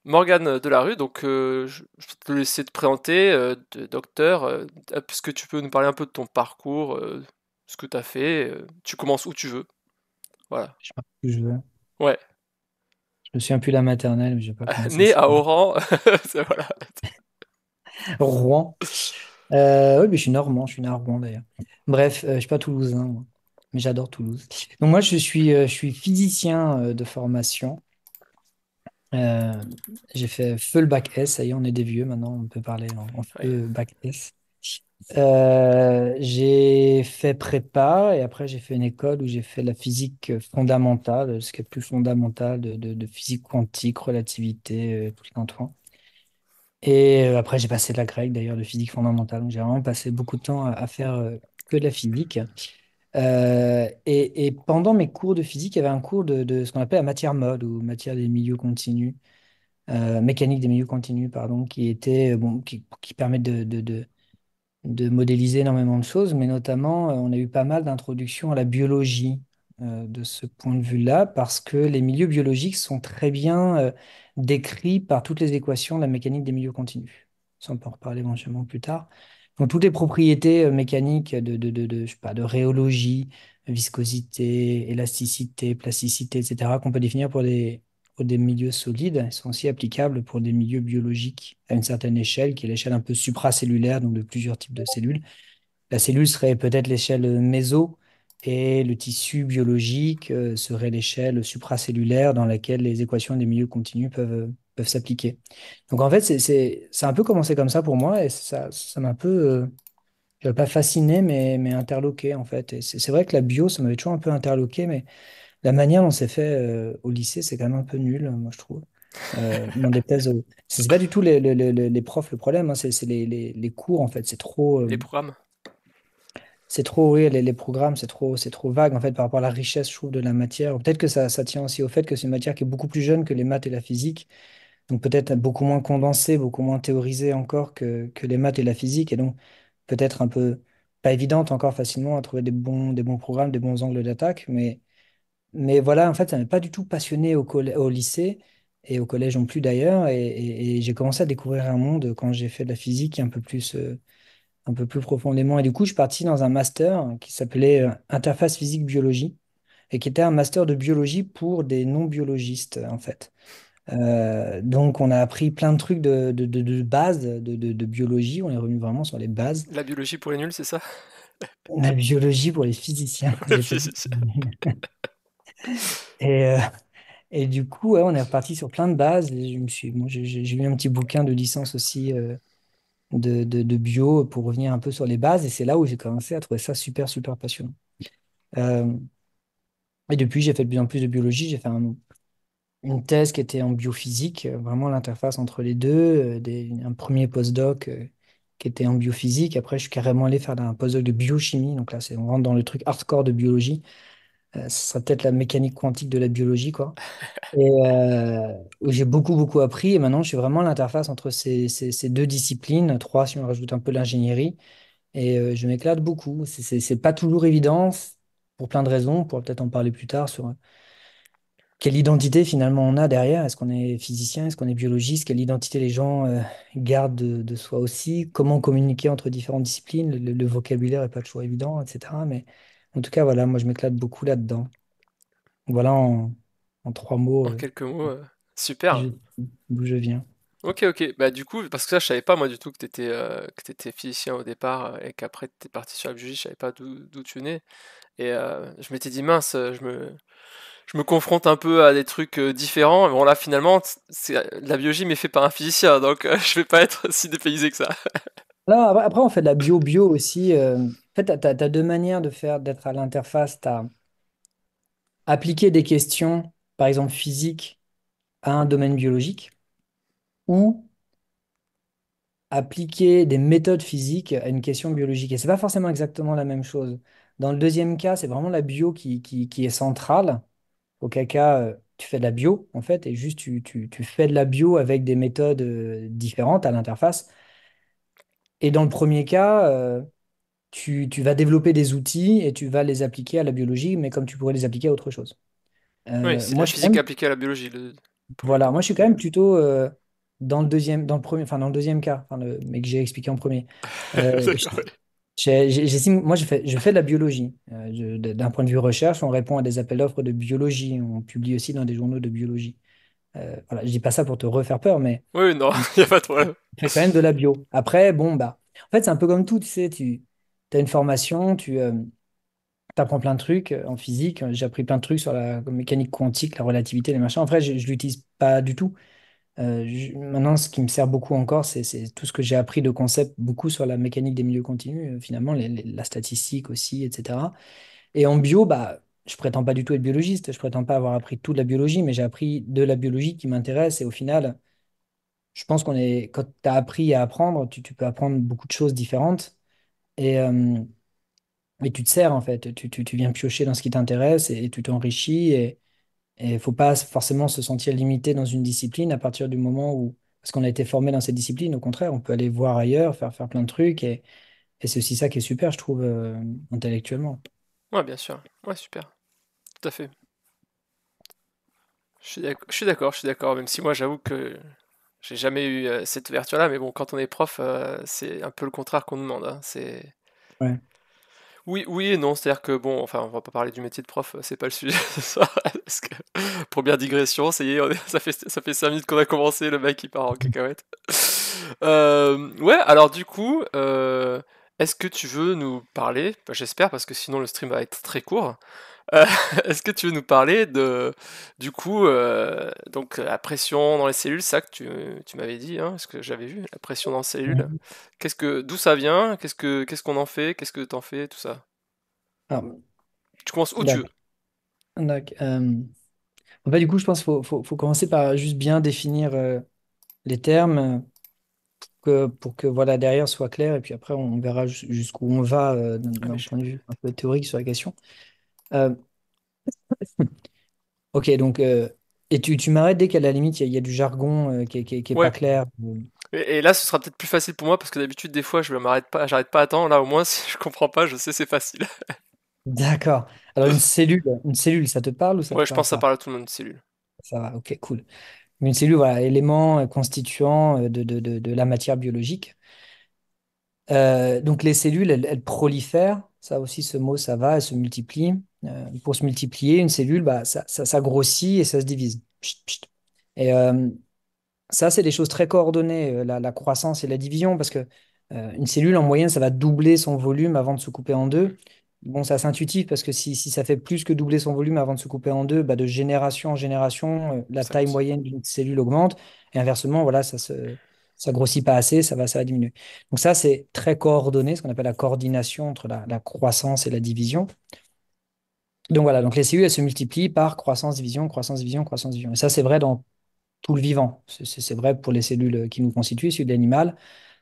Morgane Delarue, donc je vais te laisser te présenter, docteur. Est-ce que tu peux nous parler un peu de ton parcours, ce que tu as fait? Tu commences où tu veux. Voilà. Je sais pas ce que je veux. Ouais. Je me souviens plus de la maternelle, mais je vais pas commencer Né ça. à Oran. Voilà. Rouen. Oui, mais je suis normand, je suis né à Rouen d'ailleurs. Bref, je suis pas toulousain, moi. Mais j'adore Toulouse. Donc moi, je suis physicien de formation. Euh, j'ai fait feu le bac S, ça y est, on est des vieux maintenant, on peut parler en Ouais. feu bac S. J'ai fait prépa et après j'ai fait une école où j'ai fait la physique fondamentale, ce qui est le plus fondamental de physique quantique, relativité, tout le tintouin. Et après j'ai passé de la grecque d'ailleurs, de physique fondamentale. Donc j'ai vraiment passé beaucoup de temps à faire que de la physique. Et pendant mes cours de physique, il y avait un cours de ce qu'on appelle la matière mode ou matière des milieux continus, mécanique des milieux continus, pardon, qui était bon, qui permet de modéliser énormément de choses, mais notamment, on a eu pas mal d'introductions à la biologie de ce point de vue-là, parce que les milieux biologiques sont très bien décrits par toutes les équations de la mécanique des milieux continus. Ça, on peut en reparler éventuellement plus tard. Donc, toutes les propriétés mécaniques je sais pas, de rhéologie, viscosité, élasticité, plasticité, etc., qu'on peut définir pour des milieux solides, elles sont aussi applicables pour des milieux biologiques à une certaine échelle, qui est l'échelle un peu supracellulaire, donc de plusieurs types de cellules. La cellule serait peut-être l'échelle méso, et le tissu biologique serait l'échelle supracellulaire dans laquelle les équations des milieux continus peuvent s'appliquer. Donc en fait, ça a un peu commencé comme ça pour moi, et ça m'a un peu, je dirais pas fasciné, mais interloqué en fait. Et c'est vrai que la bio, ça m'avait toujours un peu interloqué, mais la manière dont c'est fait au lycée, c'est quand même un peu nul, moi je trouve. N'en déplaise c'est pas du tout les profs le problème, hein, c'est les cours en fait. Les programmes. C'est trop, oui, les programmes, c'est trop vague en fait par rapport à la richesse, je trouve, de la matière. Peut-être que ça tient aussi au fait que c'est une matière qui est beaucoup plus jeune que les maths et la physique, donc peut-être beaucoup moins condensée, beaucoup moins théorisée encore que les maths et la physique, et donc peut-être un peu pas évidente encore facilement à trouver des bons programmes, des bons angles d'attaque, mais voilà, en fait, ça m'a pas du tout passionné au lycée et au collège non plus d'ailleurs. Et j'ai commencé à découvrir un monde quand j'ai fait de la physique un peu plus profondément. Et du coup, je suis parti dans un master qui s'appelait Interface physique-biologie et qui était un master de biologie pour des non-biologistes, en fait. Donc, on a appris plein de trucs de base de biologie. On est revenu vraiment sur les bases. La biologie pour les nuls, c'est ça? La biologie pour les physiciens. J'ai fait ça. Physicien. Et, euh, Et du coup, ouais, on est reparti sur plein de bases. Et moi, j'ai lu un petit bouquin de licence aussi de bio pour revenir un peu sur les bases. Et c'est là où j'ai commencé à trouver ça super, super passionnant. Euh, et depuis, j'ai fait de plus en plus de biologie. J'ai fait une thèse qui était en biophysique, vraiment l'interface entre les deux. Un premier postdoc qui était en biophysique. Après, je suis carrément allé faire un postdoc de biochimie. Donc là, on rentre dans le truc hardcore de biologie. Ce sera peut-être la mécanique quantique de la biologie, quoi. Et où j'ai beaucoup, beaucoup appris. Et maintenant, je suis vraiment à l'interface entre ces deux disciplines, trois si on rajoute un peu l'ingénierie. Et je m'éclate beaucoup. C'est pas toujours évident pour plein de raisons. On pourra peut-être en parler plus tard sur quelle identité finalement on a derrière. Est-ce qu'on est physicien? Est-ce qu'on est biologiste? Quelle identité les gens gardent de soi aussi? Comment communiquer entre différentes disciplines? Le vocabulaire n'est pas toujours évident, etc. Mais en tout cas, voilà, moi, je m'éclate beaucoup là-dedans. Voilà en trois mots En quelques mots, qui super. je d'où je viens. Ok, ok. Bah du coup, parce que ça, je savais pas moi du tout que t'étais physicien au départ et qu'après t'es parti sur la biologie, je savais pas d'où tu venais. Et je m'étais dit mince, je me confronte un peu à des trucs différents. Bon là, finalement, la biologie m'est fait par un physicien, donc je vais pas être si dépaysé que ça. Alors, après, on fait de la bio aussi. En fait, tu as deux manières de faire, d'être à l'interface. Tu as appliquer des questions, par exemple physiques, à un domaine biologique, ou appliquer des méthodes physiques à une question biologique. Et c'est pas forcément exactement la même chose. Dans le deuxième cas, c'est vraiment la bio qui est centrale. Auquel cas, tu fais de la bio, en fait, et juste tu fais de la bio avec des méthodes différentes à l'interface. Et dans le premier cas, tu vas développer des outils et tu vas les appliquer à la biologie, mais comme tu pourrais les appliquer à autre chose. Oui, c'est de Moi, la je suis physique même, appliquée à la biologie. pour le Voilà, coup. moi je suis quand même plutôt dans le deuxième, dans le premier, enfin dans le deuxième cas, enfin, mais que j'ai expliqué en premier. D'accord, ouais. J'estime, moi je fais de la biologie. D'un point de vue recherche, on répond à des appels d'offres de biologie. On publie aussi dans des journaux de biologie. Voilà, je dis pas ça pour te refaire peur, Oui, non, mais il n'y a pas de problème. on fait quand même de la bio. Après, bon, bah, en fait, c'est un peu comme tout, tu sais, tu as une formation, tu apprends plein de trucs en physique. J'ai appris plein de trucs sur la mécanique quantique, la relativité, les machins. En vrai, je ne l'utilise pas du tout. Maintenant, ce qui me sert beaucoup encore, c'est tout ce que j'ai appris de concepts, beaucoup sur la mécanique des milieux continus, finalement, la statistique aussi, etc. Et en bio, bah, je prétends pas du tout être biologiste, je prétends pas avoir appris toute la biologie, mais j'ai appris de la biologie qui m'intéresse. Et au final, je pense quand tu as appris à apprendre, tu peux apprendre beaucoup de choses différentes. Et, et tu te sers, en fait. Tu viens piocher dans ce qui t'intéresse et tu t'enrichis. Et il ne faut pas forcément se sentir limité dans une discipline à partir du moment où, parce qu'on a été formé dans cette discipline, au contraire, on peut aller voir ailleurs, faire plein de trucs. Et c'est aussi ça qui est super, je trouve, intellectuellement. Ouais, bien sûr. Ouais, super. Tout à fait. Je suis d'accord, je suis d'accord, même si moi j'avoue que j'ai jamais eu cette ouverture-là, mais bon, quand on est prof, c'est un peu le contraire qu'on demande, hein. C'est Ouais. oui, oui et non, c'est-à-dire que bon, enfin, on va pas parler du métier de prof, c'est pas le sujet ce soir, parce que première digression, ça y est, ça fait 5 minutes qu'on a commencé, le mec il part en cacahuète. Ouais, alors du coup, est-ce que tu veux nous parler, bah, j'espère, parce que sinon le stream va être très court. Euh, Est-ce que tu veux nous parler de, du coup, donc la pression dans les cellules, ça que tu m'avais dit, hein, ce que j'avais vu, la pression dans les cellules. Ouais. D'où ça vient? Qu'est-ce qu'on en fait? Qu'est-ce que t'en fais? Tout ça. Alors, Tu commences où tu veux. d'accord. D'accord. En fait, du coup, je pense qu'il faut commencer par juste bien définir les termes pour que voilà, derrière soit clair. Et puis après, on verra jusqu'où on va Ah mais d'un point de vue un peu théorique sur la question. Euh, ok, donc, et tu m'arrêtes dès qu'à la limite, il y a du jargon qui est pas ouais. clair. Et là, ce sera peut-être plus facile pour moi parce que d'habitude, des fois, je m'arrête pas, j'arrête pas à temps. Là, au moins, si je comprends pas, je sais, c'est facile. D'accord. Alors, une cellule, ça te parle ou ça te Ouais, je pense parle que ça pas? parle à tout le monde de cellules. Ça va, ok, cool. Une cellule, voilà, élément constituant de la matière biologique. Donc les cellules, elles prolifèrent. Ça aussi, ce mot, ça va, elles se multiplient. Pour se multiplier, une cellule, bah, ça grossit et ça se divise. Pchit, pchit. Et ça, c'est des choses très coordonnées, la croissance et la division, parce que une cellule, en moyenne, ça va doubler son volume avant de se couper en Hmm, deux. Bon, ça c'est intuitif, parce que si ça fait plus que doubler son volume avant de se couper en deux, bah, de génération en génération, la ça taille grossit. moyenne d'une cellule augmente, et inversement, voilà, ça grossit pas assez, ça va diminuer. Donc ça, c'est très coordonné, ce qu'on appelle la coordination entre la croissance et la division. Donc voilà, donc les cellules, elles se multiplient par croissance, division, croissance, division, croissance, division. Et ça, c'est vrai dans tout le vivant. C'est vrai pour les cellules qui nous constituent, cellules de l'animal.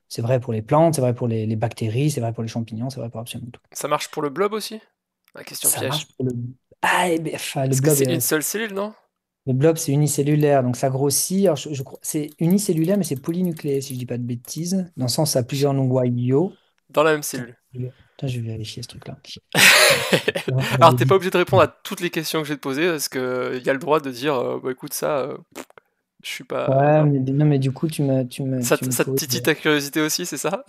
C'est vrai pour les plantes, c'est vrai pour les bactéries, c'est vrai pour les champignons, c'est vrai pour absolument tout. Ça marche pour le blob aussi? La question Ça piège. marche pour le... Ah, eh ben, enfin, le Parce que blob, c'est une seule cellule, non? c'est unicellulaire, donc ça grossit. Alors, je crois, c'est unicellulaire, mais c'est polynucléé, si je dis pas de bêtises. Dans le sens, ça a plusieurs noyaux. Dans la même Attends, cellule. je vais vérifier ce truc-là. On Alors, avait t'es pas dit. obligé de répondre à toutes les questions que je vais te poser parce que y a le droit de dire, bah écoute, ça, je suis pas. Ouais, Non. mais, non, mais du coup, tu me Ça te poses. titille ta curiosité aussi, c'est ça?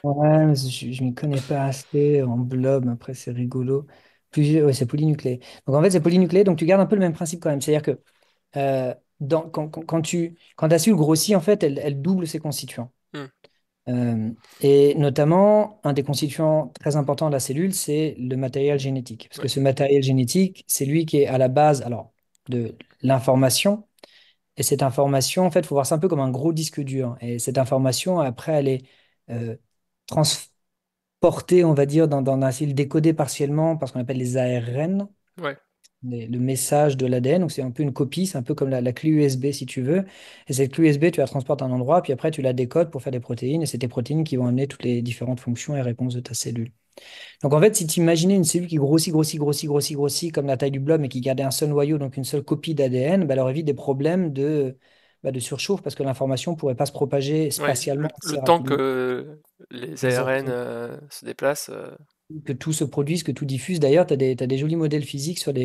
Ouais, mais je m'y connais pas assez en blob, après c'est rigolo. Plusieurs, ouais, c'est polynucléé. Donc en fait, c'est polynucléé, donc tu gardes un peu le même principe quand même. C'est-à-dire que quand ta cellule grossit, en fait, elle double ses constituants. Hmm, Euh, et notamment, un des constituants très importants de la cellule, c'est le matériel génétique. Parce que ouais, ce matériel génétique, c'est lui qui est à la base, alors, de l'information. Et cette information, en fait, il faut voir ça un peu comme un gros disque dur. Et cette information, après, elle est euh, portée, on va dire, dans un cellule décodée partiellement par ce qu'on appelle les ARN, ouais, le message de l'ADN. Donc, c'est un peu une copie, c'est un peu comme la clé USB, si tu veux. Et cette clé USB, tu la transportes à un endroit, puis après, tu la décodes pour faire des protéines. Et c'est tes protéines qui vont amener toutes les différentes fonctions et réponses de ta cellule. Donc, en fait, si tu imaginais une cellule qui grossit, grossit, grossit, grossit, grossit, comme la taille du blob, mais qui gardait un seul noyau, donc une seule copie d'ADN, bah, elle aurait évite des problèmes de surchauffe parce que l'information ne pourrait pas se propager ouais. spatialement Le assez temps rapidement. que les ARN Exactement. se déplacent. Que tout se produise, que tout diffuse. D'ailleurs, t'as des jolis modèles physiques sur ça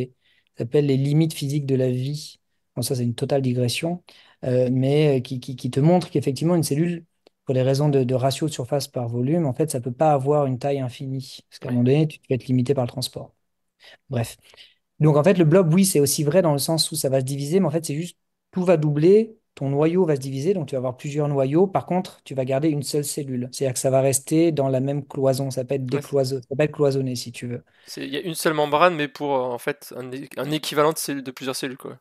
s'appelle les limites physiques de la vie. Bon, ça, c'est une totale digression, mais qui te montre qu'effectivement, une cellule, pour les raisons de ratio de surface par volume, en fait, ça ne peut pas avoir une taille infinie. Parce qu'à un Ouais. moment donné, tu vas être limité par le transport. Bref. Donc, en fait, le blob, oui, c'est aussi vrai dans le sens où ça va se diviser, mais en fait, c'est juste tout va doubler, ton noyau va se diviser, donc tu vas avoir plusieurs noyaux. Par contre, tu vas garder une seule cellule. C'est-à-dire que ça va rester dans la même cloison. Ça peut être Ouais, ça peut être cloisonné si tu veux. il y a une seule membrane, mais pour en fait un équivalent de, de plusieurs cellules, quoi.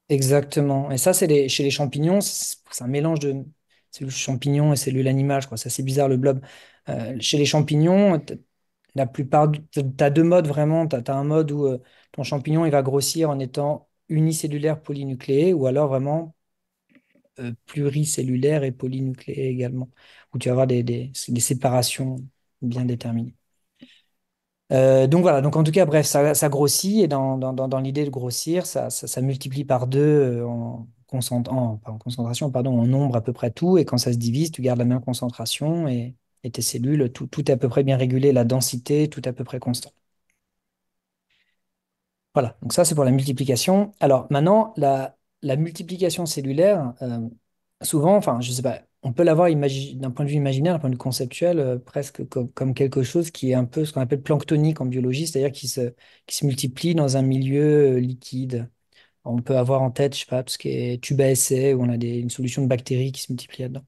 Exactement. Et ça, chez les champignons, c'est un mélange de cellules champignons et cellules animales, je crois. C'est assez bizarre le blob. Chez les champignons, la plupart, tu as deux modes vraiment. Tu as un mode où ton champignon il va grossir en étant unicellulaire polynucléé ou alors vraiment pluricellulaire et polynucléé également, où tu vas avoir des séparations bien déterminées. Donc voilà, donc en tout cas, bref, ça grossit et dans l'idée de grossir, ça multiplie par deux pas en concentration, pardon, en nombre à peu près tout. Et quand ça se divise, tu gardes la même concentration et tes cellules, tout est à peu près bien régulé, la densité, tout est à peu près constant. Voilà, donc ça c'est pour la multiplication. Alors maintenant, la multiplication cellulaire, souvent, enfin je sais pas, on peut l'avoir d'un point de vue imaginaire, d'un point de vue conceptuel, presque comme quelque chose qui est un peu ce qu'on appelle planctonique en biologie, c'est-à-dire qui se multiplie dans un milieu liquide. On peut avoir en tête, je sais pas, tout ce qui est tube à essai, où on a une solution de bactéries qui se multiplie là-dedans.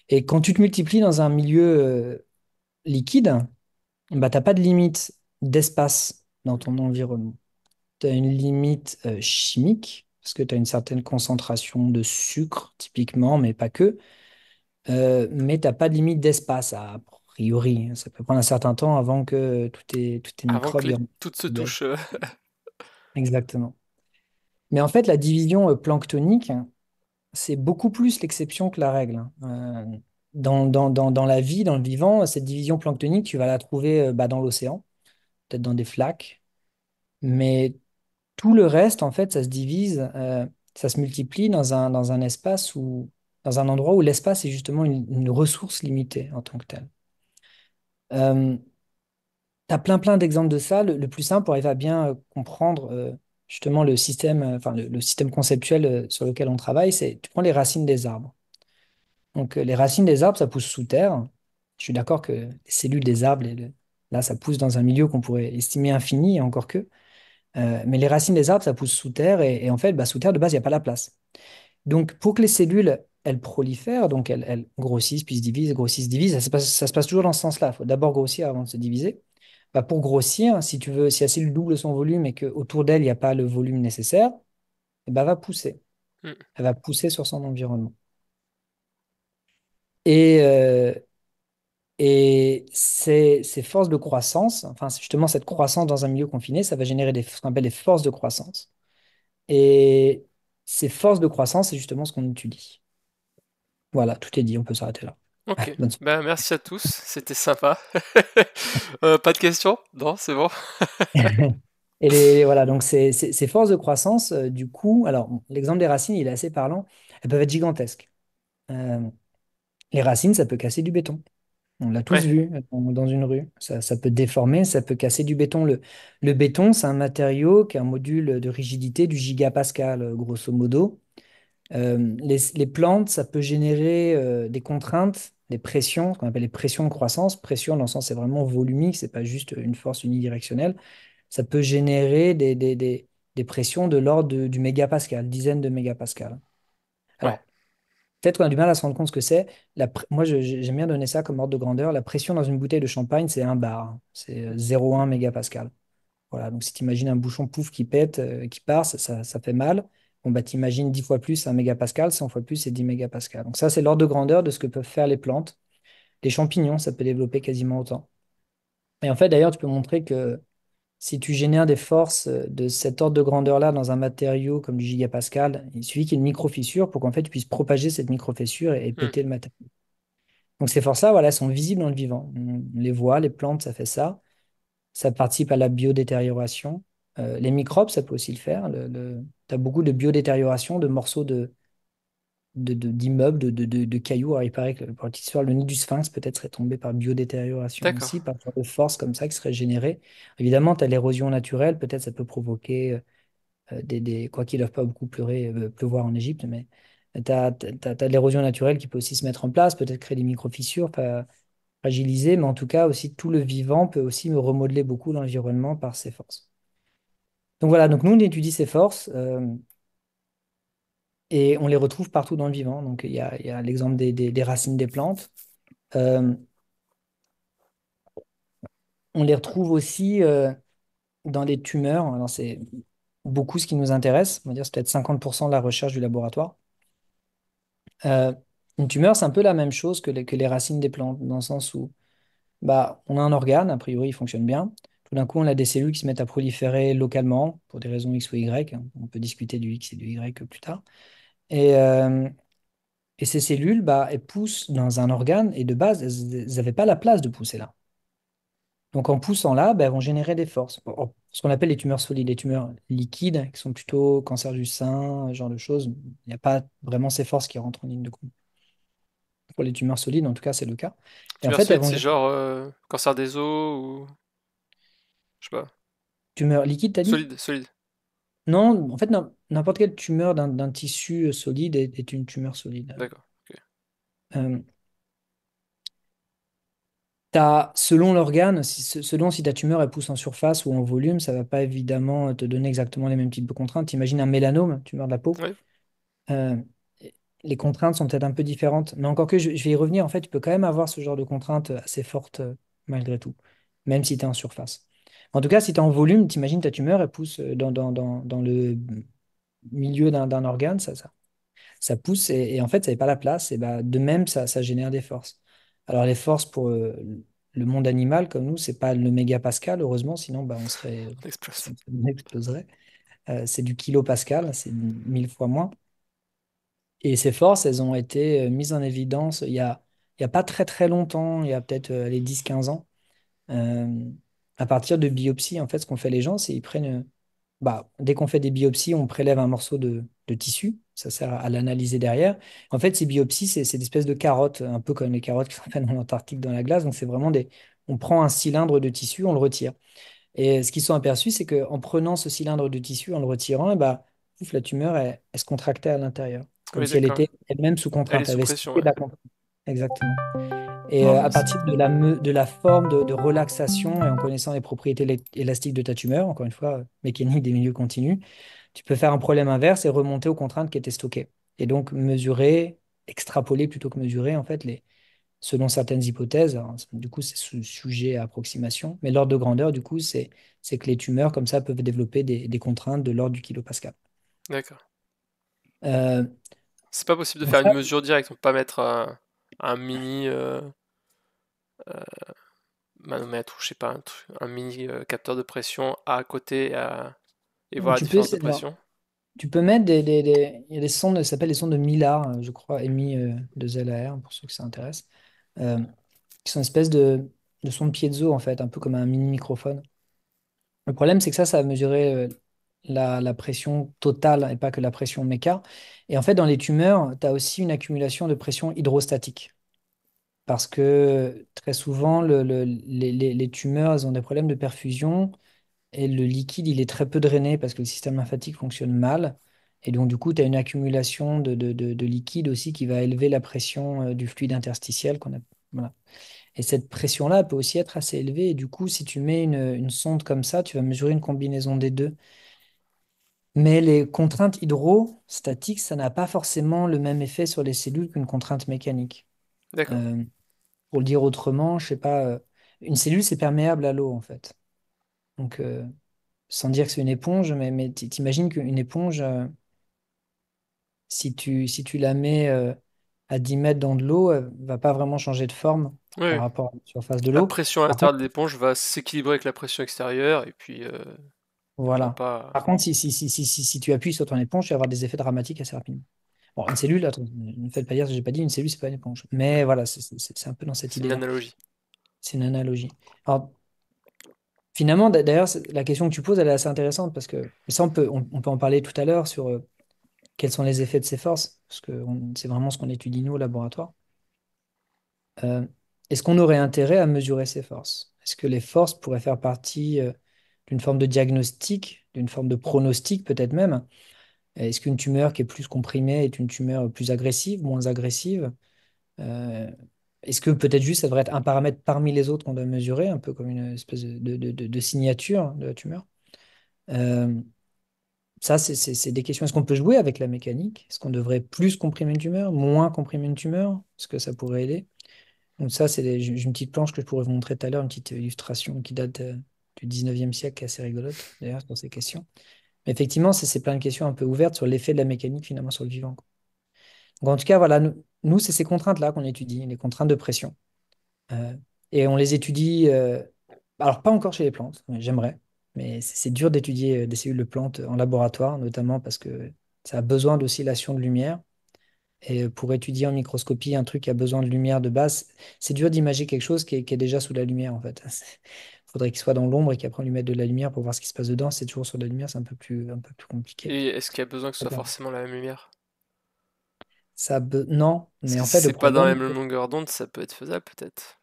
Et quand tu te multiplies dans un milieu liquide, bah, tu n'as pas de limite d'espace dans ton environnement. Tu as une limite chimique, parce que tu as une certaine concentration de sucre, typiquement, mais pas que. Mais tu n'as pas de limite d'espace, a priori. Ça peut prendre un certain temps avant que tous tes Avant que microbes y rentrent. toutes se touchent. Exactement. Mais en fait, la division planctonique, c'est beaucoup plus l'exception que la règle, hein. Dans la vie, dans le vivant, cette division planctonique, tu vas la trouver bah, dans l'océan, peut-être dans des flaques. Mais tout le reste, en fait, ça se divise, ça se multiplie dans un espace dans un endroit où l'espace est justement une ressource limitée en tant que telle. Tu as plein d'exemples de ça. Le plus simple pour arriver à bien comprendre justement le système, enfin le système conceptuel sur lequel on travaille, c'est tu prends les racines des arbres. Donc les racines des arbres, ça pousse sous terre. Je suis d'accord que les cellules des arbres, là, ça pousse dans un milieu qu'on pourrait estimer infini, et encore que. Mais les racines des arbres, ça pousse sous terre et en fait, bah, sous terre, de base, il n'y a pas la place. Donc, pour que les cellules, elles prolifèrent, donc elles grossissent, puis se divisent, grossissent, se divisent, ça se passe toujours dans ce sens-là. Il faut d'abord grossir avant de se diviser. Bah, pour grossir, si tu veux, si la cellule double son volume et qu'autour d'elle, il n'y a pas le volume nécessaire, eh ben, elle va pousser. Hmm. Elle va pousser sur son environnement. Et, euh, et ces forces de croissance, enfin, c'est justement cette croissance dans un milieu confiné, ça va générer ce qu'on appelle des forces de croissance. Et ces forces de croissance, c'est justement ce qu'on étudie. Voilà, tout est dit, on peut s'arrêter là. Ok. Bonne soirée. Ben merci à tous, c'était sympa. Pas de questions? Non, c'est bon. Et voilà, donc ces forces de croissance, du coup, alors bon, l'exemple des racines, il est assez parlant. Elles peuvent être gigantesques. Euh, les racines, ça peut casser du béton. On l'a tous Ouais, vu dans une rue. Ça peut déformer, ça peut casser du béton. Le béton, c'est un matériau qui a un module de rigidité du gigapascal, grosso modo. Les plantes, ça peut générer des contraintes, des pressions, ce qu'on appelle les pressions de croissance. Pression, dans le sens, c'est vraiment volumique, c'est pas juste une force unidirectionnelle. Ça peut générer des pressions de l'ordre du mégapascal, dizaines de mégapascals. ouais. Alors, peut-être qu'on a du mal à se rendre compte ce que c'est. Moi, j'aime bien donner ça comme ordre de grandeur. La pression dans une bouteille de champagne, c'est un bar. C'est 0,1 mégapascal. Voilà, donc si tu imagines un bouchon pouf qui pète, qui part, ça fait mal. Bon, bah, tu imagines 10 fois plus, c'est 1 mégapascal, 100 fois plus, c'est 10 mégapascal. Donc ça, c'est l'ordre de grandeur de ce que peuvent faire les plantes. Les champignons, ça peut développer quasiment autant. Et en fait, d'ailleurs, tu peux montrer que si tu génères des forces de cet ordre de grandeur-là dans un matériau comme du gigapascal, il suffit qu'il y ait une micro-fissure pour qu'en fait, tu puisses propager cette micro-fissure et Hmm. péter le matériau. Donc ces forces-là, voilà, elles sont visibles dans le vivant. On les voit, les plantes, ça fait ça. Ça participe à la biodétérioration. Les microbes, ça peut aussi le faire. Tu as beaucoup de biodétérioration de morceaux d'immeubles, de cailloux. Alors, il paraît que, pour la petite histoire, le nid du sphinx peut-être serait tombé par biodétérioration D'accord. aussi, par sorte de force comme ça qui serait générée. Évidemment, tu as l'érosion naturelle, peut-être ça peut provoquer. quoiqu'ils ne doivent pas beaucoup pleuvoir en Égypte, mais tu as, de l'érosion naturelle qui peut aussi se mettre en place, peut-être créer des micro-fissures, pas fragiliser, mais en tout cas aussi tout le vivant peut aussi me remodeler beaucoup l'environnement par ses forces. Donc voilà, donc nous on étudie ces forces et on les retrouve partout dans le vivant. Donc il y a l'exemple des racines des plantes. Euh, on les retrouve aussi dans les tumeurs. Alors c'est beaucoup ce qui nous intéresse, on va dire c'est peut-être 50% de la recherche du laboratoire. Euh, une tumeur, c'est un peu la même chose que les racines des plantes, dans le sens où bah, on a un organe, a priori, il fonctionne bien. Tout d'un coup, on a des cellules qui se mettent à proliférer localement pour des raisons X ou Y. On peut discuter du X et du Y plus tard. Et, euh, et ces cellules, bah, elles poussent dans un organe et de base, elles n'avaient pas la place de pousser là. Donc en poussant là, bah, elles vont générer des forces. Bon, ce qu'on appelle les tumeurs solides, les tumeurs liquides, qui sont plutôt cancer du sein, ce genre de choses. Il n'y a pas vraiment ces forces qui rentrent en ligne de compte. Pour les tumeurs solides, en tout cas, c'est le cas. Et en Tumeur fait, elles solide, vont c'est générer genre cancer des os ou je sais pas. tumeurs liquides, t'as dit? Solide, solide. Non, en fait, n'importe quelle tumeur d'un tissu solide est une tumeur solide. D'accord. Ok. Euh, selon l'organe, selon si ta tumeur elle pousse en surface ou en volume, ça va pas évidemment te donner exactement les mêmes types de contraintes. Imagine un mélanome, tumeur de la peau. Ouais. Euh, les contraintes sont peut-être un peu différentes, mais encore que je vais y revenir, en fait, tu peux quand même avoir ce genre de contraintes assez fortes malgré tout, même si tu es en surface. En tout cas, si tu es en volume, t'imagines ta tumeur, elle pousse dans le milieu d'un organe, ça pousse et en fait, ça n'avait pas la place. Et bah, de même, ça génère des forces. Alors, les forces pour le monde animal comme nous, c'est pas le mégapascal, heureusement, sinon bah, On explose. on exploserait. C'est du kilopascal, c'est 1000 fois moins. Et ces forces, elles ont été mises en évidence il y a pas très très longtemps, il y a peut-être les 10-15 ans. Euh, à partir de biopsies, en fait, ce qu'ont fait les gens, c'est ils prennent bah, dès qu'on fait des biopsies, on prélève un morceau de tissu. Ça sert à l'analyser derrière. En fait, ces biopsies, c'est des espèces de carottes, un peu comme les carottes qui sont faites en Antarctique dans la glace. Donc, c'est vraiment des. On prend un cylindre de tissu, on le retire. Et ce qu'ils sont aperçus, c'est qu'en prenant ce cylindre de tissu, en le retirant, et bah, pouf, la tumeur, elle se contractait à l'intérieur. Comme Oui, si elle d'accord. était elle-même sous Elle est contrainte. Elle sous avait pression, stocké de ouais. la contrainte. Exactement. Et Oh à mince. partir de la forme de relaxation et en connaissant les propriétés élastiques de ta tumeur, encore une fois, mécanique des milieux continus, tu peux faire un problème inverse et remonter aux contraintes qui étaient stockées. Et donc mesurer, extrapoler plutôt que mesurer, en fait, selon certaines hypothèses. Alors, du coup, c'est sujet à approximation. Mais l'ordre de grandeur, du coup, c'est que les tumeurs, comme ça, peuvent développer des contraintes de l'ordre du kilopascal. D'accord. Euh, C'est pas possible de donc faire une ça, mesure directe, on peut pas mettre un mini manomètre ou je sais pas, un mini capteur de pression à côté et voir la tu peux, différence de pression. tu peux mettre il y a des sondes, ça s'appelle les sondes de Millard, je crois, émis de ZLAR, pour ceux que ça intéresse, euh, qui sont une espèce de sonde piezo, en fait, un peu comme un mini microphone. Le problème, c'est que ça va mesurer la pression totale et pas que la pression méca. Et en fait, dans les tumeurs, tu as aussi une accumulation de pression hydrostatique. Parce que très souvent, les tumeurs, elles ont des problèmes de perfusion et le liquide, il est très peu drainé parce que le système lymphatique fonctionne mal. Et donc, du coup, tu as une accumulation de liquide aussi qui va élever la pression du fluide interstitiel voilà. Et cette pression-là peut aussi être assez élevée. Et du coup, si tu mets une sonde comme ça, tu vas mesurer une combinaison des deux. Mais les contraintes hydrostatiques, ça n'a pas forcément le même effet sur les cellules qu'une contrainte mécanique. D'accord. Euh, pour le dire autrement, je sais pas, une cellule, c'est perméable à l'eau, en fait. Donc, sans dire que c'est une éponge, mais t'imagines qu'une éponge, si tu la mets à 10 mètres dans de l'eau, elle va pas vraiment changer de forme Oui, par oui. rapport à la surface de La l'eau. pression à Par l'intérieur contre, de l'éponge va s'équilibrer avec la pression extérieure et puis elle va voilà. pas. Par contre, si tu appuies sur ton éponge, tu vas avoir des effets dramatiques assez rapidement. Bon, une cellule, attends, ne faites pas dire que j'ai pas dit, une cellule, c'est pas une éponge. Mais voilà, c'est un peu dans cette C'est une idée-là. analogie. C'est une analogie. Alors, finalement, d'ailleurs, la question que tu poses, elle est assez intéressante parce que, mais ça, on peut en parler tout à l'heure sur quels sont les effets de ces forces, parce que c'est vraiment ce qu'on étudie nous au laboratoire. Euh, est-ce qu'on aurait intérêt à mesurer ces forces? Est-ce que les forces pourraient faire partie d'une forme de diagnostic, d'une forme de pronostic peut-être même. Est-ce qu'une tumeur qui est plus comprimée est une tumeur plus agressive, moins agressive? Euh, Est-ce que peut-être juste ça devrait être un paramètre parmi les autres qu'on doit mesurer, un peu comme une espèce de signature de la tumeur? Euh, Ça, c'est des questions. Est-ce qu'on peut jouer avec la mécanique? Est-ce qu'on devrait plus comprimer une tumeur, moins comprimer une tumeur? Est-ce que ça pourrait aider? Donc ça, j'ai une petite planche que je pourrais vous montrer tout à l'heure, une petite illustration qui date du 19e siècle, qui est assez rigolote, d'ailleurs, sur ces questions. Mais effectivement, c'est plein de questions un peu ouvertes sur l'effet de la mécanique, finalement, sur le vivant, quoi. Donc, en tout cas, voilà, nous, c'est ces contraintes-là qu'on étudie, les contraintes de pression. Euh, et on les étudie, alors pas encore chez les plantes, j'aimerais, mais c'est dur d'étudier des cellules de plantes en laboratoire, notamment parce que ça a besoin d'oscillation de lumière. Et pour étudier en microscopie un truc qui a besoin de lumière de base, c'est dur d'imaginer quelque chose qui est déjà sous la lumière, en fait. Il faudrait qu'il soit dans l'ombre et qu'après on lui mette de la lumière pour voir ce qui se passe dedans. C'est toujours sur la lumière, c'est un peu plus compliqué. Et est-ce qu'il y a besoin que ce soit D'accord. forcément la même lumière? Non, Parce mais que en si fait, le c'est pas dans la problème, même longueur d'onde, ça peut être faisable peut-être.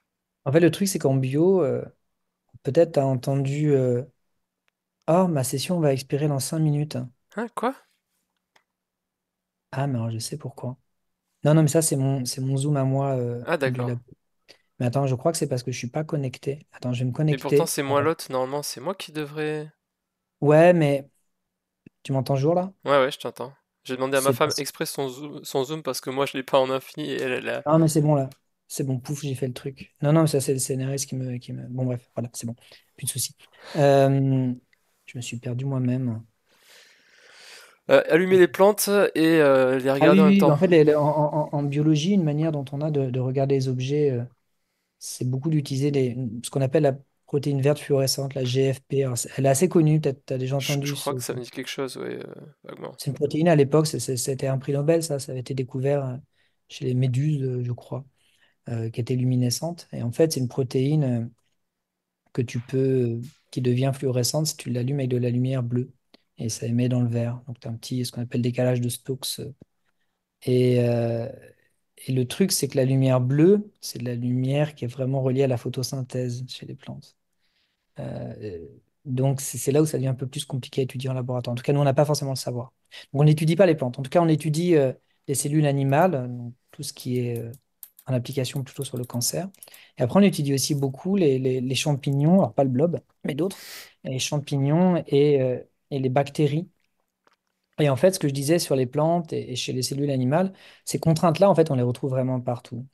le truc, c'est qu'en bio, peut-être tu as entendu oh, ma session va expirer dans 5 minutes. Hein, quoi? Ah, mais alors, je sais pourquoi. Non, non, mais ça, c'est mon Zoom à moi Ah du d'accord. lab. Mais attends, je crois que c'est parce que je suis pas connecté. Attends, je vais me Et pourtant connecter. c'est moi l'autre, normalement c'est moi qui devrais... Ouais, mais tu m'entends toujours là? Ouais ouais, je t'entends. J'ai demandé à ma C'est femme parce... exprès son zoom parce que moi je l'ai pas en infini et elle a... Ah, mais c'est bon là. C'est bon, pouf, j'ai fait le truc. Non, non, mais ça, c'est le CNRS qui me... Bon, bref, voilà, c'est bon. Plus de soucis. Euh, je me suis perdu moi-même. Allumer les plantes et les Ah regarder oui, en même oui, temps. en fait, en biologie, une manière dont on a de regarder les objets, c'est beaucoup d'utiliser ce qu'on appelle la protéine verte fluorescente, la GFP. Alors, elle est assez connue, peut-être tu as déjà Je entendu crois que ça me dit quelque chose, ouais, vaguement. C'est une protéine à l'époque, c'était un prix Nobel, ça avait été découvert chez les méduses, je crois, qui était luminescente. Et en fait, c'est une protéine que tu peux, qui devient fluorescente si tu l'allumes avec de la lumière bleue. Et ça émet dans le vert. Donc, tu as un petit, ce qu'on appelle décalage de Stokes. Et, euh, et le truc, c'est que la lumière bleue, c'est de la lumière qui est vraiment reliée à la photosynthèse chez les plantes. Euh, donc, c'est là où ça devient un peu plus compliqué à étudier en laboratoire. En tout cas, nous, on n'a pas forcément le savoir. Donc, on n'étudie pas les plantes. En tout cas, on étudie les cellules animales, donc tout ce qui est en application plutôt sur le cancer. Et après, on étudie aussi beaucoup les champignons, alors pas le blob, mais d'autres, les champignons et les bactéries. Et en fait, ce que je disais sur les plantes et chez les cellules animales, ces contraintes-là, en fait, on les retrouve vraiment partout.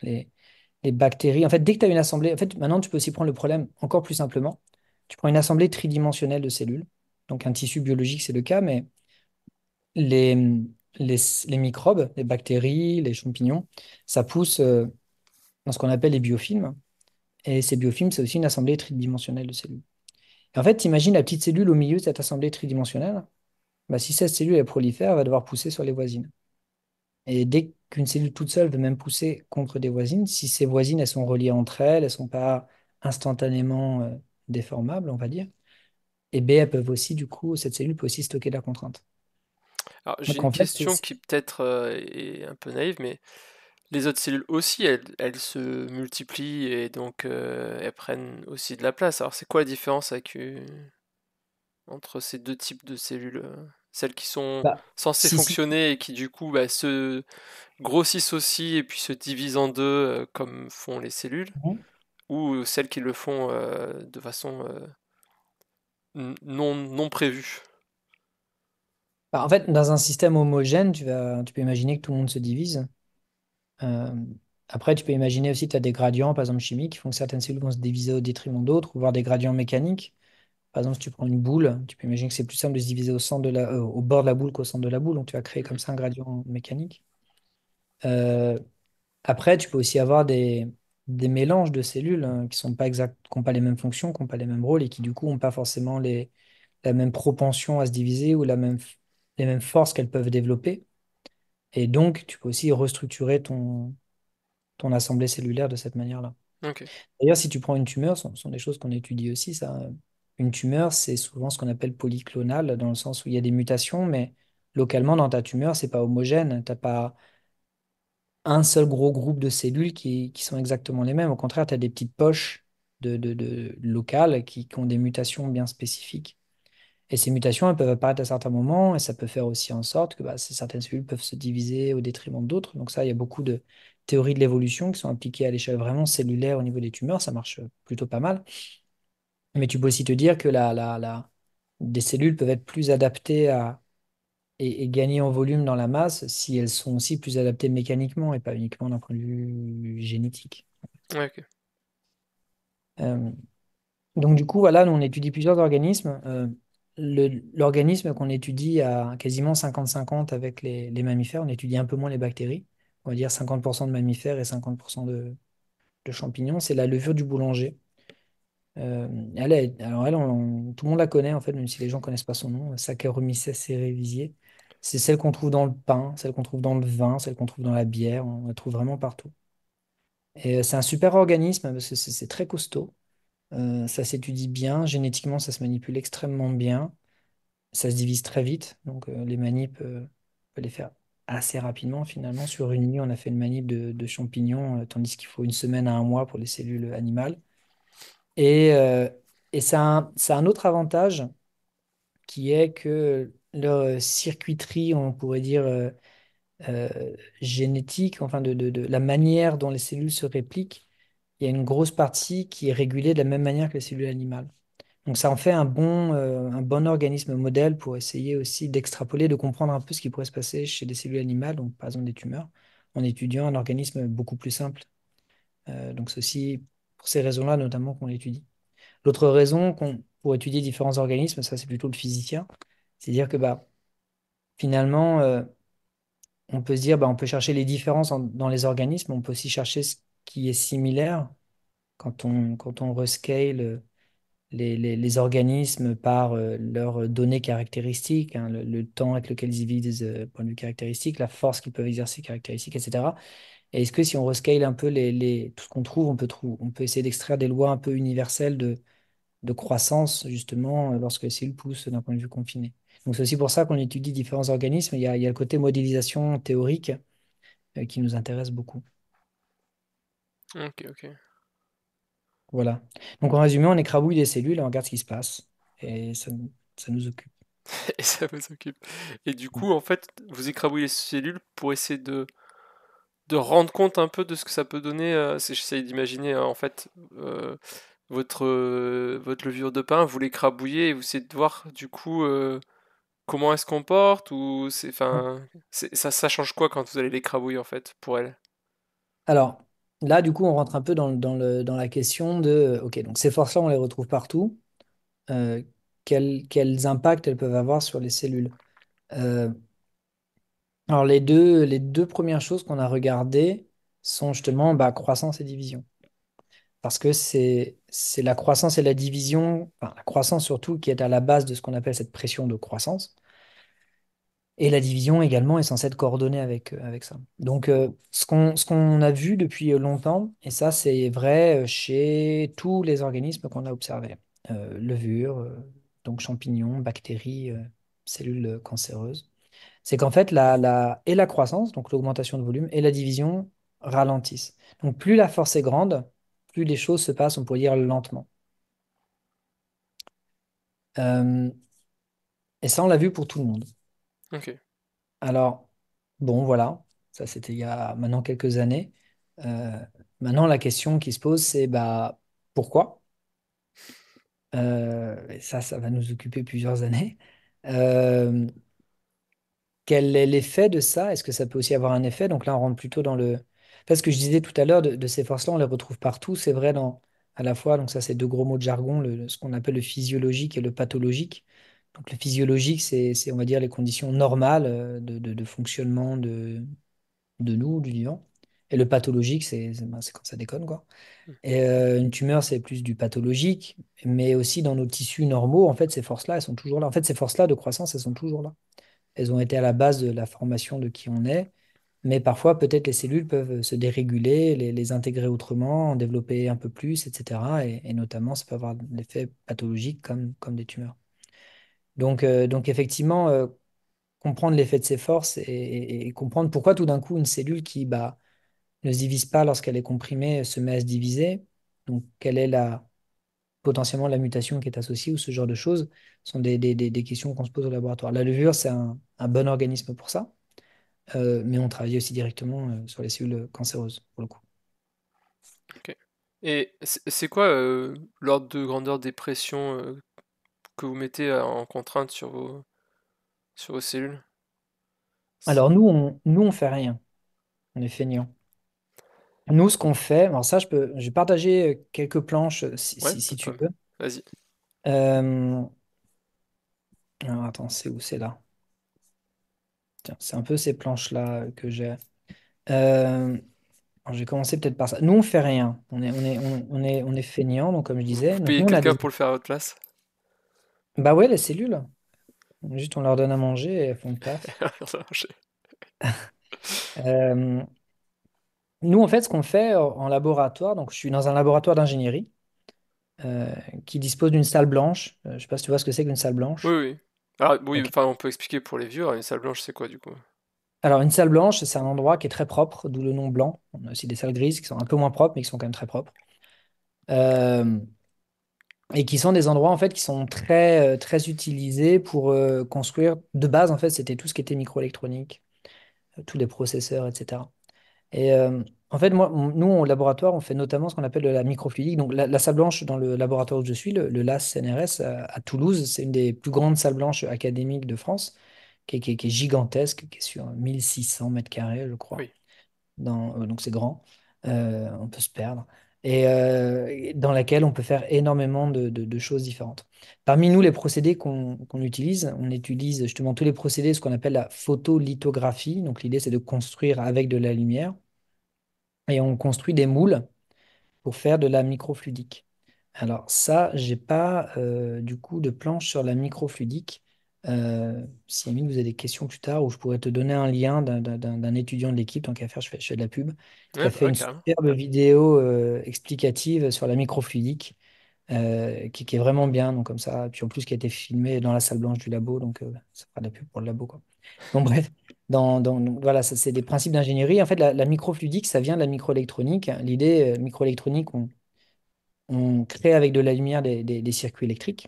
Les bactéries, en fait, dès que tu as une assemblée, en fait, maintenant, tu peux aussi prendre le problème encore plus simplement. Tu prends une assemblée tridimensionnelle de cellules. Donc, un tissu biologique, c'est le cas, mais les, les, les microbes, les bactéries, les champignons, ça pousse dans ce qu'on appelle les biofilms. Et ces biofilms, c'est aussi une assemblée tridimensionnelle de cellules. Et en fait, imagine la petite cellule au milieu de cette assemblée tridimensionnelle. Bah, si cette cellule elle prolifère, elle va devoir pousser sur les voisines. Et dès qu'une cellule toute seule veut même pousser contre des voisines, si ces voisines elles sont reliées entre elles, elles ne sont pas instantanément déformables, on va dire, et B, elles peuvent aussi, du coup, cette cellule peut aussi stocker de la contrainte. Alors j'ai Donc une en fait, question qui peut-être est un peu naïve, mais les autres cellules aussi, elles se multiplient et donc elles prennent aussi de la place. Alors c'est quoi la différence entre ces deux types de cellules? Celles qui sont bah, censées si. fonctionner et qui du coup bah, se grossissent aussi et puis se divisent en deux comme font les cellules, Mhm. ou celles qui le font de façon non prévue. Bah, en fait, dans un système homogène, tu peux imaginer que tout le monde se divise. Euh, Après, tu peux imaginer aussi que tu as des gradients, par exemple chimiques, qui font que certaines cellules vont se diviser au détriment d'autres, ou voir des gradients mécaniques. Par exemple, si tu prends une boule, tu peux imaginer que c'est plus simple de se diviser au bord de la boule qu'au centre de la boule, donc tu vas créer comme ça un gradient mécanique. Euh, Après, tu peux aussi avoir des mélanges de cellules qui sont pas exact, qui n'ont pas les mêmes fonctions, qui n'ont pas les mêmes rôles et qui du coup n'ont pas forcément la même propension à se diviser ou les mêmes forces qu'elles peuvent développer. Et donc, tu peux aussi restructurer ton assemblée cellulaire de cette manière-là. Ok. D'ailleurs, si tu prends une tumeur, ce sont des choses qu'on étudie aussi, ça. Une tumeur, c'est souvent ce qu'on appelle polyclonal, dans le sens où il y a des mutations, mais localement, dans ta tumeur, c'est pas homogène. T'as pas un seul gros groupe de cellules qui sont exactement les mêmes. Au contraire, tu as des petites poches locales qui ont des mutations bien spécifiques. Et ces mutations, elles peuvent apparaître à certains moments, et ça peut faire aussi en sorte que bah, certaines cellules peuvent se diviser au détriment d'autres. Donc ça, il y a beaucoup de théories de l'évolution qui sont appliquées à l'échelle vraiment cellulaire au niveau des tumeurs. Ça marche plutôt pas mal. Mais tu peux aussi te dire que des cellules peuvent être plus adaptées et gagner en volume dans la masse si elles sont aussi plus adaptées mécaniquement et pas uniquement d'un point de vue génétique. Ouais, ok. Euh, donc du coup, voilà, nous, on étudie plusieurs organismes. L'organisme qu'on étudie a quasiment 50-50 avec les mammifères. On étudie un peu moins les bactéries. On va dire 50% de mammifères et 50% de champignons. C'est la levure du boulanger. Alors elle, tout le monde la connaît en fait, même si les gens connaissent pas son nom, Saccharomyces cerevisiae. C'est celle qu'on trouve dans le pain, celle qu'on trouve dans le vin, celle qu'on trouve dans la bière. On la trouve vraiment partout. Et c'est un super organisme parce que c'est très costaud. Ça s'étudie bien, génétiquement ça se manipule extrêmement bien, ça se divise très vite, donc les manips, on peut les faire assez rapidement finalement. Sur une nuit, on a fait une manip de champignons, tandis qu'il faut une semaine à un mois pour les cellules animales. Et, euh, et ça a un autre avantage qui est que leur circuiterie, on pourrait dire génétique, enfin de la manière dont les cellules se répliquent, il y a une grosse partie qui est régulée de la même manière que les cellules animales. Donc ça en fait un bon organisme modèle pour essayer aussi d'extrapoler, de comprendre un peu ce qui pourrait se passer chez des cellules animales, donc par exemple des tumeurs, en étudiant un organisme beaucoup plus simple. Donc c'est aussi pour ces raisons-là notamment qu'on l'étudie. L'autre raison pour étudier différents organismes, ça c'est plutôt le physicien, c'est-à-dire que bah, finalement, on peut se dire, bah, on peut chercher les différences dans les organismes, on peut aussi chercher ce qui est similaire quand on rescale les organismes par leurs données caractéristiques, hein, le temps avec lequel ils vivent, point de vue caractéristique, la force qu'ils peuvent exercer caractéristique, etc. Et est-ce que si on rescale un peu tout ce qu'on trouve, on peut essayer d'extraire des lois un peu universelles de croissance, justement, lorsque les cellules poussent d'un point de vue confiné. Donc c'est aussi pour ça qu'on étudie différents organismes. Il y a le côté modélisation théorique qui nous intéresse beaucoup. Ok, ok. Voilà. Donc en résumé, on écrabouille des cellules et on regarde ce qui se passe. Et ça nous occupe. Et ça vous occupe. Et du coup, en fait, vous écrabouillez les cellules pour essayer de rendre compte un peu de ce que ça peut donner. J'essaye d'imaginer, en fait, votre levure de pain, vous l'écrabouillez et vous essayez de voir, du coup, comment elle se comporte ou enfin, ça change quoi quand vous allez l'écrabouiller, en fait, pour elle? Alors, là, du coup, on rentre un peu dans la question de, OK, donc ces forces-là, on les retrouve partout. Euh, quels impacts elles peuvent avoir sur les cellules? Euh, alors, les deux premières choses qu'on a regardées sont justement bah, croissance et division. Parce que c'est la croissance et la division, enfin, la croissance surtout, qui est à la base de ce qu'on appelle cette pression de croissance. Et la division également est censée être coordonnée avec ça. Donc, ce qu'on a vu depuis longtemps, et ça c'est vrai chez tous les organismes qu'on a observés, levures, donc champignons, bactéries, cellules cancéreuses, c'est qu'en fait et la croissance, donc l'augmentation de volume, et la division ralentissent. Donc plus la force est grande, plus les choses se passent, on pourrait dire, lentement. Euh, et ça, on l'a vu pour tout le monde. Ok. Alors, bon, voilà, ça c'était il y a maintenant quelques années. Euh, Maintenant, la question qui se pose, c'est bah, pourquoi? Et ça va nous occuper plusieurs années. Euh, Quel est l'effet de ça? Est-ce que ça peut aussi avoir un effet? Donc là, on rentre plutôt dans le... Parce que je disais tout à l'heure, de ces forces-là, on les retrouve partout. C'est vrai à la fois, donc ça, c'est deux gros mots de jargon, ce qu'on appelle le physiologique et le pathologique. Donc le physiologique, on va dire, les conditions normales de fonctionnement de nous, du vivant. Et le pathologique, c'est quand ça déconne, quoi. Et une tumeur, c'est plus du pathologique, mais aussi dans nos tissus normaux, en fait, ces forces-là, elles sont toujours là. En fait, ces forces-là de croissance, elles sont toujours là. Elles ont été à la base de la formation de qui on est, mais parfois, peut-être les cellules peuvent se déréguler, les intégrer autrement, en développer un peu plus, etc. Et notamment, ça peut avoir l'effet pathologique comme des tumeurs. Donc effectivement, comprendre l'effet de ces forces et comprendre pourquoi tout d'un coup, une cellule qui bah, ne se divise pas lorsqu'elle est comprimée se met à se diviser. Donc, quelle est potentiellement la mutation qui est associée ou ce genre de choses sont des questions qu'on se pose au laboratoire. La levure, c'est un bon organisme pour ça, mais on travaille aussi directement sur les cellules cancéreuses, pour le coup. Ok. Et c'est quoi l'ordre de grandeur des pressions que vous mettez en contrainte sur vos cellules? C'est- Alors nous, on fait rien. On est feignants. Nous, ce qu'on fait, alors ça, je vais partager quelques planches Ouais, si pas de tu problème. veux. Vas-y. Euh, alors attends, c'est où? C'est là. Tiens, c'est un peu ces planches-là que j'ai. Euh, alors, je vais commencer peut-être par ça. Nous, on fait rien. On est feignants, donc comme je Vous disais. Donc payez nous, on a quelqu'un des. pour le faire à votre place? Bah ouais, les cellules. Juste, on leur donne à manger et elles font le taf. Ça a marché. Euh, nous, en fait, ce qu'on fait en laboratoire, donc je suis dans un laboratoire d'ingénierie euh, qui dispose d'une salle blanche. Je sais pas si tu vois ce que c'est qu'une salle Oui, blanche. oui. Alors, oui, Ok. enfin, on peut expliquer pour les vieux, hein, une salle blanche, c'est quoi du coup? Alors, une salle blanche, c'est un endroit qui est très propre, d'où le nom blanc. On a aussi des salles grises qui sont un peu moins propres, mais qui sont quand même très propres. Euh, et qui sont des endroits, en fait, qui sont très utilisés pour construire. De base, en fait, c'était tout ce qui était microélectronique, tous les processeurs, etc. Et en fait, nous, au laboratoire, on fait notamment ce qu'on appelle de la microfluidique. Donc, la salle blanche dans le laboratoire où je suis, le LAS CNRS à Toulouse, c'est une des plus grandes salles blanches académiques de France, qui est gigantesque, qui est sur 1600 mètres carrés, je crois. Oui. Donc c'est grand, on peut se perdre, et dans laquelle on peut faire énormément de choses différentes. Parmi nous, les procédés qu'on utilise, on utilise justement tous les procédés, ce qu'on appelle la photolithographie. Donc l'idée, c'est de construire avec de la lumière, et on construit des moules pour faire de la microfluidique. Alors ça, j'ai pas du coup de planche sur la microfluidique. Si Amine, vous avez des questions plus tard, ou je pourrais te donner un lien d'un étudiant de l'équipe, tant qu'à faire, je fais de la pub, qui Ouais, a bah fait ouais, une carrément. superbe vidéo explicative sur la microfluidique, qui est vraiment bien, donc comme ça, puis en plus qui a été filmée dans la salle blanche du labo, donc ça fera de la pub pour le labo, quoi. Donc bref, donc, voilà, ça c'est des principes d'ingénierie. En fait, la microfluidique, ça vient de la microélectronique. L'idée, microélectronique, on crée avec de la lumière des circuits électriques.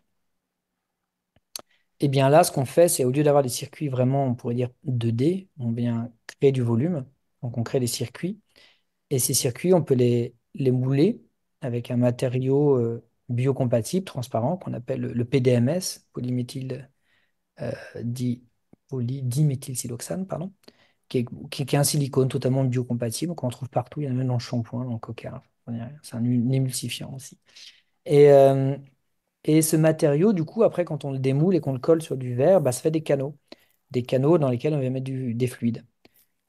Et bien là, ce qu'on fait, c'est au lieu d'avoir des circuits vraiment, on pourrait dire 2D, on vient créer du volume. Donc on crée des circuits. Et ces circuits, on peut les mouler avec un matériau biocompatible, transparent, qu'on appelle le PDMS, polyméthyl, euh, di, dimethylsiloxane, pardon, qui est un silicone totalement biocompatible, qu'on trouve partout. Il y en a même dans le shampoing, dans le coca. C'est un émulsifiant aussi. Et, euh, Et ce matériau, du coup, après, quand on le démoule et qu'on le colle sur du verre, bah, ça fait des canaux dans lesquels on va mettre des fluides.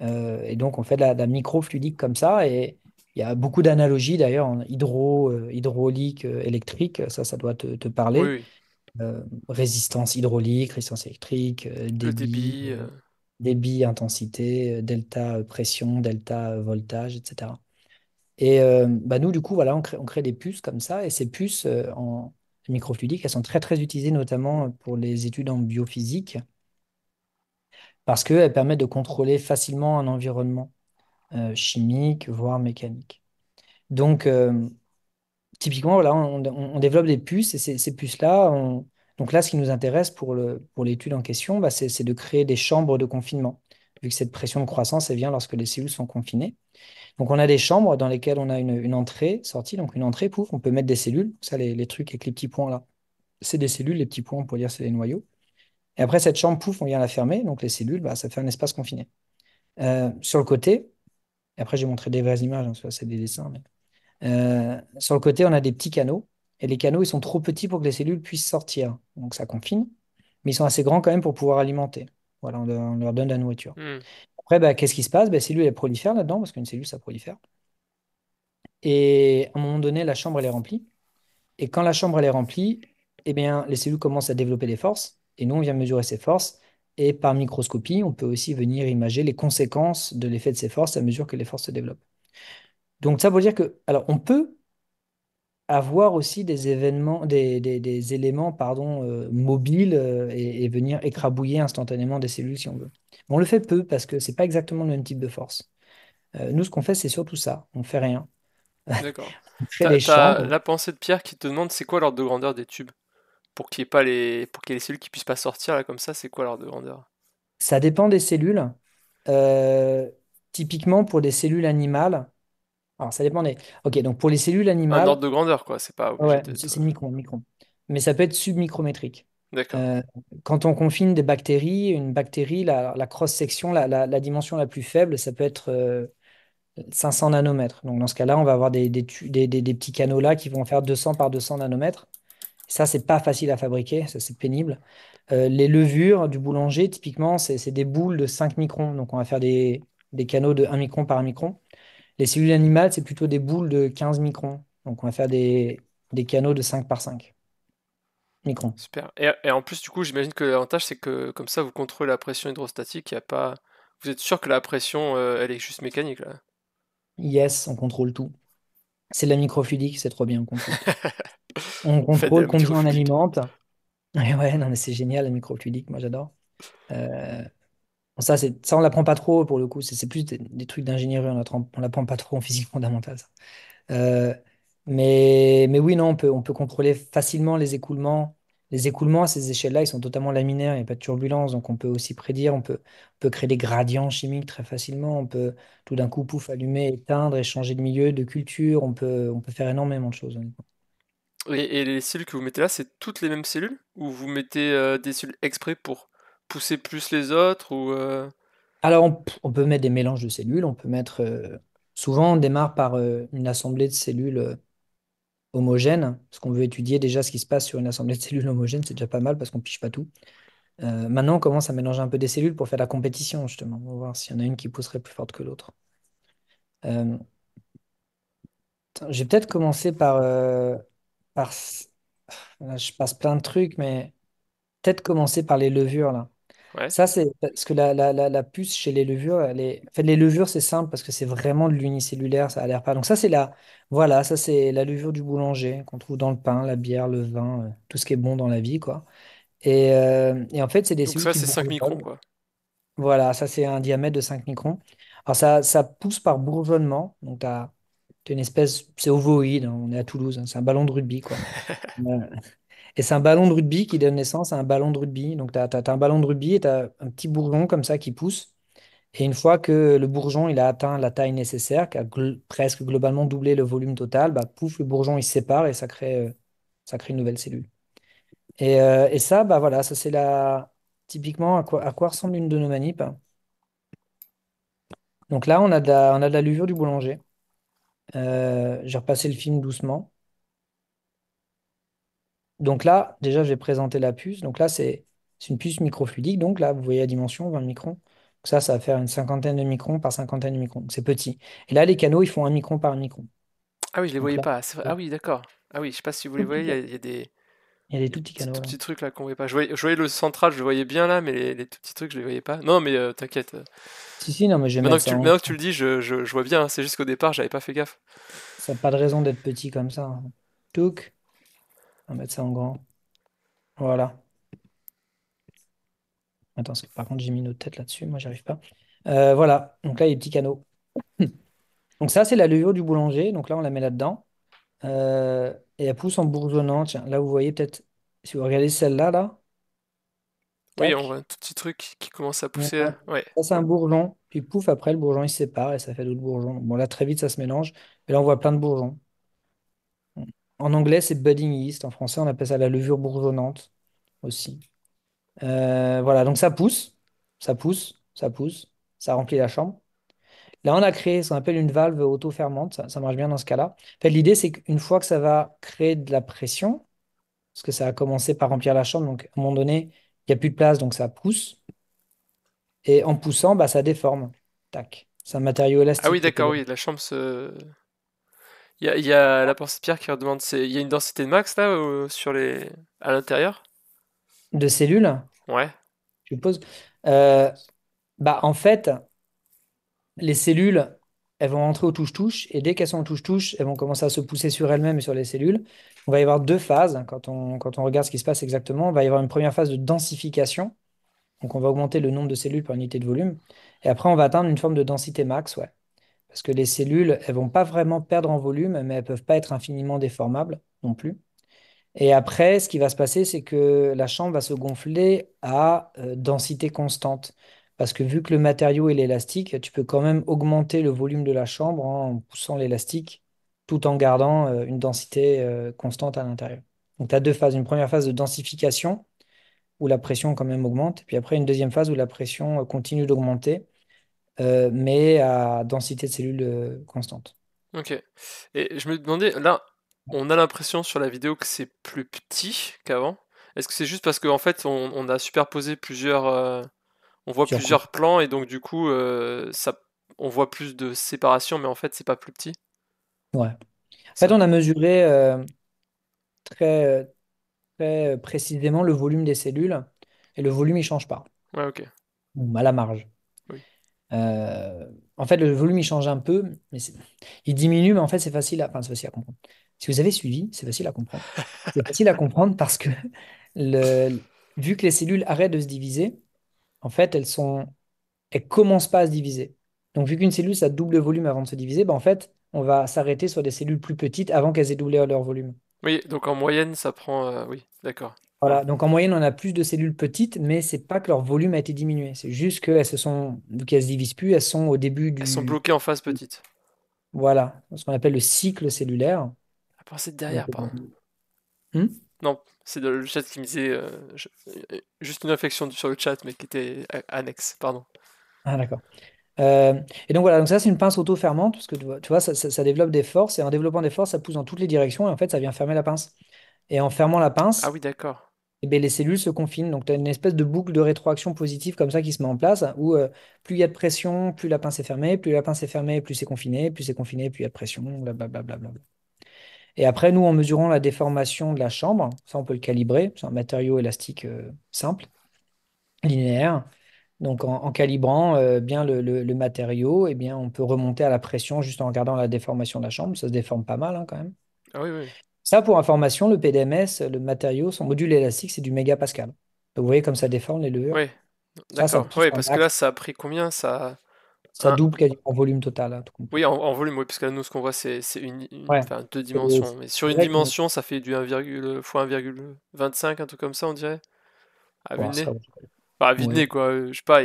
Et donc, on fait de la microfluidique comme ça. Et il y a beaucoup d'analogies d'ailleurs en hydraulique, électrique. Ça doit te Oui, parler. oui. Résistance hydraulique, résistance électrique, Le débit, débit. débit, intensité, delta pression, delta voltage, etc. Et bah nous, du coup, voilà, on crée des puces comme ça. Et ces puces en microfluidiques, elles sont très utilisées notamment pour les études en biophysique parce qu'elles permettent de contrôler facilement un environnement chimique, voire mécanique. Donc, typiquement, voilà, on développe des puces, et ces puces-là, donc là, ce qui nous intéresse pour l'étude en question, bah, c'est de créer des chambres de confinement, vu que cette pression de croissance, elle vient lorsque les cellules sont confinées. Donc, on a des chambres dans lesquelles on a une entrée, sortie. Donc, une entrée, pouf, on peut mettre des cellules. Ça, les trucs avec les petits points là, c'est des cellules. Les petits points, on pourrait dire, c'est les noyaux. Et après, cette chambre, pouf, on vient la fermer. Donc, les cellules, bah, ça fait un espace confiné. Sur le côté, et après, j'ai montré des vraies images, hein, ça, c'est des dessins. Sur le côté, on a des petits canaux. Et les canaux, ils sont trop petits pour que les cellules puissent sortir. Donc, ça confine. Mais ils sont assez grands quand même pour pouvoir alimenter. Voilà, on leur donne de la nourriture. Hmm. Après, bah, qu'est-ce qui se passe? Bah, les cellules, elles prolifèrent là-dedans, parce qu'une cellule, ça prolifère. Et à un moment donné, la chambre, elle est remplie. Et quand la chambre, elle est remplie, eh bien, les cellules commencent à développer des forces. Et nous, on vient mesurer ces forces. Et par microscopie, on peut aussi venir imager les conséquences de l'effet de ces forces à mesure que les forces se développent. Donc, ça veut dire que, alors, on peut avoir aussi des événements, des éléments, pardon, mobiles et venir écrabouiller instantanément des cellules si on veut. Mais on le fait peu parce que c'est pas exactement le même type de force. Nous, ce qu'on fait, c'est surtout ça. On fait rien. D'accord. On crée T'as, des t'as chambres. la pensée de Pierre qui te demande c'est quoi l'ordre de grandeur des tubes? Pour qu'il y ait les cellules qui puissent pas sortir là comme ça, c'est quoi l'ordre de grandeur? Ça dépend des cellules. Euh, Typiquement pour des cellules animales. Alors, ça dépend des. Ok, donc pour les cellules Un ordre animales, de grandeur, quoi, c'est pas obligé ouais, d'être. c'est micron, micron. Mais ça peut être submicrométrique. D'accord. Euh, Quand on confine des bactéries, une bactérie, la cross-section, la dimension la plus faible, ça peut être 500 nanomètres. Donc dans ce cas-là, on va avoir des petits canaux là qui vont faire 200 par 200 nanomètres. Ça, c'est pas facile à fabriquer, ça c'est pénible. Les levures du boulanger, typiquement, c'est des boules de 5 microns. Donc on va faire des canaux de 1 micron par 1 micron. Les cellules animales, c'est plutôt des boules de 15 microns. Donc on va faire des canaux de 5 par 5 microns. Super. Et en plus, du coup, j'imagine que l'avantage, c'est que comme ça, vous contrôlez la pression hydrostatique, y a pas. Vous êtes sûr que la pression, elle est juste mécanique, là. Yes, on contrôle tout. C'est de la microfluidique, c'est trop bien, on contrôle tout. On Faites de contrôle la combien on microfluidique. alimente. Ouais, ouais, non, mais c'est génial, la microfluidique, moi j'adore. Euh, bon, ça, on l'apprend pas trop pour le coup, c'est plus des trucs d'ingénierie, on l'apprend pas trop en physique fondamentale, ça. Euh, mais oui, non, on peut contrôler facilement les écoulements. Les écoulements à ces échelles-là, ils sont totalement laminaires, il n'y a pas de turbulence, donc on peut aussi prédire, on peut créer des gradients chimiques très facilement, on peut tout d'un coup, pouf, allumer, éteindre, et changer de milieu, de culture, on peut faire énormément de choses, honnêtement. Et les cellules que vous mettez là, c'est toutes les mêmes cellules? Ou vous mettez des cellules exprès pour pousser plus les autres? Ou Alors, on peut mettre des mélanges de cellules, on peut mettre, souvent on démarre par une assemblée de cellules homogènes, parce qu'on veut étudier déjà ce qui se passe sur une assemblée de cellules homogènes, c'est déjà pas mal parce qu'on piche pas tout. Maintenant, on commence à mélanger un peu des cellules pour faire la compétition, justement. On va voir s'il y en a une qui pousserait plus forte que l'autre. Euh, Attends, je vais peut-être commencer par... Là, je passe plein de trucs, mais peut-être commencer par les levures, là. ouais? Ça, c'est parce que la puce chez les levures, en fait, les levures, c'est simple parce que c'est vraiment de l'unicellulaire, ça a l'air pas. Donc ça, voilà, ça, c'est la levure du boulanger qu'on trouve dans le pain, la bière, le vin, tout ce qui est bon dans la vie, quoi. Et en fait, c'est des Donc cellules ça, qui c'est 5 microns, bourgeonnent. quoi. Voilà, ça c'est un diamètre de 5 microns. Alors ça pousse par bourgeonnement. Donc t'as une espèce, c'est ovoïde, hein, on est à Toulouse, hein, c'est un ballon de rugby quoi. Et c'est un ballon de rugby qui donne naissance à un ballon de rugby. Donc t'as un ballon de rugby et t'as un petit bourgeon comme ça qui pousse. Et une fois que le bourgeon il a atteint la taille nécessaire, qui a presque globalement doublé le volume total, bah pouf, le bourgeon il se sépare et ça crée une nouvelle cellule. Et ça, bah voilà, ça c'est typiquement à quoi ressemble une de nos manips. Donc là, on a de la levure du boulanger. J'ai repassé le film doucement. Donc là, déjà, j'ai présenté la puce. Donc là, c'est une puce microfluidique. Donc là, vous voyez la dimension, 20 microns. Donc ça va faire une cinquantaine de microns par cinquantaine de microns. Donc c'est petit. Et là, les canaux, ils font 1 micron par 1 micron. Ah oui, je les Donc voyais là, pas. Ah oui, d'accord. Ah oui, je sais pas si vous les tout voyez, petit il y a, ca- il y a des, il y a des il y a tout des petits petits, canaux tout là. petits trucs là qu'on voyait pas. Je voyais le central, je le voyais bien là, mais les tout petits trucs, je les voyais pas. Non, mais t'inquiète. Si, si, non, mais je vais Maintenant mettre que ça tu, en maintenant que tu grand. le dis, je vois bien, hein. C'est juste qu'au départ, j'avais pas fait gaffe. Ça n'a pas de raison d'être petit comme ça, hein. Touc, on va mettre ça en grand. Voilà. Attends, par contre, j'ai mis une autre tête là-dessus. Moi, j'arrive pas. Voilà. Donc là, il y a des petits canaux. Donc ça, c'est la levure du boulanger. Donc là, on la met là-dedans. Et elle pousse en bourgeonnant. Tiens, là, vous voyez peut-être, si vous regardez celle-là, là, Oui, on voit tac. un tout petit truc qui commence à Ouais. pousser là. Ouais. Ça, c'est un bourgeon. Puis pouf, après, le bourgeon, il se sépare et ça fait d'autres bourgeons. Bon, là, très vite, ça se mélange. Et là, on voit plein de bourgeons. En anglais, c'est budding yeast. En français, on appelle ça la levure bourgeonnante aussi. Voilà, donc ça pousse, ça pousse, ça pousse, ça remplit la chambre. Là, on a créé ce qu'on appelle une valve auto-fermante. Ça marche bien dans ce cas-là. En fait, l'idée, c'est qu'une fois que ça va créer de la pression, parce que ça a commencé par remplir la chambre, donc à un moment donné, il n'y a plus de place, donc ça pousse. Et en poussant, bah, ça déforme. Tac. C'est un matériau Ah oui, élastique qui est d'accord, collé. oui, la chambre se. Il y a la pensée de Pierre qui redemande, il y a une densité de max là à l'intérieur? De cellules, Ouais. je suppose. Euh, Bah, en fait, les cellules, elles vont rentrer au touche-touche, et dès qu'elles sont au touche-touche, elles vont commencer à se pousser sur elles-mêmes et sur les cellules. On va y avoir deux phases quand on regarde ce qui se passe exactement. On va y avoir une première phase de densification. Donc, on va augmenter le nombre de cellules par unité de volume. Et après, on va atteindre une forme de densité max, ouais. parce que les cellules, elles vont pas vraiment perdre en volume, mais elles peuvent pas être infiniment déformables non plus. Et après, ce qui va se passer, c'est que la chambre va se gonfler à densité constante. Parce que vu que le matériau est élastique, tu peux quand même augmenter le volume de la chambre en poussant l'élastique tout en gardant une densité constante à l'intérieur. Donc tu as deux phases. Une première phase de densification où la pression quand même augmente, et puis après une deuxième phase où la pression continue d'augmenter, mais à densité de cellules constante. Ok. Et je me demandais, là, on a l'impression sur la vidéo que c'est plus petit qu'avant. Est-ce que c'est juste parce qu'en fait, on a superposé plusieurs, on voit Sur quoi? plusieurs plans et donc du coup, on voit plus de séparation, mais en fait, c'est pas plus petit. Ouais. En fait, Ça. on a mesuré très, très précisément le volume des cellules, et le volume, il ne change pas, Ouais, ok. ou à la marge. Oui. Euh, En fait, le volume, il change un peu, mais il diminue, mais en fait, c'est facile à... Enfin, c'est facile à comprendre. Si vous avez suivi, c'est facile à comprendre. C'est facile à comprendre parce que le... vu que les cellules arrêtent de se diviser, en fait, elles commencent pas à se diviser. Donc, vu qu'une cellule, ça double le volume avant de se diviser, ben, en fait, on va s'arrêter sur des cellules plus petites avant qu'elles aient doublé leur volume. Oui, donc en moyenne, ça prend. Oui, d'accord. Hmm. Voilà, donc en moyenne, on a plus de cellules petites, mais c'est pas que leur volume a été diminué. C'est juste qu'elles se sont, vu qu'elles se divisent plus, elles sont au début Elles sont du, bloquées en phase petite. voilà, ce qu'on appelle le cycle cellulaire. Ah, pardon, c'est Donc, derrière, pardon. hmm. Non, c'est le chat qui me disait juste une réflexion sur le chat, mais qui était annexe, pardon. Ah, d'accord. Euh, et donc voilà, donc ça c'est une pince auto-fermante, parce que tu vois, ça développe des forces, et en développant des forces, ça pousse dans toutes les directions, et en fait, ça vient fermer la pince. Et en fermant la Ah oui, pince, d'accord. eh ben, les cellules se confinent. Donc, tu as une espèce de boucle de rétroaction positive comme ça qui se met en place, où plus il y a de pression, plus la pince est fermée, plus la pince est fermée, plus c'est confiné, plus il y a de pression, blablabla. Et après, nous, en mesurant la déformation de la chambre, ça on peut le calibrer, c'est un matériau élastique simple, linéaire. Donc, en calibrant bien le matériau, eh bien, on peut remonter à la pression juste en regardant la déformation de la chambre. Ça se déforme pas mal hein, quand même. Ah oui, oui. Ça, pour information, le PDMS, le matériau, son module élastique, c'est du mégapascal. Donc, vous voyez comme ça déforme les levures. Oui, Ça d'accord. pousse Oui, un parce que là, max. ça a pris combien? Ça. Ça Un. double quasiment en volume total, hein, tout Oui, compris. en volume, oui, parce que là, nous, ce qu'on voit, c'est Ouais. enfin, deux Et dimensions. Mais sur c'est une vrai que dimension, ça fait du 1, fois 1,25, un truc comme ça, on dirait. À vue de bon, nez. ça, Enfin, à vue de oui. nez, quoi. Je sais pas.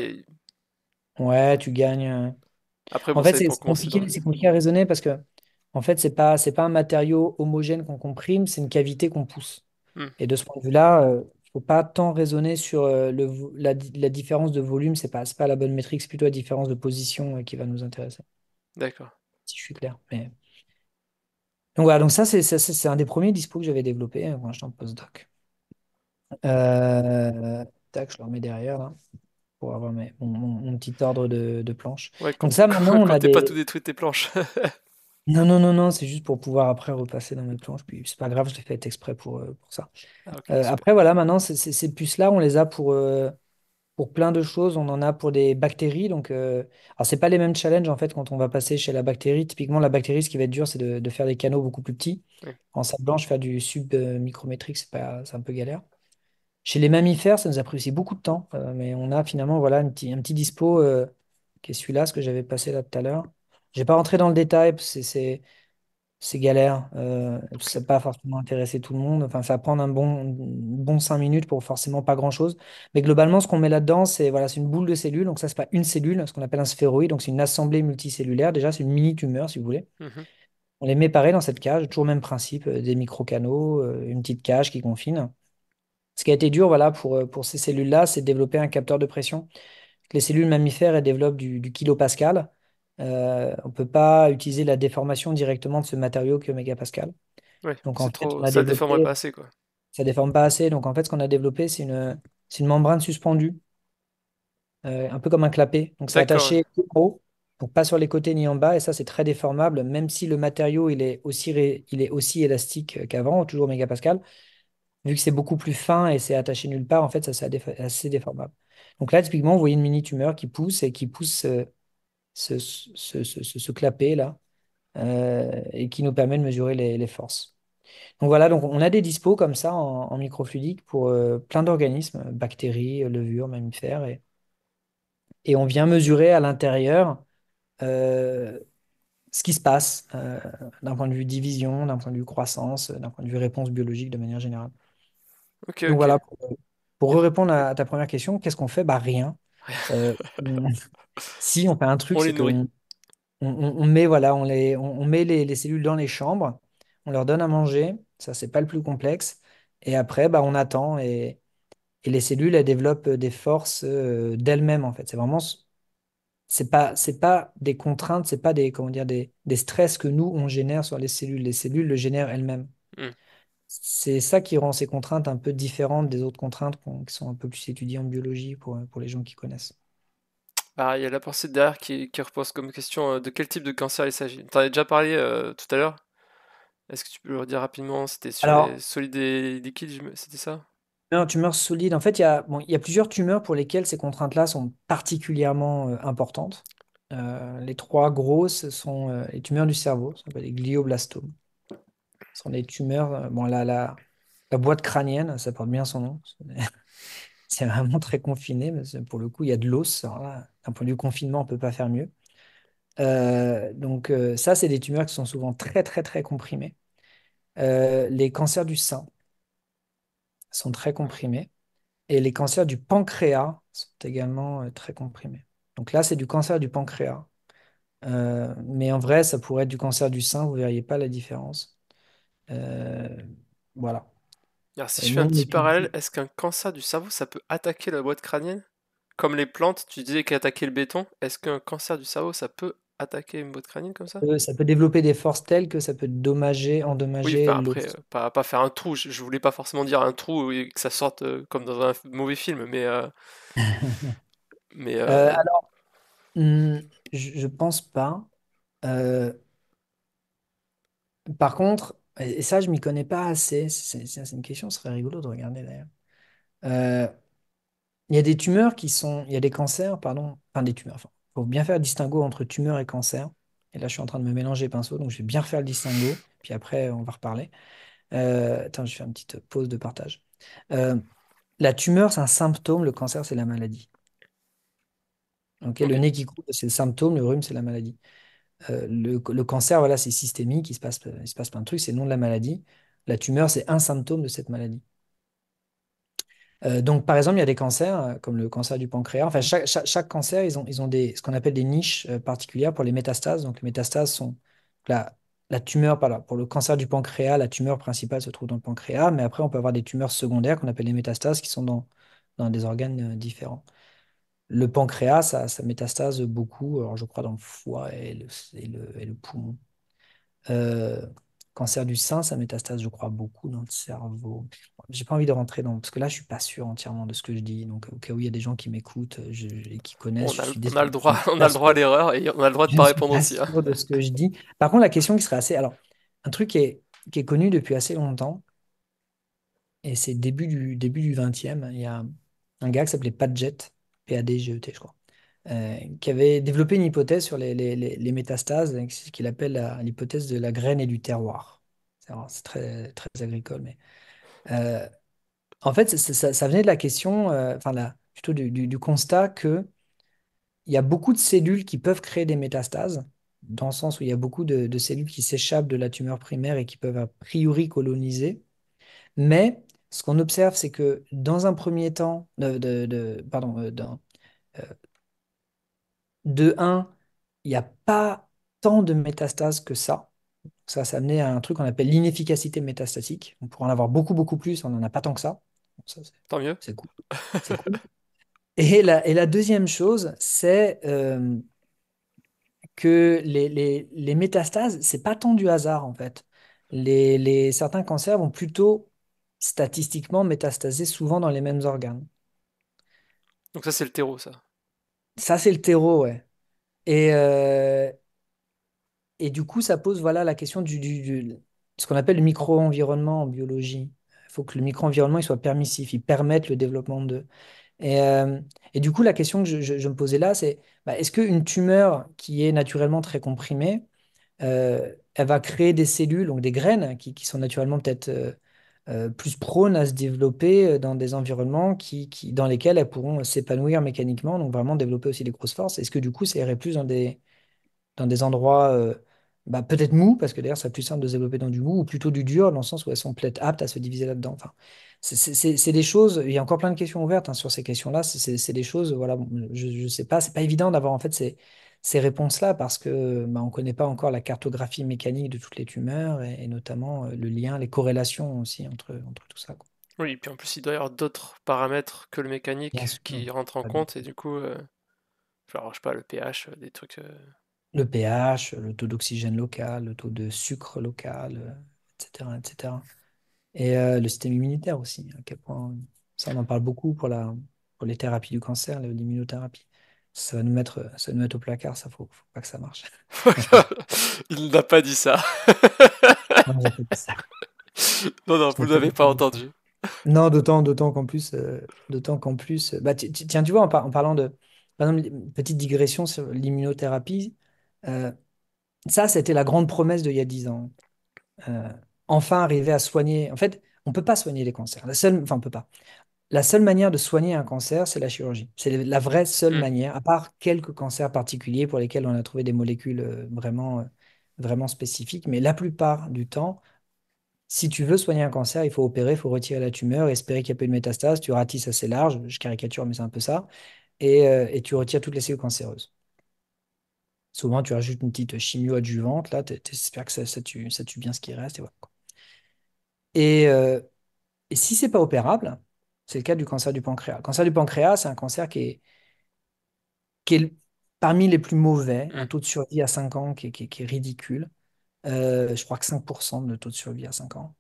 Ouais, tu gagnes. Après, En bon, fait, ça dépend c'est comment c'est dans compliqué, le. c'est compliqué à raisonner parce que en fait, c'est pas un matériau homogène qu'on comprime, c'est une cavité qu'on pousse. Hmm, Et de ce point de vue-là, il faut pas tant raisonner sur la différence de volume, c'est pas la bonne métrique, c'est plutôt la différence de position qui va nous intéresser, d'accord. si je suis clair. Donc voilà, donc ça, c'est un des premiers dispos que j'avais développé quand j'étais en postdoc. Euh, Tac, je le remets derrière là, pour avoir mon petit ordre de planche. Ouais, Donc ça, maintenant, on quand a t'es pas tout des... détruit tes planches. Non, non, non, non, c'est juste pour pouvoir après repasser dans mes planches. Puis c'est pas grave, je l'ai fait exprès pour ça. Ah, ok, super. Après, voilà, maintenant, ces puces-là, on les a pour plein de choses. On en a pour des bactéries. Donc, alors, c'est pas les mêmes challenges, en fait, quand on va passer chez la bactérie. Typiquement, la bactérie, ce qui va être dur, c'est de faire des canaux beaucoup plus petits. Oui, En salle blanche, faire du sub-micrométrique, c'est un peu galère. Chez les mammifères, ça nous a pris aussi beaucoup de temps, mais on a finalement voilà, un petit dispo qui est celui-là, ce que j'avais passé là tout à l'heure. Je vais pas rentrer dans le détail, parce que c'est galère, ça ok. n'a pas forcément intéressé tout le monde. Enfin, ça va prendre un bon 5 minutes pour forcément pas grand-chose. Mais globalement, ce qu'on met là-dedans, c'est voilà, c'est une boule de cellules. Donc ça, c'est pas une cellule, ce qu'on appelle un sphéroïde. Donc c'est une assemblée multicellulaire. Déjà, c'est une mini-tumeur, si vous voulez. Mhm. On les met pareil dans cette cage, toujours le même principe, des microcanaux, une petite cage qui confine. Ce qui a été dur, voilà, pour ces cellules-là, c'est de développer un capteur de pression. Les cellules mammifères, elles développent du kilopascal. On ne peut pas utiliser la déformation directement de ce matériau que mégapascal. Ouais, Donc en c'est fait, trop. on a Ça le déformerait pas développé, assez, quoi. ça déforme pas assez. Donc en fait, ce qu'on a développé, c'est une membrane suspendue, un peu comme un clapet. Donc c'est D'accord, attaché tout en haut, donc pas sur les côtés ni en bas. Et ça, c'est très déformable, même si le matériau il est aussi élastique qu'avant, toujours mégapascal. Vu que c'est beaucoup plus fin et c'est attaché nulle part, en fait, ça c'est assez déformable. Donc là, typiquement, vous voyez une mini tumeur qui pousse et qui pousse ce clapet là et qui nous permet de mesurer les forces. Donc voilà, donc on a des dispos comme ça en microfluidique pour plein d'organismes, bactéries, levures, mammifères, et on vient mesurer à l'intérieur. euh, ce qui se passe d'un point de vue division, d'un point de vue croissance, d'un point de vue réponse biologique de manière générale. Ok, Donc ok. voilà, pour répondre à ta première question, qu'est-ce qu'on fait? Bah rien. Euh, on- si on fait un truc, On les c'est nourrit. on met, voilà, on met les cellules dans les chambres, on leur donne à manger, ça c'est pas le plus complexe, et après bah, on attend et les cellules elles développent des forces d'elles-mêmes en fait. C'est vraiment, c'est pas des contraintes, c'est pas des, comment dire, des stress que nous on génère sur les cellules le génèrent elles-mêmes. Hmm. C'est ça qui rend ces contraintes un peu différentes des autres contraintes qui sont un peu plus étudiées en biologie pour les gens qui connaissent. Ah, il y a la pensée derrière qui repose comme question de quel type de cancer il s'agit. T'en as déjà parlé tout à l'heure. Est-ce que tu peux le redire rapidement? C'était sur les Alors, solides et liquides, c'était ça? tumeur solide, en fait, bon, il y a plusieurs tumeurs pour lesquelles ces contraintes-là sont particulièrement importantes. Les trois grosses sont les tumeurs du cerveau, ça s'appelle les glioblastomes. Ce sont des tumeurs, bon, la boîte crânienne, ça porte bien son nom. C'est vraiment très confiné, mais pour le coup, il y a de l'os. Alors là, d'un point de vue confinement, on ne peut pas faire mieux. Donc, ça, c'est des tumeurs qui sont souvent très, très, très comprimées. Les cancers du sein sont très comprimés. Et les cancers du pancréas sont également très comprimés. Donc là, c'est du cancer du pancréas. Mais en vrai, ça pourrait être du cancer du sein, vous ne verriez pas la différence. Euh, voilà. Alors si je fais un Nous, on petit parallèle, étudie. est-ce qu'un cancer du cerveau, ça peut attaquer la boîte crânienne? Comme les plantes, tu disais qu'attaquer le béton, est-ce qu'un cancer du cerveau, ça peut attaquer une boîte crânienne comme ça? Ça peut développer des forces telles que ça peut Oui, endommager enfin après, l'os. pas faire un trou, je voulais pas forcément dire un trou et que ça sorte comme dans un mauvais film, mais Alors, je pense pas. Euh, Par contre, et ça, je m'y connais pas assez. C'est une question, ce serait rigolo de regarder d'ailleurs. Euh, Il y a des tumeurs qui sont, il y a des cancers, pardon, enfin des tumeurs. Enfin, faut bien faire le distinguo entre tumeur et cancer. Et là, je suis en train de me mélanger les pinceaux, donc je vais bien refaire le distinguo. Puis après, on va reparler. Attends, je fais une petite pause de partage. Euh, la tumeur, c'est un symptôme. Le cancer, c'est la maladie. Ok, le ok. nez qui coule, c'est le symptôme. Le rhume, c'est la maladie. Le cancer, voilà, c'est systémique. Il se passe plein de trucs. C'est le nom de la maladie. La tumeur, c'est un symptôme de cette maladie. Donc, par exemple, il y a des cancers, comme le cancer du pancréas. Enfin, chaque cancer, ils ont ce qu'on appelle des niches particulières pour les métastases. Donc, les métastases sont la, la tumeur, pour le cancer du pancréas, la tumeur principale se trouve dans le pancréas, mais après, on peut avoir des tumeurs secondaires qu'on appelle les métastases qui sont dans des organes différents. Le pancréas, ça métastase beaucoup, alors je crois dans le foie et le poumon. Euh, Cancer du sein, ça métastase, je crois, beaucoup dans le cerveau. J'ai pas envie de rentrer dans... Parce que là, je suis pas sûr entièrement de ce que je dis. Donc, au cas où il y a des gens qui m'écoutent et qui connaissent, je suis On a le désolé. Je droit, ne suis on a pas le droit à sûr. l'erreur et on a le droit de Je ne pas suis répondre pas aussi, hein. sûr de ce que je dis. Par contre, la question qui serait assez... Alors, un truc qui est connu depuis assez longtemps, et c'est début du 20e, il y a un gars qui s'appelait Padgett, Padget, je crois, qui avait développé une hypothèse sur les métastases, ce qu'il appelle l'hypothèse de la graine et du terroir. C'est très, très agricole, mais euh, en fait, ça venait de la question, enfin plutôt du constat que il y a beaucoup de cellules qui peuvent créer des métastases, dans le sens où il y a beaucoup de cellules qui s'échappent de la tumeur primaire et qui peuvent a priori coloniser. Mais ce qu'on observe, c'est que dans un premier temps, pardon, euh, de un, il n'y a pas tant de métastases que ça. Ça amenait à un truc qu'on appelle l'inefficacité métastatique. On pourrait en avoir beaucoup, beaucoup plus, on n'en a pas tant que ça. Bon, ça, Tant mieux. c'est cool. C'est cool. Et la deuxième chose, c'est que les métastases, c'est pas tant du hasard en fait. Certains cancers vont plutôt statistiquement métastaser souvent dans les mêmes organes. Donc ça, c'est le terreau, ça. Ça, c'est le terreau, ouais. Et, euh, et du coup, ça pose voilà, la question ce qu'on appelle le micro-environnement en biologie. Il faut que le micro-environnement il soit permissif, il permette le développement de... Et, euh, et du coup, la question que je me posais là, c'est bah, est-ce qu'une tumeur qui est naturellement très comprimée, elle va créer des cellules, donc des graines, qui sont naturellement peut-être plus prônes à se développer dans des environnements dans lesquels elles pourront s'épanouir mécaniquement, donc vraiment développer aussi des grosses forces. Est-ce que du coup, ça irait plus dans des endroits bah, peut-être mou, parce que d'ailleurs, c'est plus simple de se développer dans du mou, ou plutôt du dur, dans le sens où elles sont peut-être aptes à se diviser là-dedans. Enfin, c'est des choses, il y a encore plein de questions ouvertes hein, sur ces questions-là. C'est des choses, voilà, bon, je ne sais pas, c'est pas évident d'avoir en fait ces réponses-là, parce que bah, on ne connaît pas encore la cartographie mécanique de toutes les tumeurs, et notamment le lien, les corrélations aussi entre tout ça, quoi. Oui, et puis en plus, il doit y avoir d'autres paramètres que le Bien mécanique sûr. qui rentrent en Bah, bien compte, et sûr. du coup, genre, je sais pas, le pH, des trucs. Le pH, le taux d'oxygène local, le taux de sucre local, etc., etc. Et le système immunitaire aussi, à quel point ça on en parle beaucoup pour les thérapies du cancer, l'immunothérapie. Ça va nous mettre au placard, ça faut pas que ça marche. Il n'a pas dit ça. Non, j'ai pas dit ça. Non, non, Je vous n'ai ne pas l'avez du pas tout dit ça. entendu. Non, d'autant qu'en plus, bah, tiens, tu vois, en parlant de, par exemple, une petite digression sur l'immunothérapie, euh, ça, c'était la grande promesse d'il y a 10 ans. Euh, enfin arriver à soigner. En fait, on peut pas soigner les cancers. Enfin, on peut pas. La seule manière de soigner un cancer, c'est la chirurgie. C'est la vraie seule Hmm. manière, à part quelques cancers particuliers pour lesquels on a trouvé des molécules vraiment spécifiques. Mais la plupart du temps, si tu veux soigner un cancer, il faut opérer, il faut retirer la tumeur, espérer qu'il n'y a pas eu de métastase, tu ratisses assez large, je caricature, mais c'est un peu ça, et tu retires toutes les cellules cancéreuses. Souvent, tu rajoutes une petite chimio adjuvante, là, tu espères que ça tue bien ce qui reste, et voilà, quoi. Et, euh, et si c'est pas opérable, c'est le cas du cancer du pancréas. Le cancer du pancréas, c'est un cancer qui est parmi les plus mauvais, un Hmm. taux de survie à 5 ans qui est ridicule. Je crois que 5% de taux de survie à 5 ans.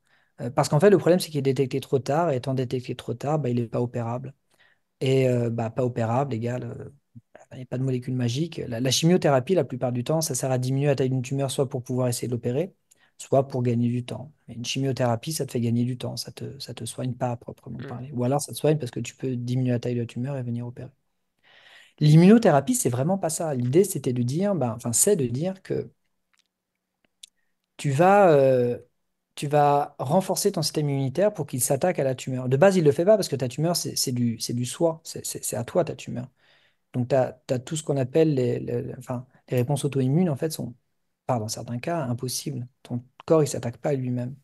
Parce qu'en fait, le problème, c'est qu'il est détecté trop tard, et étant détecté trop tard, bah, il n'est pas opérable. Et bah, pas opérable égale, il n'y a pas de molécule magique. La chimiothérapie, la plupart du temps, ça sert à diminuer la taille d'une tumeur, soit pour pouvoir essayer de l'opérer, soit pour gagner du temps. Mais une chimiothérapie, ça te fait gagner du temps, ça te soigne pas à proprement Hmm. parler. Ou alors ça te soigne parce que tu peux diminuer la taille de la tumeur et venir opérer. L'immunothérapie, c'est vraiment pas ça. L'idée, c'était de dire, ben, enfin, c'est de dire que tu vas, euh, tu vas renforcer ton système immunitaire pour qu'il s'attaque à la tumeur. De base, il ne le fait pas parce que ta tumeur, c'est du soi, c'est à toi ta tumeur. Donc, tu as tout ce qu'on appelle enfin, les réponses auto-immunes, en fait, sont, dans certains cas, impossibles. Ton corps, il ne s'attaque pas à lui-même.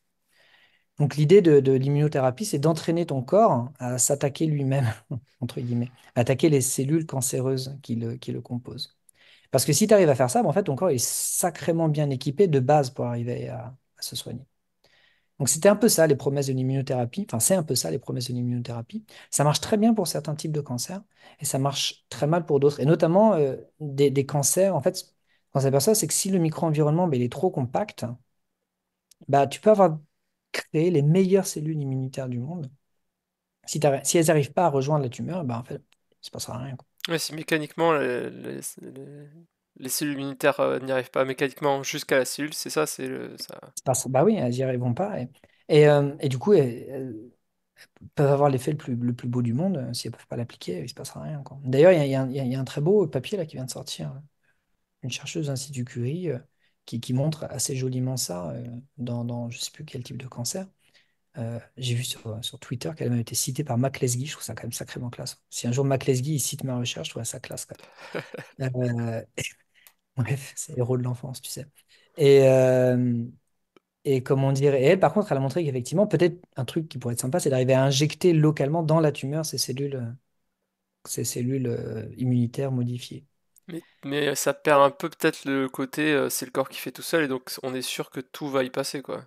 Donc, l'idée de l'immunothérapie, c'est d'entraîner ton corps à s'attaquer lui-même, entre guillemets, à attaquer les cellules cancéreuses qui le composent. Parce que si tu arrives à faire ça, ben, en fait, ton corps est sacrément bien équipé de base pour arriver à se soigner. Donc c'était un peu ça les promesses de l'immunothérapie. Enfin, c'est un peu ça les promesses de l'immunothérapie. Ça marche très bien pour certains types de cancers et ça marche très mal pour d'autres. Et notamment des cancers. En fait, quand ça s'aperçoit, c'est que si le micro-environnement ben, il est trop compact, bah, tu peux avoir créé les meilleures cellules immunitaires du monde. Si elles n'arrivent pas à rejoindre la tumeur, bah, en fait, il ne se passera rien, quoi. Ouais, si mécaniquement les cellules immunitaires n'y arrivent pas mécaniquement jusqu'à la cellule, c'est ça, c'est le ça. Bah oui, elles n'y arriveront pas. Et du coup, elles peuvent avoir l'effet le plus beau du monde. Si elles ne peuvent pas l'appliquer, il ne se passera rien, quoi. D'ailleurs, il y a un très beau papier là qui vient de sortir. Une chercheuse de l'Institut Curie qui montre assez joliment ça dans je ne sais plus quel type de cancer. J'ai vu sur Twitter qu'elle avait été citée par McLesky. Je trouve ça quand même sacrément classe. Si un jour McLesky il cite ma recherche, je trouve ça classe quand même. Bref, c'est héros de l'enfance, tu sais. Et, euh, et comment dire, et elle, par contre, elle a montré qu'effectivement, peut-être un truc qui pourrait être sympa, c'est d'arriver à injecter localement dans la tumeur ces cellules immunitaires modifiées. Mais ça perd un peu peut-être le côté c'est le corps qui fait tout seul et donc on est sûr que tout va y passer quoi.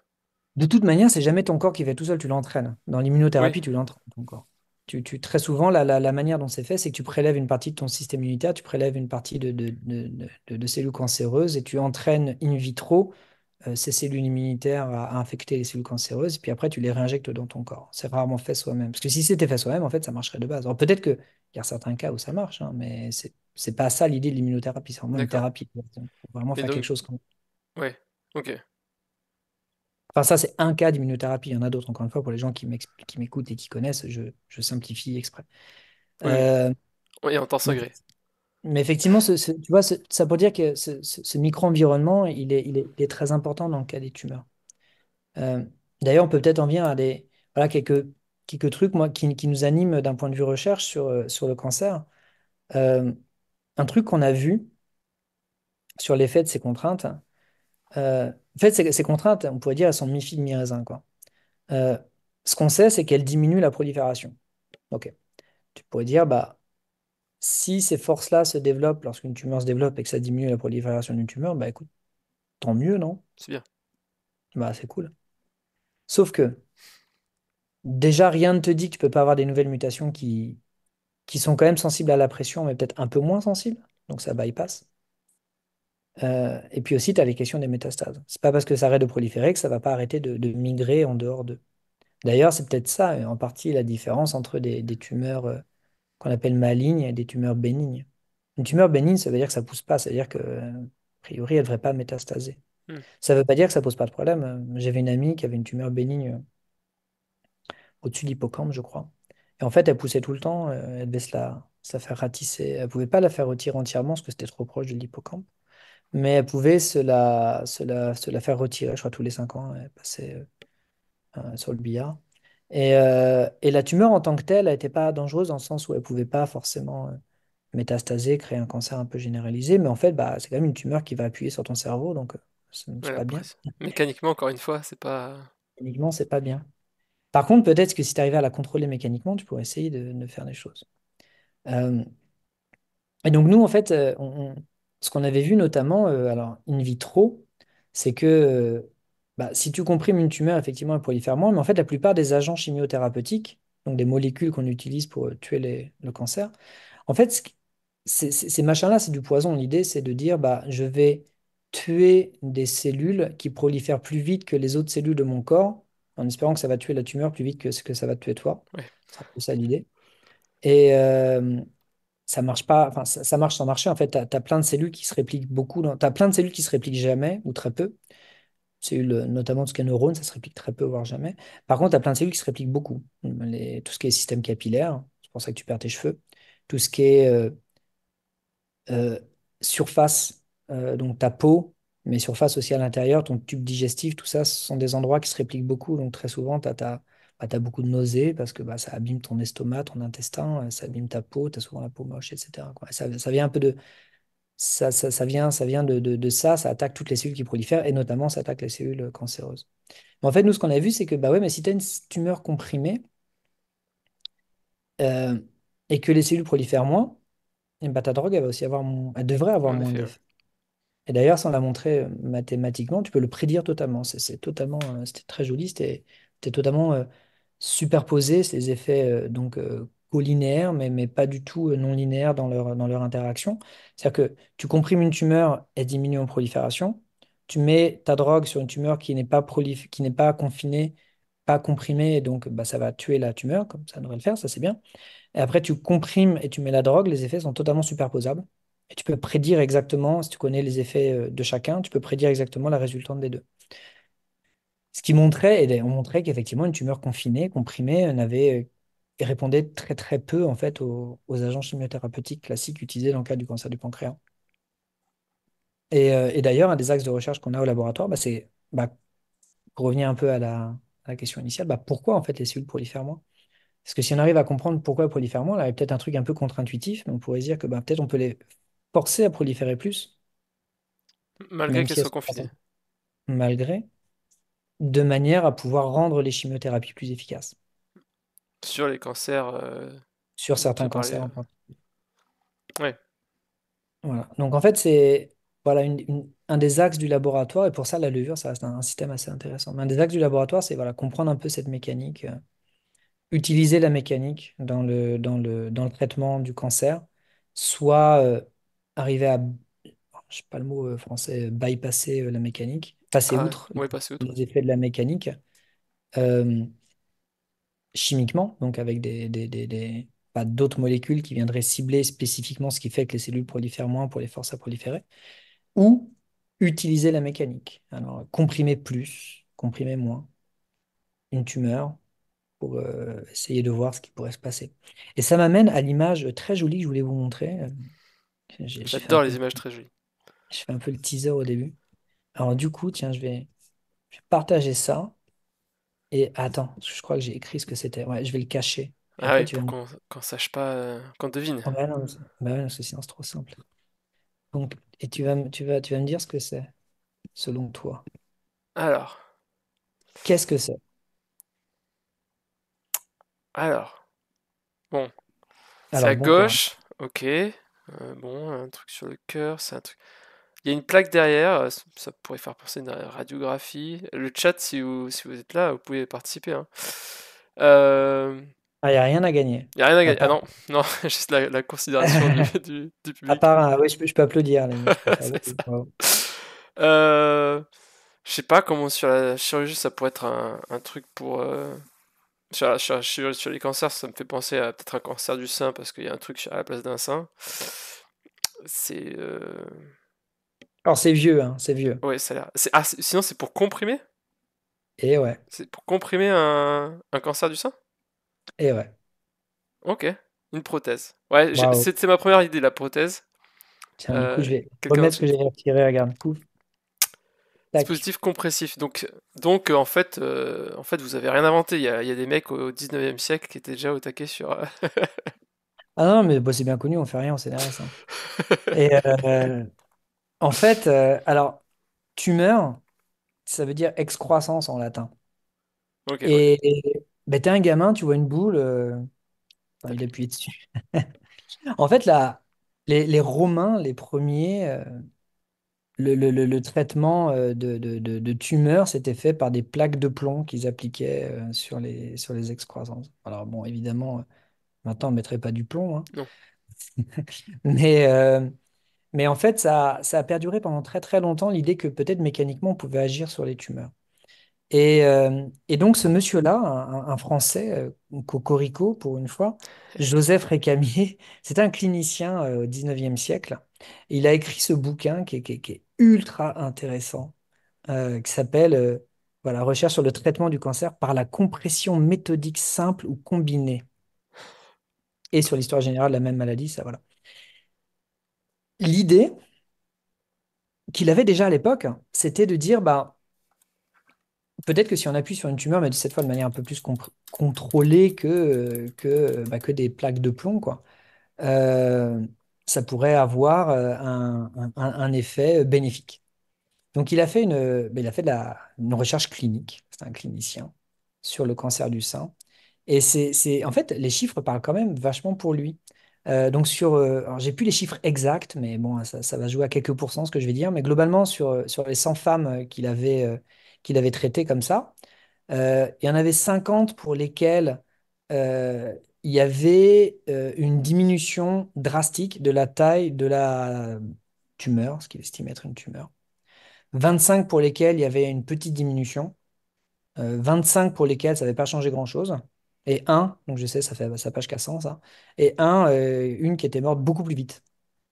De toute manière, c'est jamais ton corps qui fait tout seul, tu l'entraînes. Dans Oui, l'immunothérapie, tu l'entraînes, ton corps. Très souvent, la manière dont c'est fait, c'est que tu prélèves une partie de ton système immunitaire, tu prélèves une partie de cellules cancéreuses et tu entraînes in vitro ces cellules immunitaires à infecter les cellules cancéreuses, et puis après, tu les réinjectes dans ton corps. C'est rarement fait soi-même. Parce que si c'était fait soi-même, en fait, ça marcherait de base. Alors peut-être qu'il y a certains cas où ça marche, hein, mais c'est pas ça l'idée de l'immunothérapie, c'est vraiment une d'accord. thérapie. Il faut vraiment Mais faire quelque donc chose comme. ouais, ok. Enfin, ça, c'est un cas d'immunothérapie. Il y en a d'autres, encore une fois, pour les gens qui m'écoutent et qui connaissent, je simplifie exprès. Oui, oui. Euh, Oui, en temps mais, secret. mais effectivement, tu vois, ça pour dire que ce micro-environnement, il est très important dans le cas des tumeurs. Euh, D'ailleurs, on peut peut-être en venir à voilà, quelques trucs moi, qui nous animent d'un point de vue recherche sur le cancer. Euh, un truc qu'on a vu sur l'effet de ces contraintes, En fait, ces contraintes, on pourrait dire, elles sont mi-figue, mi-raisin, quoi. Euh, Ce qu'on sait, c'est qu'elles diminuent la prolifération. Ok. Tu pourrais dire, bah, si ces forces-là se développent lorsqu'une tumeur se développe et que ça diminue la prolifération d'une tumeur, bah écoute, tant mieux, non? C'est bien. Bah, c'est cool. Sauf que, déjà, rien ne te dit que tu peux pas avoir des nouvelles mutations qui sont quand même sensibles à la pression, mais peut-être un peu moins sensibles. Donc ça bypass. Et puis aussi, tu as les questions des métastases. C'est pas parce que ça arrête de proliférer que ça va pas arrêter de migrer en dehors d'eux. D'ailleurs, c'est peut-être ça, en partie, la différence entre des tumeurs qu'on appelle malignes et des tumeurs bénignes. Une tumeur bénigne, ça veut dire que ça pousse pas, ça veut dire que, a priori, elle ne devrait pas métastaser. Hmm. Ça veut pas dire que ça pose pas de problème. J'avais une amie qui avait une tumeur bénigne au-dessus de l'hippocampe, je crois. Et en fait, elle poussait tout le temps, elle devait se la faire ratisser. Elle pouvait pas la faire retirer entièrement parce que c'était trop proche de l'hippocampe. Mais elle pouvait se la faire retirer, je crois, tous les 5 ans. Elle passait sur le billard. Et la tumeur en tant que telle, elle n'était pas dangereuse dans le sens où elle pouvait pas forcément métastaser, créer un cancer un peu généralisé. Mais en fait, bah, c'est quand même une tumeur qui va appuyer sur ton cerveau, donc c'est Ouais, pas après, bien. mécaniquement, encore une fois, c'est pas. Techniquement, c'est pas bien. Par contre, peut-être que si tu arrivais à la contrôler mécaniquement, tu pourrais essayer de faire des choses. Euh, Et donc nous, en fait, ce qu'on avait vu notamment, alors in vitro, c'est que bah, si tu comprimes une tumeur, effectivement, elle prolifère moins, mais en fait, la plupart des agents chimiothérapeutiques, donc des molécules qu'on utilise pour tuer le cancer, en fait, ces machins-là, c'est du poison. L'idée, c'est de dire, bah, je vais tuer des cellules qui prolifèrent plus vite que les autres cellules de mon corps, en espérant que ça va tuer la tumeur plus vite que ce que ça va te tuer toi. Ouais. C'est un peu ça l'idée. Et, ça marche pas, enfin, ça marche sans marcher. En fait, tu as plein de cellules qui se répliquent beaucoup. Tu as plein de cellules qui se répliquent jamais ou très peu. Cellules, notamment tout ce qui est neurones, ça se réplique très peu, voire jamais. Par contre, tu as plein de cellules qui se répliquent beaucoup. Tout ce qui est système capillaire, c'est pour ça que tu perds tes cheveux. Tout ce qui est euh, surface, donc ta peau, mais surface aussi à l'intérieur, ton tube digestif, tout ça, ce sont des endroits qui se répliquent beaucoup. Donc très souvent, tu as beaucoup de nausées parce que bah, ça abîme ton estomac, ton intestin, ça abîme ta peau, tu as souvent la peau moche, etc., quoi. Ça vient un peu de ça vient de ça, ça attaque toutes les cellules qui prolifèrent et notamment ça attaque les cellules cancéreuses. Mais en fait, nous, ce qu'on a vu, c'est que bah ouais, mais si tu as une tumeur comprimée euh, et que les cellules prolifèrent moins, et bah, ta drogue, elle va aussi elle devrait avoir En moins effet, ouais. d'effet. Et d'ailleurs, ça, on l'a montré mathématiquement, tu peux le prédire totalement. C'était très joli, c'était totalement superposé, ces effets collinéaires, mais pas du tout non linéaires dans leur interaction. C'est-à-dire que tu comprimes une tumeur, elle diminue en prolifération. Tu mets ta drogue sur une tumeur qui n'est pas confinée, pas comprimée, et donc bah, ça va tuer la tumeur, comme ça devrait le faire, ça c'est bien. Et après, tu comprimes et tu mets la drogue, les effets sont totalement superposables. Et tu peux prédire exactement, si tu connais les effets de chacun, tu peux prédire exactement la résultante des deux. Ce qui montrait, et on montrait qu'effectivement, une tumeur confinée, comprimée, répondait très très peu en fait aux agents chimiothérapeutiques classiques utilisés dans le cadre du cancer du pancréas. Et d'ailleurs, un des axes de recherche qu'on a au laboratoire, bah, c'est, bah, pour revenir un peu à la question initiale, bah, pourquoi en fait les cellules prolifèrent moins? Parce que si on arrive à comprendre pourquoi elles prolifèrent moins, là, il y a peut-être un truc un peu contre-intuitif, mais on pourrait se dire que bah, peut-être on peut les forcer à proliférer plus, Malgré même qu'elle si elles soit sont pas confinée. malgré, de manière à pouvoir rendre les chimiothérapies plus efficaces Sur les cancers sur dont tu certains as parlé. cancers en particulier. Ouais. Voilà. Donc en fait, c'est voilà, un des axes du laboratoire, et pour ça, la levure, ça reste un système assez intéressant. Mais un des axes du laboratoire, c'est voilà, comprendre un peu cette mécanique, utiliser la mécanique dans le traitement du cancer, soit arriver à, je sais pas le mot français, bypasser la mécanique, passer Ah, outre ouais, passer outre. les effets de la mécanique euh, chimiquement, donc avec pas d'autres molécules qui viendraient cibler spécifiquement ce qui fait que les cellules prolifèrent moins pour les forces à proliférer, ou utiliser la mécanique. Alors, comprimer plus, comprimer moins une tumeur pour essayer de voir ce qui pourrait se passer. Et ça m'amène à l'image très jolie que je voulais vous montrer. J'ai fait un J'adore peu, les images très jolies. je fais un peu le teaser au début. Alors du coup, tiens, je vais partager ça. Et attends, je crois que j'ai écrit ce que c'était. Ouais, je vais le cacher. Puis Ah après, oui, tu vas pour me... qu'on sache pas, qu'on devine. Oh, bah non, bah ouais, non, sinon c'est trop simple. Donc, et tu vas me dire ce que c'est. selon toi? Alors, Qu'est-ce que c'est? alors, bon, c'est Alors, à bon courage. gauche, ok. Bon, un truc sur le cœur, c'est un truc. Il y a une plaque derrière, ça pourrait faire penser à une radiographie. Le chat, si vous êtes là, vous pouvez participer, hein. Euh, Ah, il n'y a rien à gagner. y a rien à À gagner. Ah part, non, non, juste la considération du à public. part oui, je peux applaudir, limite. Je peux faire C'est ça. bravo. Euh, je sais pas comment sur la chirurgie ça pourrait être un truc pour. Sur les cancers, ça me fait penser à peut-être un cancer du sein parce qu'il y a un truc à la place d'un sein. C'est. Alors, c'est vieux, hein, c'est vieux. Ouais, ça a l'air. Ah, sinon, c'est pour comprimer? Et ouais, C'est pour comprimer un cancer du sein? et ouais. Ok, une prothèse. Ouais, Bravo. c'était ma première idée, la prothèse. Tiens, du coup, je vais Quelqu'un remettre ce que ensuite. j'ai retiré. Regarde, pouf, tac. Dispositif compressif. Donc en fait, vous avez rien inventé. Il y a des mecs au 19e siècle qui étaient déjà au taquet sur. Ah non, mais bah, c'est bien connu, on fait rien au CNRS, hein. Et en fait, alors, tumeur, ça veut dire excroissance en latin. Ok, ouais. Et ben, t'es un gamin, tu vois une boule, enfin, Tac. il appuie dessus. En fait, là, les Romains, les premiers, le traitement de tumeurs, c'était fait par des plaques de plomb qu'ils appliquaient sur les excroissances. Alors bon, évidemment, maintenant, on ne mettrait pas du plomb, hein. Non. Mais, euh, mais en fait, ça a perduré pendant très très longtemps l'idée que peut-être mécaniquement, on pouvait agir sur les tumeurs. Et donc, ce monsieur-là, un Français, cocorico pour une fois, Joseph Récamier, c'était un clinicien au 19e siècle. Il a écrit ce bouquin qui est ultra intéressant, qui s'appelle voilà, Recherche sur le traitement du cancer par la compression méthodique simple ou combinée, et sur l'histoire générale de la même maladie, ça voilà. L'idée qu'il avait déjà à l'époque, c'était de dire, bah, peut-être que si on appuie sur une tumeur, mais cette fois de manière un peu plus contrôlée bah, que des plaques de plomb, quoi, euh, ça pourrait avoir un effet bénéfique. Donc il a fait une recherche clinique, c'est un clinicien, sur le cancer du sein. Et en fait, les chiffres parlent quand même vachement pour lui. Donc alors j'ai plus les chiffres exacts, mais bon, ça va jouer à quelques pourcents ce que je vais dire. Mais globalement, sur les 100 femmes qu'il avait traitées comme ça, il y en avait 50 pour lesquelles euh, il y avait une diminution drastique de la taille de la tumeur, ce qu'il estime être une tumeur. 25 pour lesquelles il y avait une petite diminution. 25 pour lesquelles ça n'avait pas changé grand-chose. Et un, donc je sais, ça page qu'à 100, ça. Et une qui était morte beaucoup plus vite.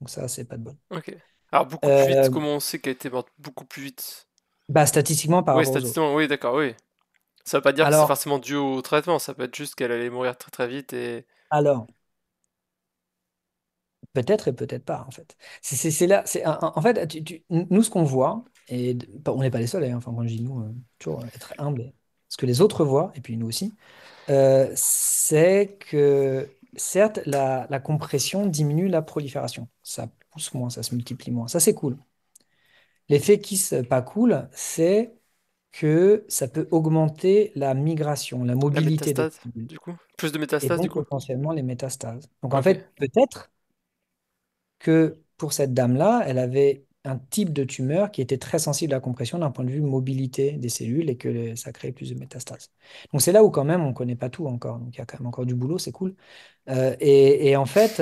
Donc ça, c'est pas de bol. Ok. Alors beaucoup plus vite, Euh, comment on sait qu'elle était morte beaucoup plus vite? Bah, statistiquement par Oui, rapport aux autres. statistiquement, oui, d'accord, oui. Ça veut pas dire que c'est Alors, forcément dû au traitement, ça peut être juste qu'elle allait mourir très très vite et. alors, peut-être et peut-être pas, en fait. C'est là, en fait, nous, ce qu'on voit, et on n'est pas les seuls, hein, enfin, quand je dis nous, toujours être humble, ce que les autres voient, et puis nous aussi, c'est que, certes, la compression diminue la prolifération. Ça pousse moins, ça se multiplie moins. Ça, c'est cool. L'effet qui n'est pas cool, c'est que ça peut augmenter la migration, la La mobilité des métastase, cellules, du coup? Plus de et métastases, du donc coup? potentiellement les métastases. Donc, en Ok. fait, peut-être que pour cette dame-là, elle avait un type de tumeur qui était très sensible à la compression d'un point de vue mobilité des cellules et que ça crée plus de métastases. Donc c'est là où quand même on ne connaît pas tout encore. Donc il y a quand même encore du boulot, c'est cool. Et en fait,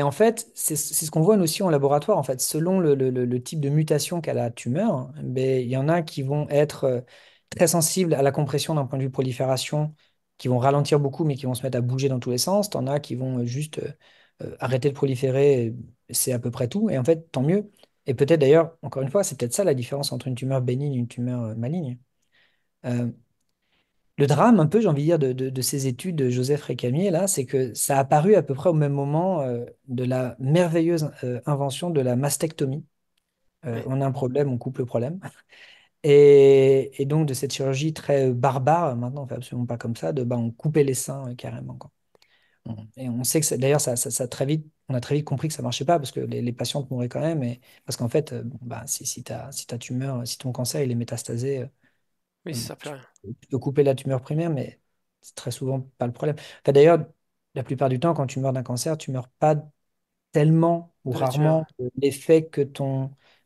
en fait, c'est ce qu'on voit nous aussi en laboratoire. En fait, selon le type de mutation qu'a la tumeur, ben, il y en a qui vont être très sensibles à la compression d'un point de vue prolifération, qui vont ralentir beaucoup, mais qui vont se mettre à bouger dans tous les sens. T'en as qui vont juste arrêter de proliférer, c'est à peu près tout. Et en fait, tant mieux. Et peut-être d'ailleurs, encore une fois, c'est peut-être ça la différence entre une tumeur bénigne et une tumeur maligne. Euh, le drame, un peu, j'ai envie de dire, de ces études de Joseph Récamier, là, c'est que ça a apparu à peu près au même moment de la merveilleuse invention de la mastectomie. Oui. On a un problème, on coupe le problème. Et donc de cette chirurgie très barbare, maintenant on fait absolument pas comme ça, bah, on coupait les seins carrément, quoi. Et on sait que d'ailleurs ça a très vite on a très vite compris que ça marchait pas parce que les patientes mouraient quand même. Et, parce qu'en fait, bon, bah, si ta tumeur, si ton cancer il est métastasé, Oui, ça bon, sert plus à rien. tu peux couper la tumeur primaire, mais c'est très souvent pas le problème. Enfin, d'ailleurs, la plupart du temps, quand tu meurs d'un cancer, tu meurs pas tellement ou De la tumeur. rarement de l'effet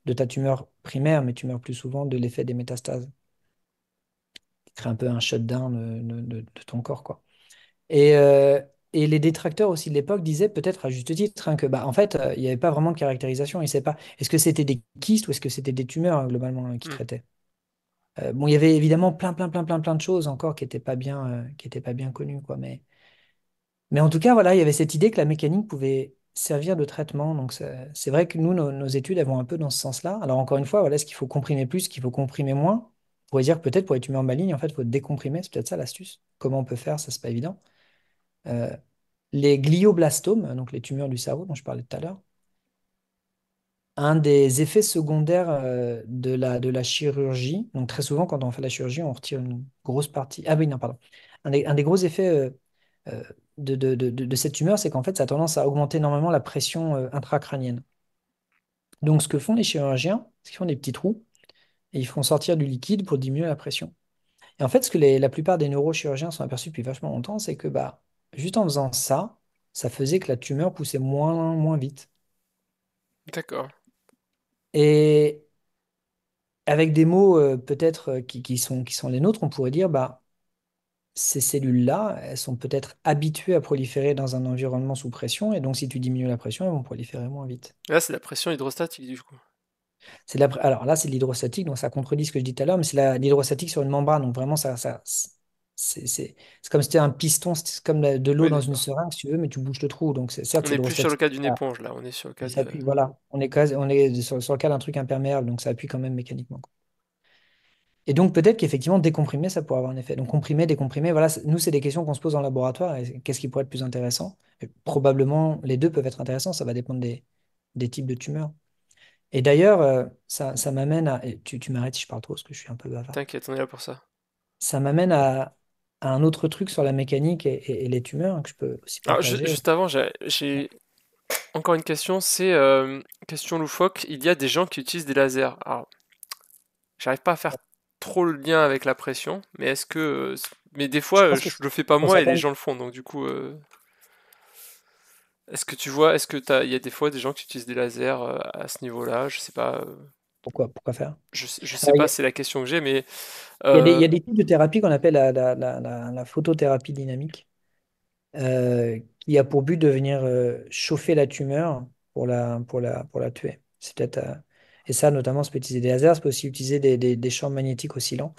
de ta tumeur primaire, mais tu meurs plus souvent de l'effet des métastases, qui crée un peu un shutdown de ton corps, quoi. Et, euh, et les détracteurs aussi de l'époque disaient peut-être à juste titre hein, que bah, en fait, il n'y avait pas vraiment de caractérisation. Ils ne savaient pas est-ce que c'était des kystes ou est-ce que c'était des tumeurs hein, globalement qui Hmm. traitaient. Bon, il y avait évidemment plein de choses encore qui étaient pas bien connues, quoi. Mais en tout cas, voilà, il y avait cette idée que la mécanique pouvait servir de traitement. Donc, c'est vrai que nous, nos études, elles vont un peu dans ce sens-là. Alors, encore une fois, voilà, est-ce qu'il faut comprimer plus, est-ce qu'il faut comprimer moins? On pourrait dire que peut-être pour les tumeurs malignes, en fait, il faut décomprimer. C'est peut-être ça l'astuce. Comment on peut faire? Ça, c'est pas évident. Euh, les glioblastomes, donc les tumeurs du cerveau dont je parlais tout à l'heure, un des effets secondaires de la chirurgie, donc très souvent quand on fait la chirurgie, on retire une grosse partie. Ah oui, non, pardon. Un des gros effets euh, de cette tumeur, c'est qu'en fait, ça a tendance à augmenter énormément la pression intracrânienne. Donc, ce que font les chirurgiens, c'est qu'ils font des petits trous et ils font sortir du liquide pour diminuer la pression. Et en fait, ce que la plupart des neurochirurgiens sont aperçus depuis vachement longtemps, c'est que bah, juste en faisant ça, ça faisait que la tumeur poussait moins vite. D'accord. Et avec des mots peut-être qui sont les nôtres, on pourrait dire, bah, ces cellules-là, elles sont peut-être habituées à proliférer dans un environnement sous pression, et donc si tu diminues la pression, elles vont proliférer moins vite. Là, c'est la pression hydrostatique, du coup. Alors là, c'est de l'hydrostatique, donc ça contredit ce que je dis tout à l'heure, mais c'est l'hydrostatique sur une membrane, donc vraiment, c'est comme si c'était un piston, c'est comme de l'eau Oui, dans une d'accord. seringue, si tu veux, mais tu bouges le trou, donc certes, On c'est n'est plus sur le hydrostatique, cas d'une éponge, là. On est sur le ça cas de... s'appuie, voilà, on est sur le cas d'un truc imperméable, donc ça appuie quand même mécaniquement. Et donc peut-être qu'effectivement, décomprimer, ça pourrait avoir un effet. Donc comprimer, décomprimer, voilà, nous, c'est des questions qu'on se pose en laboratoire. Et qu'est-ce qui pourrait être plus intéressant? Et probablement, les deux peuvent être intéressants, ça va dépendre des types de tumeurs. Et d'ailleurs, ça m'amène à... et tu m'arrêtes si je parle trop, parce que je suis un peu bavard. T'inquiète, on est là pour ça. Ça m'amène à un autre truc sur la mécanique et les tumeurs hein, que je peux aussi Alors, partager. juste avant, j'ai encore une question. C'est question loufoque. Il y a des gens qui utilisent des lasers. Alors, j'arrive pas à faire trop le lien avec la pression, mais est-ce que... mais des Je fois, pense que je le fais pas pour moi et les certaines, gens le font, donc du coup... est-ce que tu vois, est-ce que il y a des fois des gens qui utilisent des lasers à ce niveau-là? Je sais pas. pourquoi faire? Je sais Alors, pas, c'est la question que j'ai, mais il y a euh, des types de thérapie qu'on appelle la photothérapie dynamique. Qui a pour but de venir chauffer la tumeur pour la tuer. C'est peut-être, et ça, notamment, ça peut utiliser des lasers, ça peut aussi utiliser des champs magnétiques oscillants.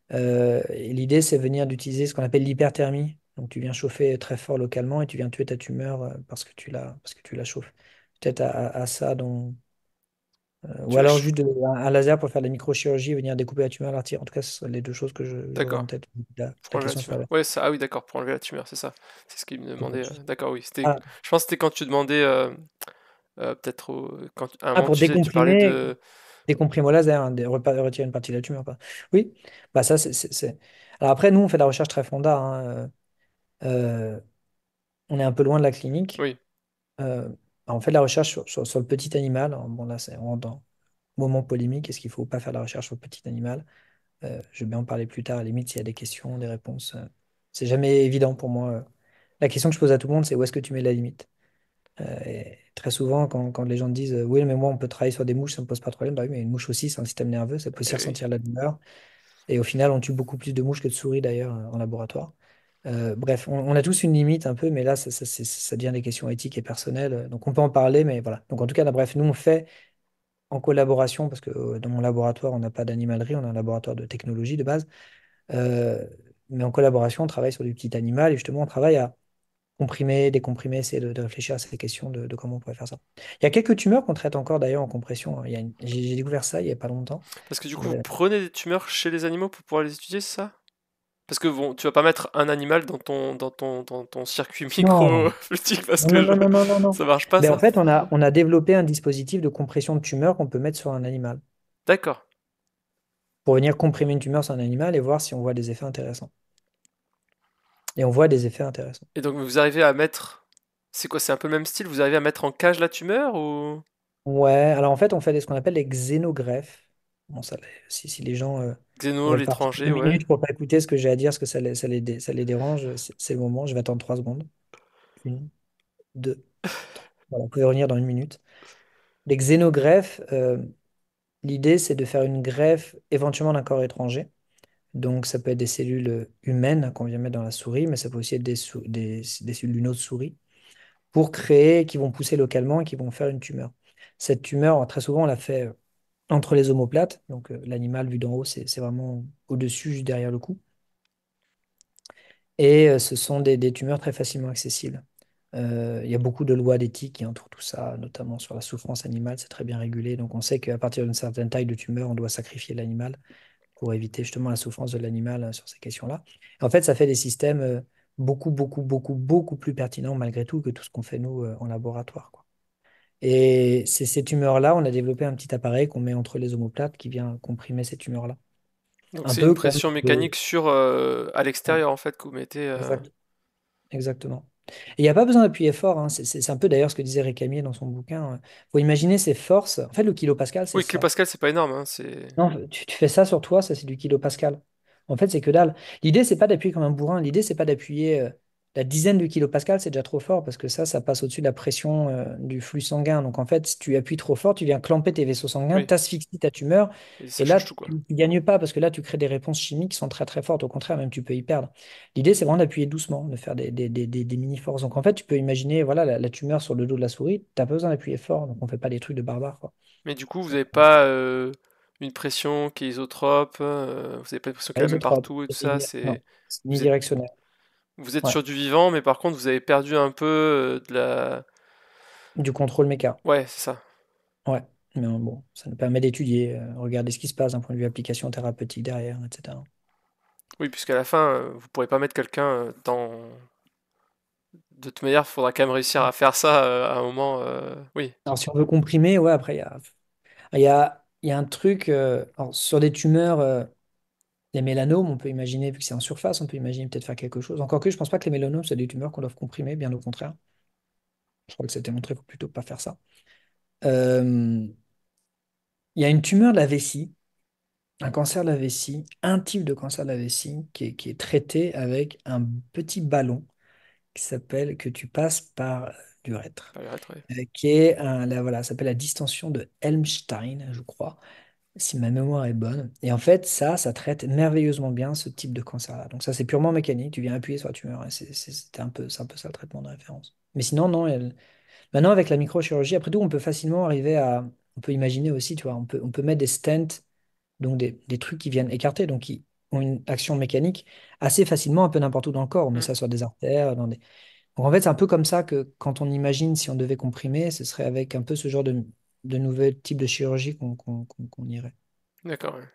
Et l'idée, c'est venir d'utiliser ce qu'on appelle l'hyperthermie. Donc, tu viens chauffer très fort localement et tu viens tuer ta tumeur parce que tu la chauffes. Peut-être à ça, ou tu alors lâches. juste un laser pour faire de la microchirurgie et venir découper la tumeur à la En tout cas, ce sont les deux choses que j'aurais en D'accord. tête. Pour Ta enlever la question sur tumeur. la Ouais, ça. Ah oui, d'accord. Pour enlever la tumeur, c'est ça. C'est ce qu'il me c'est demandait. autre chose. D'accord, oui. C'était. Ah, Je pense que c'était quand tu demandais peut-être quand à un ah, moment pour tu parlais décomprimer. de. Des comprimés au laser, hein, retirer une partie de la tumeur, quoi. Oui, bah ça, Alors après, nous, on fait de la recherche très fonda. Hein, on est un peu loin de la clinique. Oui. Euh, on fait de la recherche sur le petit animal. Alors, bon, là, c'est vraiment dans le moment polémique. Est-ce qu'il ne faut pas faire de la recherche sur le petit animal? Je vais bien en parler plus tard, à la limite, s'il y a des questions, des réponses. C'est jamais évident pour moi. La question que je pose à tout le monde, c'est où est-ce que tu mets la limite? Et très souvent, quand les gens disent oui, mais moi, on peut travailler sur des mouches, ça ne me pose pas de problème. Bah oui, mais une mouche aussi, c'est un système nerveux, ça peut aussi Oui. ressentir la douleur. Et au final, on tue beaucoup plus de mouches que de souris d'ailleurs en laboratoire. Bref, on a tous une limite un peu, mais là, ça devient des questions éthiques et personnelles. Donc on peut en parler, mais voilà. Donc en tout cas, là, bref, nous on fait en collaboration, parce que dans mon laboratoire, on n'a pas d'animalerie, on a un laboratoire de technologie de base. Euh, mais en collaboration, on travaille sur du petit animal et justement, on travaille à comprimer, décomprimer, essayer de réfléchir à ces questions de comment on pourrait faire ça. Il y a quelques tumeurs qu'on traite encore d'ailleurs en compression. Hein. J'ai découvert ça il n'y a pas longtemps. Parce que du coup, vous Euh, prenez des tumeurs chez les animaux pour pouvoir les étudier, c'est ça? Parce que bon, tu vas pas mettre un animal dans ton circuit non, micro-fluidique parce non, non, que non, non, non, non, non. ça marche pas Ben, en ça? fait, on a développé un dispositif de compression de tumeur qu'on peut mettre sur un animal D'accord. pour venir comprimer une tumeur sur un animal et voir si on voit des effets intéressants. Et on voit des effets intéressants. Et donc vous arrivez à mettre. C'est quoi? C'est un peu le même style? Vous arrivez à mettre en cage la tumeur ou Ouais, alors en fait, on fait ce qu'on appelle des xénogreffes. Bon, si les gens Xéno, veulent partir l'étranger, deux ouais. minutes pour pas écouter ce que j'ai à dire, parce que ça les dérange, c'est le moment. Je vais attendre 3 secondes. Une, deux, trois. Voilà, vous pouvez revenir dans une minute. Les xénogreffes, l'idée, c'est de faire une greffe éventuellement d'un corps étranger. Donc, ça peut être des cellules humaines qu'on vient mettre dans la souris, mais ça peut aussi être des cellules d'une autre souris pour créer, qui vont pousser localement et qui vont faire une tumeur. Cette tumeur, très souvent, on la fait entre les omoplates. Donc, l'animal vu d'en haut, c'est vraiment au-dessus, juste derrière le cou. Et ce sont des tumeurs très facilement accessibles. Il y a beaucoup de lois d'éthique qui entourent tout ça, notamment sur la souffrance animale, c'est très bien régulé. Donc, on sait qu'à partir d'une certaine taille de tumeur, on doit sacrifier l'animal pour éviter justement la souffrance de l'animal sur ces questions-là. En fait, ça fait des systèmes beaucoup plus pertinents malgré tout que tout ce qu'on fait nous en laboratoire, quoi. Et c'est ces tumeurs-là, on a développé un petit appareil qu'on met entre les omoplates qui vient comprimer ces tumeurs-là. Donc Un c'est une peu comme pression mécanique sur à ouais, l'extérieur en fait que vous mettez. exact, exactement. Et il n'y a pas besoin d'appuyer fort, hein. C'est un peu d'ailleurs ce que disait Récamier dans son bouquin. Faut imaginer ces forces. En fait, le kilopascal, c'est Oui, ça. kilopascal, c'est pas énorme, hein, c'est. Non, tu fais ça sur toi, ça c'est du kilopascal. En fait, c'est que dalle. L'idée, c'est pas d'appuyer comme un bourrin. L'idée, c'est pas d'appuyer la dizaine de kilopascal, c'est déjà trop fort parce que ça passe au-dessus de la pression du flux sanguin. Donc en fait, si tu appuies trop fort, tu viens clamper tes vaisseaux sanguins, Oui, t'asphyxies ta tumeur. et ça Et change là, tout quoi. tu gagnes pas parce que là, tu crées des réponses chimiques qui sont très très fortes. Au contraire, même tu peux y perdre. L'idée, c'est vraiment d'appuyer doucement, de faire des mini-forces. Donc en fait, tu peux imaginer voilà, la tumeur sur le dos de la souris, t'as pas besoin d'appuyer fort. Donc on fait pas des trucs de barbare, quoi. Mais du coup, vous avez pas une pression qui est isotrope, vous avez pas une pression qui est la même Isotrope, partout et tout ça. non, C'est c'est vous êtes unidirectionnel. vous êtes Ouais, sur du vivant, mais par contre, vous avez perdu un peu de la. du contrôle méca. Ouais, c'est ça. Ouais, mais bon, ça nous permet d'étudier, regarder ce qui se passe d'un point de vue application thérapeutique derrière, etc. Oui, puisqu'à la fin, vous pourrez pas mettre quelqu'un dans. De toute manière, il faudra quand même réussir à faire ça à un moment. Oui, Alors, si on veut comprimer, ouais, après, il y a un truc, alors, sur des tumeurs, les mélanomes, on peut imaginer, vu que c'est en surface, on peut imaginer peut-être faire quelque chose. Encore que je pense pas que les mélanomes, c'est des tumeurs qu'on doit comprimer, bien au contraire. Je crois que c'était montré, il faut plutôt pas faire ça. Euh, il y a une tumeur de la vessie, un cancer de la vessie, un type de cancer de la vessie qui est traité avec un petit ballon qui s'appelle que tu passes par l'urètre, pas arrête, ouais. qui est voilà, ça s'appelle la distension de Helmstein, je crois, si ma mémoire est bonne. Et en fait, ça traite merveilleusement bien ce type de cancer-là. Donc ça, c'est purement mécanique. Tu viens appuyer sur la tumeur et c'est un peu ça le traitement de référence. Mais sinon, non. Maintenant, avec la microchirurgie, après tout, on peut facilement arriver à, on peut imaginer aussi, tu vois, on peut mettre des stents, donc des trucs qui viennent écarter, donc qui ont une action mécanique assez facilement un peu n'importe où dans le corps. On met Hmm, ça sur des artères, donc en fait, c'est un peu comme ça que quand on imagine si on devait comprimer, ce serait avec un peu ce genre de nouvel type de chirurgie qu'on irait d'accord, ouais.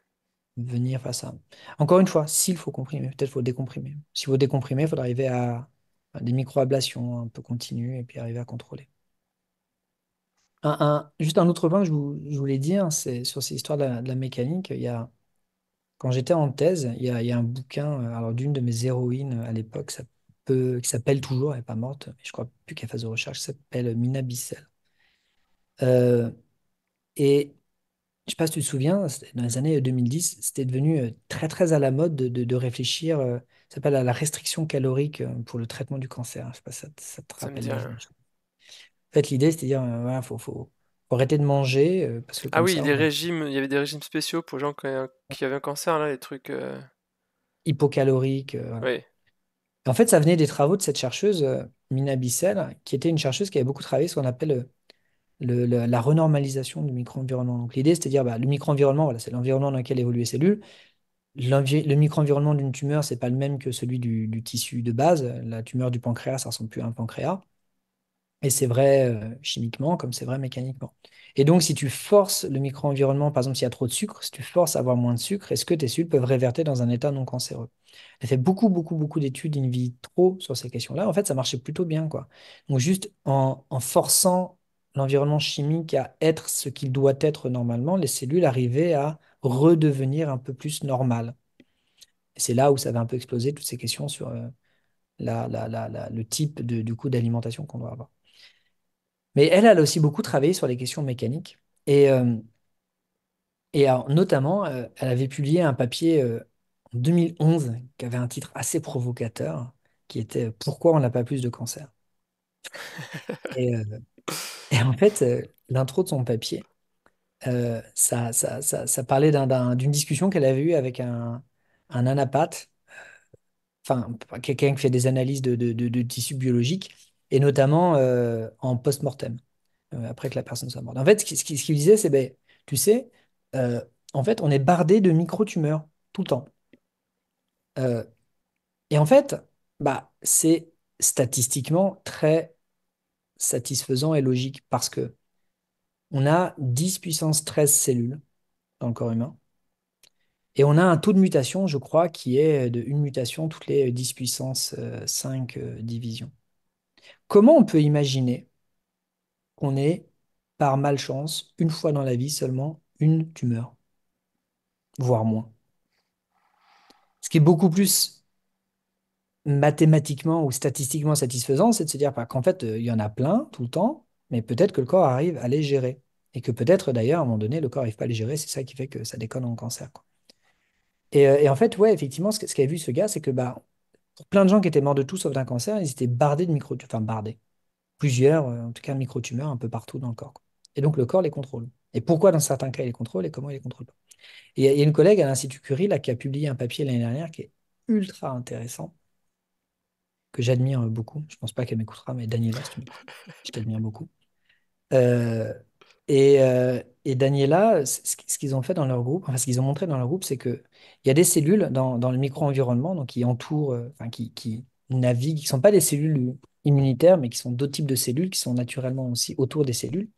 venir face à. Encore une fois, s'il faut comprimer, peut-être faut décomprimer. S'il faut décomprimer, il faudra arriver à des microablations un peu continues et puis arriver à contrôler. Juste un autre point que je voulais dire, c'est sur ces histoires de la mécanique. Quand j'étais en thèse, il y a un bouquin alors d'une de mes héroïnes à l'époque, qui s'appelle toujours, elle n'est pas morte, mais je crois plus qu'elle fasse de recherche, ça s'appelle Mina Bissell. Euh, et je sais pas si tu te souviens, dans les années 2010, c'était devenu très très à la mode de réfléchir, ça s'appelle la restriction calorique pour le traitement du cancer. Je sais pas si ça te Ça me rappelle dit des rien. choses. En fait, l'idée, c'était de dire, voilà, faut arrêter de manger, parce que Ah comme oui, ça, les on est régimes, il y avait des régimes spéciaux pour les gens qui avaient un cancer, là, les trucs. hypocalorique. Voilà. Oui, En fait, ça venait des travaux de cette chercheuse, Mina Bissell, qui était une chercheuse qui avait beaucoup travaillé sur ce qu'on appelle la renormalisation du micro-environnement. Donc l'idée, c'était de dire, bah, le micro-environnement, voilà, c'est l'environnement dans lequel évoluent les cellules. Le micro-environnement d'une tumeur, c'est pas le même que celui du tissu de base. La tumeur du pancréas, ça ressemble plus à un pancréas. Et c'est vrai chimiquement comme c'est vrai mécaniquement. Et donc, si tu forces le micro-environnement, par exemple, s'il y a trop de sucre, si tu forces à avoir moins de sucre, est-ce que tes cellules peuvent réverter dans un état non cancéreux? J'ai fait beaucoup d'études in vitro sur ces questions-là. En fait, ça marchait plutôt bien, quoi. Donc, juste en forçant l'environnement chimique à être ce qu'il doit être normalement, les cellules arrivaient à redevenir un peu plus normales. Et c'est là où ça avait un peu explosé toutes ces questions sur le type du coup d'alimentation qu'on doit avoir. Mais elle a aussi beaucoup travaillé sur les questions mécaniques. Et alors, notamment, elle avait publié un papier en 2011 qui avait un titre assez provocateur, qui était Pourquoi on n'a pas plus de cancer? Et, euh, et en fait, l'intro de son papier, ça parlait d'une discussion qu'elle avait eue avec un anapathe, enfin, quelqu'un qui fait des analyses de tissus biologiques, et notamment en post-mortem, après que la personne soit morte. En fait, ce qu'il disait, c'est, ben, tu sais, euh, en fait, on est bardé de micro-tumeurs tout le temps. Euh, et en fait, bah, c'est statistiquement très satisfaisant et logique parce que on a 10 puissance 13 cellules dans le corps humain. Et on a un taux de mutation, je crois, qui est de une mutation toutes les 10 puissance 5 divisions. Comment on peut imaginer qu'on ait, par malchance, une fois dans la vie seulement, une tumeur, voire moins? Ce qui est beaucoup plus mathématiquement ou statistiquement satisfaisant, c'est de se dire bah, qu'en fait, il y en a plein tout le temps, mais peut-être que le corps arrive à les gérer. Et que peut-être, d'ailleurs, à un moment donné, le corps n'arrive pas à les gérer, c'est ça qui fait que ça déconne en cancer, quoi. Et en fait, ouais, effectivement, ce qu'avait vu ce gars, c'est que bah, pour plein de gens qui étaient morts de tout sauf d'un cancer, ils étaient bardés de micro, enfin bardés, plusieurs, en tout cas micro-tumeurs un peu partout dans le corps, quoi. Et donc le corps les contrôle. Et pourquoi dans certains cas il les contrôle et comment il les contrôle pas. Et il y a une collègue à l'Institut Curie là, qui a publié un papier l'année dernière qui est ultra intéressant, que j'admire beaucoup. Je pense pas qu'elle m'écoutera, mais Daniela, si tu m'écoutes, je t'admire beaucoup. Euh, et Daniela, ce qu'ils ont fait dans leur groupe, enfin ce qu'ils ont montré dans leur groupe, c'est que il y a des cellules dans le micro-environnement donc qui entourent, enfin qui naviguent, qui ne sont pas des cellules immunitaires, mais qui sont d'autres types de cellules qui sont naturellement aussi autour des cellules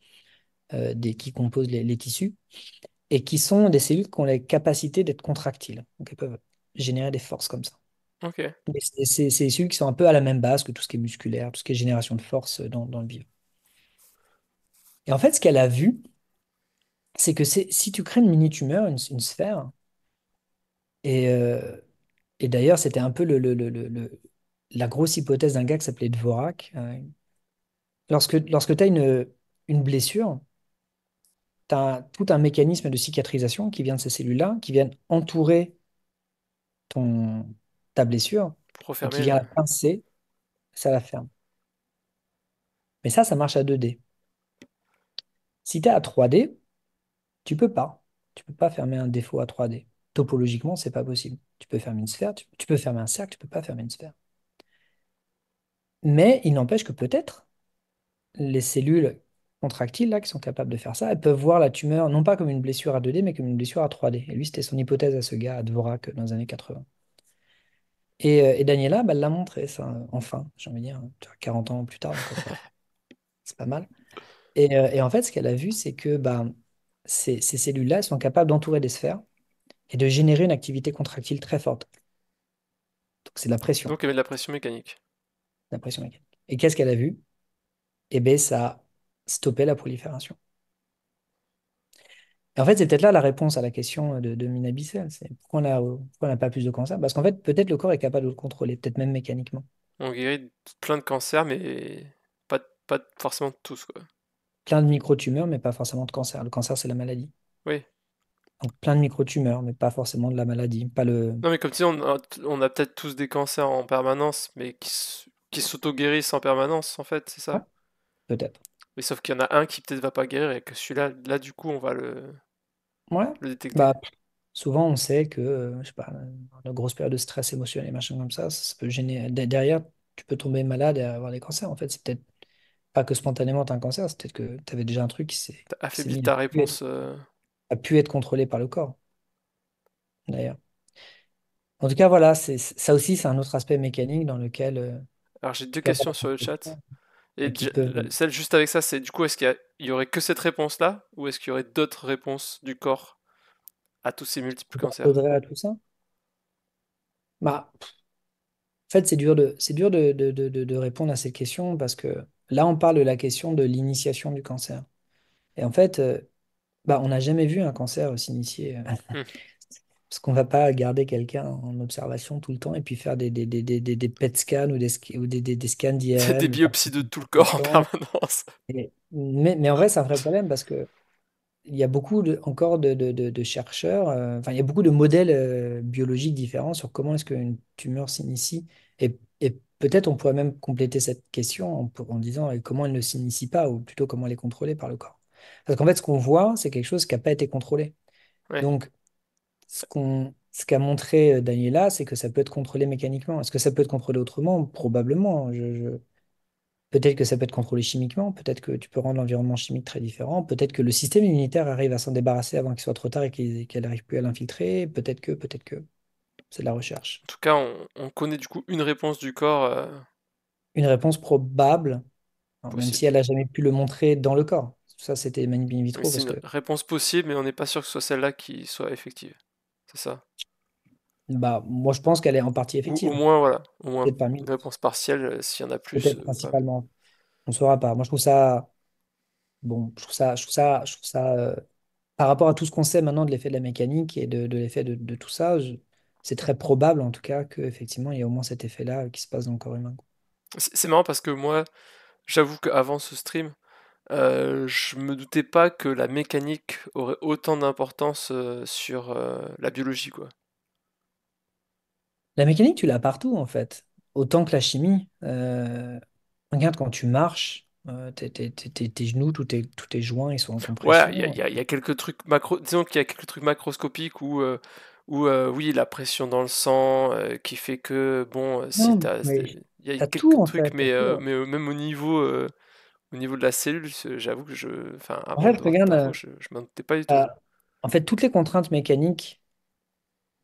qui composent les tissus et qui sont des cellules qui ont la capacité d'être contractiles. Donc elles peuvent générer des forces comme ça. Ok. Mais c'est des cellules qui sont un peu à la même base que tout ce qui est musculaire, tout ce qui est génération de force dans le vivant. Et en fait, ce qu'elle a vu, c'est que si tu crées une mini-tumeur, une sphère, et, euh, et d'ailleurs, c'était un peu la grosse hypothèse d'un gars qui s'appelait Dvorak. Lorsque tu as une blessure, tu as tout un mécanisme de cicatrisation qui vient de ces cellules-là, qui viennent entourer ta blessure Pour et qui refermer, vient ouais. la pincer, ça la ferme. Mais ça marche à 2D. Si tu es à 3D, tu peux pas. Tu peux pas fermer un défaut à 3D. Topologiquement, c'est pas possible. Tu peux fermer une sphère, tu peux fermer un cercle, tu peux pas fermer une sphère. Mais il n'empêche que peut-être les cellules contractiles là, qui sont capables de faire ça, elles peuvent voir la tumeur non pas comme une blessure à 2D, mais comme une blessure à 3D. Et lui, c'était son hypothèse à ce gars, à Dvorak, dans les années 80. Et Daniela, bah, elle l'a montré, ça, enfin, j'ai envie de dire, tu vois, 40 ans plus tard, donc encore, c'est pas mal. Et en fait, ce qu'elle a vu, c'est que bah, ces cellules-là elles sont capables d'entourer des sphères et de générer une activité contractile très forte. Donc, c'est de Donc il y avait de la pression mécanique. la pression mécanique. Et qu'est-ce qu'elle a vu? Eh bien, ça a stoppé la prolifération. Et en fait, c'est peut-être là la réponse à la question de Mina Bissell. C'est pourquoi on n'a pas plus de cancer? Parce qu'en fait, peut-être le corps est capable de le contrôler, peut-être même mécaniquement. On guérit plein de cancers, mais pas forcément tous, quoi. Plein de micro-tumeurs, mais pas forcément de cancer. Le cancer, c'est la maladie. Oui. Donc, plein de micro-tumeurs, mais pas forcément de la maladie. Pas le... Non, mais comme tu dis, on a peut-être tous des cancers en permanence, mais qui s'auto-guérissent en permanence, en fait, c'est Ouais, ça. peut-être. Mais sauf qu'il y en a un qui peut-être va pas guérir et que celui-là, là, du coup, on va Ouais. le détecter. Bah, souvent, on sait que, je sais pas, une grosse période de stress émotionnel et machin comme ça peut gêner. Derrière, tu peux tomber malade et avoir des cancers. En fait, c'est peut-être pas que spontanément tu as un cancer, c'est peut-être que tu avais déjà un truc T'as qui s'est affaibli mis ta être, réponse. a pu être contrôlé par le corps, d'ailleurs. En tout cas, voilà, ça aussi, c'est un autre aspect mécanique dans lequel Alors, j'ai deux tu peux avoir questions des sur le chat. réflexions Et qui peuvent. celle juste avec ça, c'est du coup, est-ce il y aurait que cette réponse-là, ou est-ce qu'il y aurait d'autres réponses du corps à tous ces multiples cancers? Faudrait à tout ça. Bah, en fait, c'est dur de répondre à cette question parce que là, on parle de la question de l'initiation du cancer. Et en fait, bah, on n'a jamais vu un cancer s'initier. Hmm. Parce qu'on va pas garder quelqu'un en observation tout le temps et puis faire des PET scans ou des scans Des d'IRM biopsies de tout le tout le corps en temps. permanence. Mais en vrai, c'est un vrai problème parce que il y a beaucoup encore de chercheurs, enfin, il y a beaucoup de modèles biologiques différents sur comment est-ce qu'une tumeur s'initie. Et peut-être on pourrait même compléter cette question en disant comment elle ne s'initie pas, ou plutôt comment elle est contrôlée par le corps. Parce qu'en fait, ce qu'on voit, c'est quelque chose qui n'a pas été contrôlé. Ouais. Donc, ce qu'a montré Daniela, c'est que ça peut être contrôlé mécaniquement. Est-ce que ça peut être contrôlé autrement? Probablement. Peut-être que ça peut être contrôlé chimiquement, peut-être que tu peux rendre l'environnement chimique très différent, peut-être que le système immunitaire arrive à s'en débarrasser avant qu'il soit trop tard et qu'elle n'arrive plus à l'infiltrer, peut-être que c'est de la recherche. En tout cas, on connaît du coup une réponse du corps Une réponse probable, alors, même si possible. elle n'a jamais pu le montrer dans le corps. Ça, c'était manip in Oui, vitro c'est parce une que réponse possible, mais on n'est pas sûr que ce soit celle-là qui soit effective. C'est ça. bah, moi, je pense qu'elle est en partie Ou au effective. moins, voilà, au moins Peut-être parmi, une réponse partielle, s'il y en a plus, peut-être voilà. principalement. On ne saura pas. Moi, je trouve ça, bon, je trouve ça, par rapport à tout ce qu'on sait maintenant de l'effet de la mécanique et de l'effet de tout ça, c'est très probable en tout cas qu'effectivement il y a au moins cet effet-là qui se passe dans le corps humain. C'est marrant parce que moi, j'avoue qu'avant ce stream, je me doutais pas que la mécanique aurait autant d'importance sur la biologie, quoi. La mécanique, tu l'as partout en fait, autant que la chimie. Regarde quand tu marches, tes genoux, tous tes joints, ils sont en Ouais, compression. il y a quelques trucs disons qu'il y a quelques trucs macroscopiques où oui, la pression dans le sang qui fait que, bon, si Non, t'as, mais il y a t'as tout quelques en trucs, fait, t'as tout. mais même au niveau de la cellule, j'avoue que enfin, En avant fait, de voir cette regarde, info, je m'en doutais pas du tout. euh, en fait, toutes les contraintes mécaniques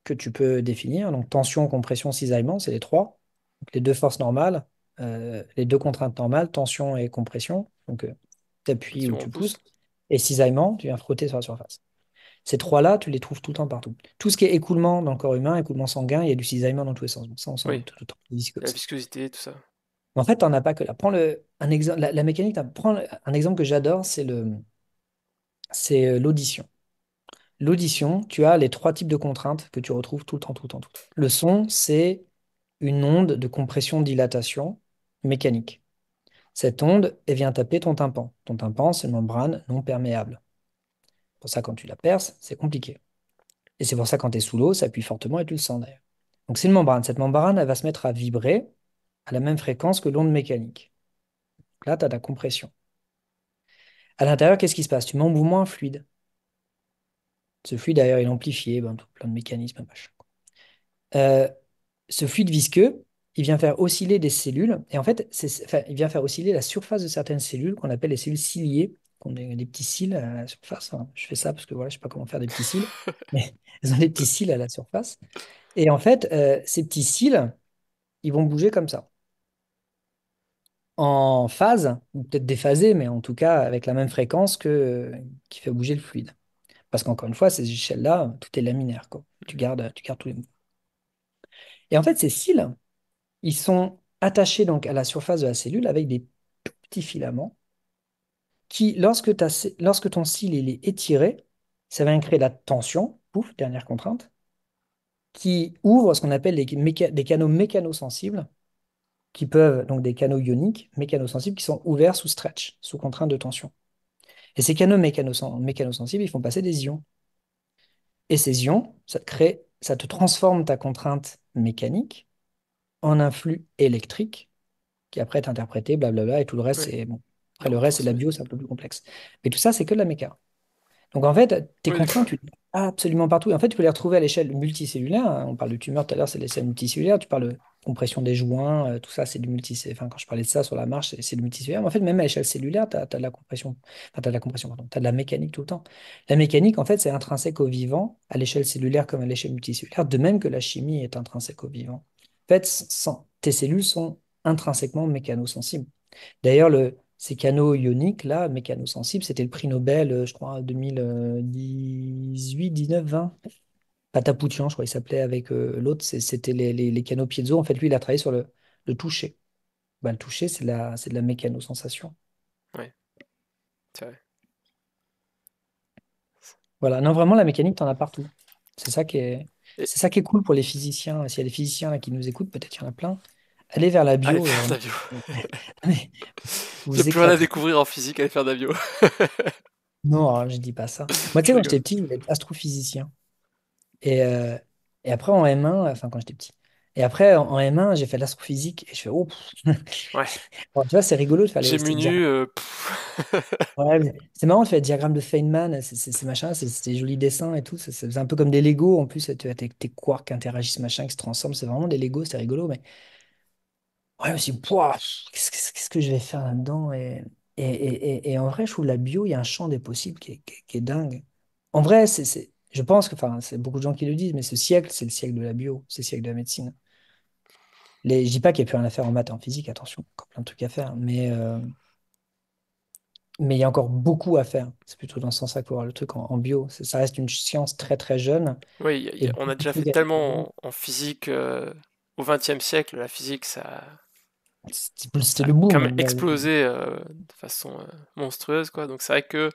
que tu peux définir. Donc tension, compression, cisaillement, c'est les trois. Donc, les deux forces normales, les deux contraintes normales, tension et compression. Donc tu appuies Qui ou vont en tu pouce. pousses. Et cisaillement, tu viens frotter sur la surface. Ces trois-là, tu les trouves tout le temps partout. Tout ce qui est écoulement dans le corps humain, écoulement sanguin, il y a du cisaillement dans tous les sens. Bon, ça, on s'en Oui, doute tout le temps. La la viscose. viscosité, tout ça. Mais en fait, tu n'en as pas que là. Prends un exemple, la mécanique, prends un exemple que j'adore, c'est l'audition. L'audition, tu as les trois types de contraintes que tu retrouves tout le temps, tout le temps, tout le temps. Le son, c'est une onde de compression-dilatation mécanique. Cette onde, elle vient taper ton tympan. Ton tympan, c'est une membrane non perméable. Pour ça, quand tu la perces, c'est compliqué. Et c'est pour ça, quand tu es sous l'eau, ça appuie fortement et tu le sens d'ailleurs. Donc, c'est une membrane. Cette membrane, elle va se mettre à vibrer à la même fréquence que l'onde mécanique. Donc là, tu as de la compression. À l'intérieur, qu'est-ce qui se passe? Tu mets en mouvement un fluide. Ce fluide, d'ailleurs, il est amplifié, ben, tout plein de mécanismes, machin. Euh, Ce fluide visqueux, il vient faire osciller des cellules. Et en fait, enfin, il vient faire osciller la surface de certaines cellules qu'on appelle les cellules ciliées, qui ont des petits cils à la surface. Enfin, je fais ça parce que voilà, je sais pas comment faire des petits cils, mais elles ont des petits cils à la surface. Et en fait, ces petits cils, ils vont bouger comme ça, en phase, ou peut-être déphasés, mais en tout cas avec la même fréquence qui fait bouger le fluide. Parce qu'encore une fois, ces échelles-là, tout est laminaire, quoi. Tu gardes tous les mouvements. Et en fait, ces cils, ils sont attachés donc à la surface de la cellule avec des tout petits filaments qui, lorsque ton cil il est étiré, ça va créer la tension, pouf, dernière contrainte, qui ouvre ce qu'on appelle des canaux mécanosensibles, qui peuvent, donc des canaux ioniques mécanosensibles, qui sont ouverts sous stretch, sous contrainte de tension. Et ces canaux mécanosensibles, ils font passer des ions. Et ces ions, ça te transforme ta contrainte mécanique en un flux électrique qui après est interprété, blablabla, et tout le reste, Oui, c'est bon. et Après, le reste, c'est de la retransmis. bio, c'est un peu plus complexe. Mais tout ça, c'est que de la méca. Donc, en fait, tes Oui, d'accord. contraintes, tu les as absolument partout. Et en fait, tu peux les retrouver à l'échelle multicellulaire, hein. On parle de tumeur tout à l'heure, c'est l'échelle multicellulaire. Tu parles de compression des joints, tout ça, c'est du multicellulaire. Enfin, quand je parlais de ça sur la marche, c'est du multicellulaire. Mais en fait, même à l'échelle cellulaire, tu as, de la compression. Enfin, tu de la compression, pardon. Tu as de la mécanique tout le temps. La mécanique, en fait, c'est intrinsèque au vivant, à l'échelle cellulaire comme à l'échelle multicellulaire, de même que la chimie est intrinsèque au vivant. En fait, tes cellules sont intrinsèquement mécanosensibles. D'ailleurs, ces canaux ioniques, là, mécanosensibles, c'était le prix Nobel, je crois, 2018, 19, 20. Patapoutian, je crois, il s'appelait avec l'autre, c'était les canaux piezo. En fait, lui, il a travaillé sur le toucher. Bah, le toucher, c'est de la mécanosensation. Oui, c'est vrai. Voilà, non, vraiment, la mécanique, t'en as partout. C'est ça qui est. Et c'est ça qui est cool pour les physiciens. S'il y a des physiciens là, qui nous écoutent, peut-être il y en a plein. Allez vers la allez bio et faire vraiment, d'avion. mais Il n'y a vous plus rien à éclaterez. découvrir en physique, allez faire d'avion. Non, je dis pas ça. Moi, tu sais, Je quand rigole. j'étais petit, je voulais être astrophysicien. Et, euh, et après, en M1, enfin, quand j'étais petit. Et après, en M1, j'ai fait de l'astrophysique et je fais, oh, Ouais. Bon, tu vois, c'est rigolo de faire J'ai ces menu. diagrammes. Ouais, mais c'est marrant de faire des diagrammes de Feynman, c'est machin, c'est des jolis dessins et tout. Ça faisait un peu comme des Lego. En plus, tu as tes quarks qui interagissent, machin, qui se transforment. C'est vraiment des Lego, c'est rigolo. Mais ouais, je me suis dit, pouah, qu'est-ce que je vais faire là-dedans? Et en vrai, je trouve la bio, il y a un champ des possibles qui est dingue. En vrai, je pense que, enfin, c'est beaucoup de gens qui le disent, mais ce siècle, c'est le siècle de la bio, c'est le siècle de la médecine. Je dis pas qu'il n'y a plus rien à faire en maths et en physique, attention, encore plein de trucs à faire, mais il y a encore beaucoup à faire. C'est plutôt dans ce sens-là qu'il faut voir le truc en bio. Ça reste une science très très jeune Oui, et on a beaucoup de déjà fait trucs à découvrir. tellement en physique au XXe siècle, la physique, C'était ça a le quand même boom. explosé de façon monstrueuse, quoi. Donc c'est vrai que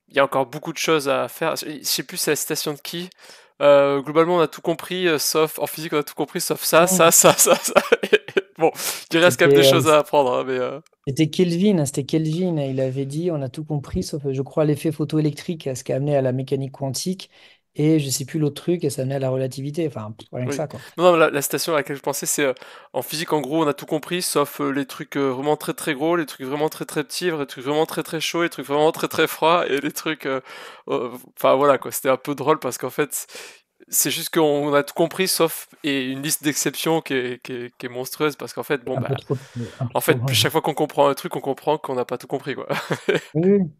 il y a encore beaucoup de choses à faire. Je sais plus c'est la citation de qui. Globalement, on a tout compris, sauf en physique, on a tout compris, sauf ça, Ouais. ça, ça, ça, ça. Bon, il reste quand même des C'était choses à apprendre, hein, mais C'était Kelvin, il avait dit, on a tout compris, sauf, je crois, l'effet photoélectrique, ce qui a amené à la mécanique quantique, et je sais plus l'autre truc, et ça amenait à la relativité. Enfin, rien que oui. ça, quoi. Non, non, la citation à laquelle je pensais, c'est en physique, en gros, on a tout compris, sauf les trucs vraiment très très gros, les trucs vraiment très très petits, les trucs vraiment très très chauds, les trucs vraiment très très froids, et les trucs. Enfin voilà quoi, c'était un peu drôle parce qu'en fait, c'est juste qu'on a tout compris, sauf et une liste d'exceptions qui est monstrueuse parce qu'en fait, bon bah, Un peu en trop fait, loin. chaque fois qu'on comprend un truc, on comprend qu'on n'a pas tout compris quoi. Oui, oui.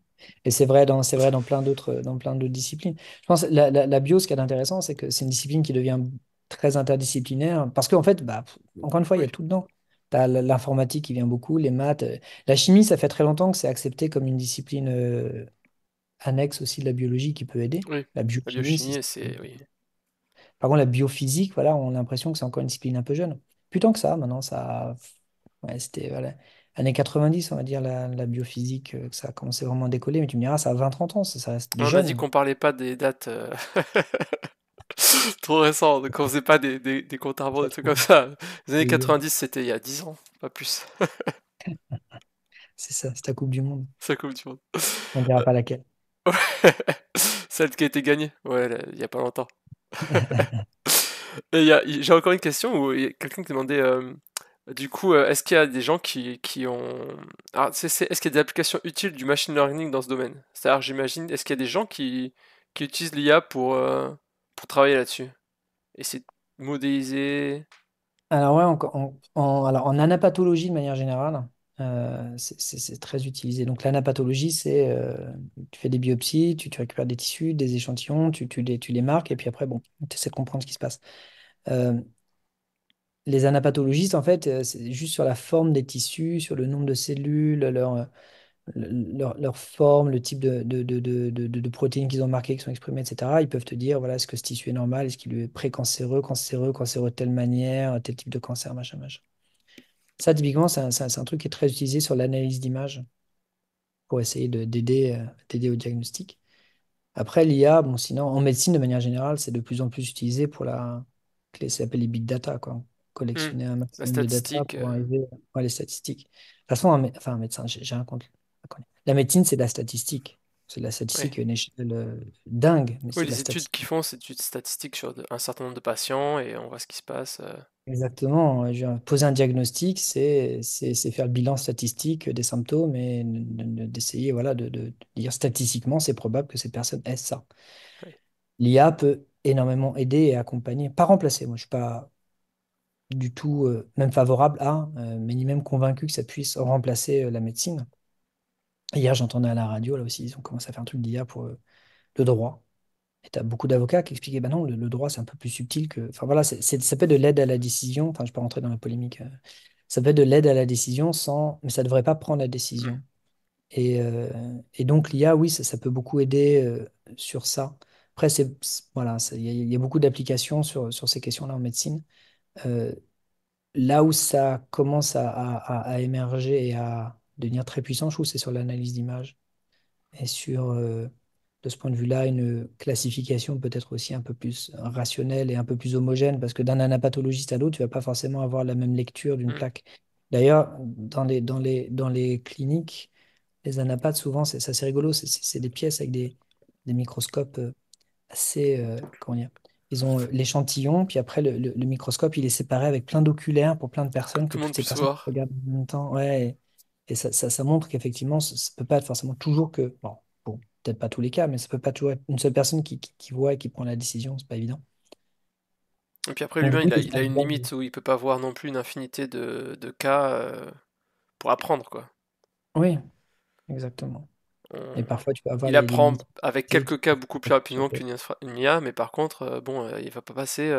Et c'est vrai dans plein d'autres disciplines. Je pense que la bio, ce qui est intéressant, c'est que c'est une discipline qui devient très interdisciplinaire. Parce qu'en fait, bah, encore une fois, il y Oui, a tout dedans. Tu as l'informatique qui vient beaucoup, les maths. La chimie, ça fait très longtemps que c'est accepté comme une discipline annexe aussi de la biologie qui peut aider. oui. La La biochimie, biochimie, c'est oui. par contre, la biophysique, voilà, on a l'impression que c'est encore une discipline un peu jeune. Plus tant que ça, maintenant, ouais, c'était, voilà, années 90, on va dire, la biophysique, que ça a commencé vraiment à décoller. Mais tu me diras, ça a 20 30 ans, ça reste des On a dit jeunes. qu'on parlait pas des dates trop récentes, qu'on faisait pas des comptes à rebours, Ça des trucs comme trouve. ça. Les années Et 90, c'était il y a 10 ans, pas plus. c'est ça, c'est ta Coupe du Monde. C'est la Coupe du Monde. On dira pas laquelle. Celle qui a été gagnée, ouais, il y a pas longtemps. Et j'ai encore une question où il y a quelqu'un qui demandait du coup, est-ce qu'il y a des gens qui ont. Ah, est-ce qu'il y a des applications utiles du machine learning dans ce domaine? C'est-à-dire, j'imagine, est-ce qu'il y a des gens qui utilisent l'IA pour travailler là-dessus? Essayer de modéliser. Alors, ouais, alors, en anapathologie de manière générale, c'est très utilisé. Donc, l'anapathologie, c'est tu fais des biopsies, tu récupères des tissus, des échantillons, tu les marques, et puis après, bon, tu essaies de comprendre ce qui se passe. Euh, les anapathologistes, en fait, c'est juste sur la forme des tissus, sur le nombre de cellules, leur forme, le type de protéines qu'ils ont marquées, qui sont exprimées, etc. Ils peuvent te dire, voilà, est-ce que ce tissu est normal, est-ce qu'il est pré-cancéreux, cancéreux, cancéreux de telle manière, tel type de cancer, machin, machin. Ça, typiquement, c'est un truc qui est très utilisé sur l'analyse d'images pour essayer d'aider au diagnostic. Après, l'IA, bon, sinon, en médecine, de manière générale, c'est de plus en plus utilisé pour ça s'appelle les big data, quoi. Hmm. Collectionner un La maximum de data statistique. pour arriver à les statistiques. De toute façon, un médecin, j'ai un compte. La médecine, c'est de la statistique. C'est de la Ouais. statistique à une échelle dingue, mais Oui, c'est de la les études qu'ils statistique. font, c'est des études statistiques sur un certain nombre de patients et on voit ce qui se passe. Exactement. Poser un diagnostic, c'est faire le bilan statistique des symptômes et d'essayer voilà, de dire statistiquement, c'est probable que cette personne ait ça. Ouais. L'IA peut énormément aider et accompagner, pas remplacer. Moi, je suis pas du tout même favorable mais ni même convaincu que ça puisse remplacer la médecine. Hier, j'entendais à la radio, là aussi, ils ont commencé à faire un truc d'IA pour le droit. Et tu as beaucoup d'avocats qui expliquaient, bah non, le droit, c'est un peu plus subtil que. Enfin voilà, ça peut être de l'aide à la décision. Enfin, je peux rentrer dans la polémique. Ça peut être de l'aide à la décision sans. Mais ça ne devrait pas prendre la Hmm. décision. Et donc, l'IA, oui, ça peut beaucoup aider sur ça. Après, voilà, il y a beaucoup d'applications sur ces questions-là en médecine. Euh, Là où ça commence à émerger et à devenir très puissant, je trouve, c'est sur l'analyse d'images et sur de ce point de vue-là, une classification peut-être aussi un peu plus rationnelle et un peu plus homogène, parce que d'un anapathologiste à l'autre, tu vas pas forcément avoir la même lecture d'une Hmm. plaque. D'ailleurs, dans les cliniques, les anapathes, souvent, ça c'est rigolo, c'est des pièces avec des microscopes assez, comment dire, ils ont l'échantillon, puis après le microscope, il est séparé avec plein d'oculaires pour plein de Pour que personnes, tout que le toutes monde ces puisse personnes voir. regardent en même temps. Ouais, et ça montre qu'effectivement, ça peut pas être forcément toujours que, bon, peut-être pas tous les cas, mais ça peut pas toujours être une seule personne qui voit et qui prend la décision, c'est pas évident. Et puis après, Donc du l'humain, coup, il a une limite où il peut pas voir non plus une infinité de cas pour apprendre, quoi. oui, exactement. Et On- parfois, tu peux avoir Il les apprend limites avec quelques physiques. cas beaucoup plus rapidement qu'une IA, mais par contre, bon, il va pas passer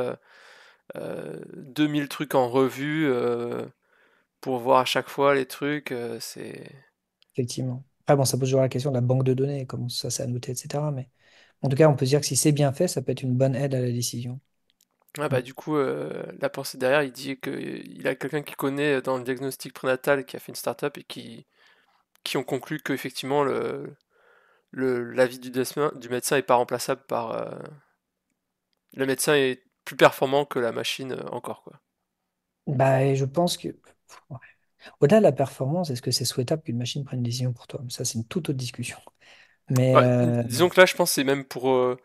2000 trucs en revue pour voir à chaque fois les trucs. C'est Effectivement. Après, bon, ça pose toujours la question de la banque de données, comment ça s'est annoté, etc. Mais en tout cas, on peut se dire que si c'est bien fait, ça peut être une bonne aide à la décision. ah Mm. bah du coup, la pensée derrière, il dit que il a quelqu'un qui connaît dans le diagnostic prénatal qui a fait une start-up et qui ont conclu que effectivement l'avis du médecin est pas remplaçable par le médecin est plus performant que la machine encore quoi. Bah, et je pense que, ouais. Au-delà de la performance, est-ce que c'est souhaitable qu'une machine prenne une décision pour toi? Ça, c'est une toute autre discussion. Mais Ouais, disons que là, je pense que c'est même pour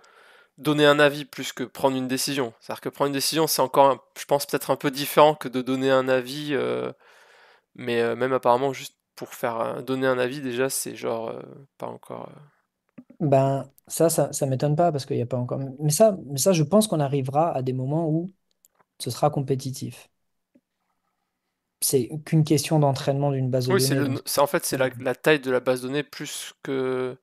donner un avis plus que prendre une décision. C'est-à-dire que prendre une décision, c'est encore, je pense, peut-être un peu différent que de donner un avis, mais même apparemment, juste pour faire donner un avis, déjà, c'est genre pas encore. ben, ça m'étonne pas parce qu'il n'y a pas encore. Mais ça, je pense qu'on arrivera à des moments où ce sera compétitif. C'est qu'une question d'entraînement d'une base de Oui, données. Donc, en fait, c'est la taille de la base de données plus que,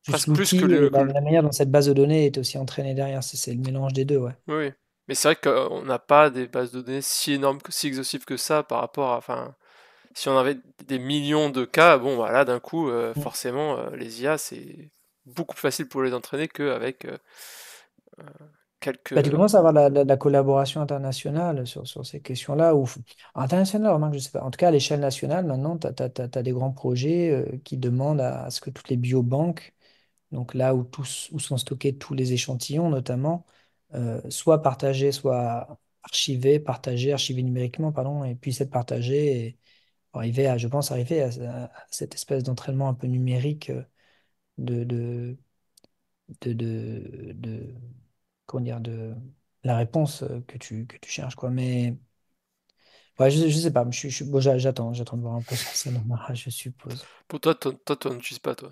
juste presque plus que l'outil et que la manière dont cette base de données est aussi entraînée derrière. C'est le mélange des deux, ouais. oui, oui. Mais c'est vrai qu'on n'a pas des bases de données si énormes, si exhaustives que ça par rapport à, enfin, si on avait des millions de cas, bon, voilà, d'un coup, Mm. forcément, les IA, c'est beaucoup plus facile pour les entraîner qu'avec Bah, tu quelques. commences à avoir la collaboration internationale sur ces questions-là. Internationale, remarque, je sais pas. En tout cas, à l'échelle nationale, maintenant, tu as, des grands projets qui demandent à ce que toutes les biobanques, donc là où sont stockés tous les échantillons notamment, soient partagés, soient archivés numériquement, pardon, et puissent être partagés et je pense, arriver à cette espèce d'entraînement un peu numérique de, de, de comment dire, de la réponse que tu cherches, quoi. Mais ouais, je sais pas, bon, j'attends de voir un peu ce que ça donnera, je suppose. Pour toi, toi, n'utilises pas, toi,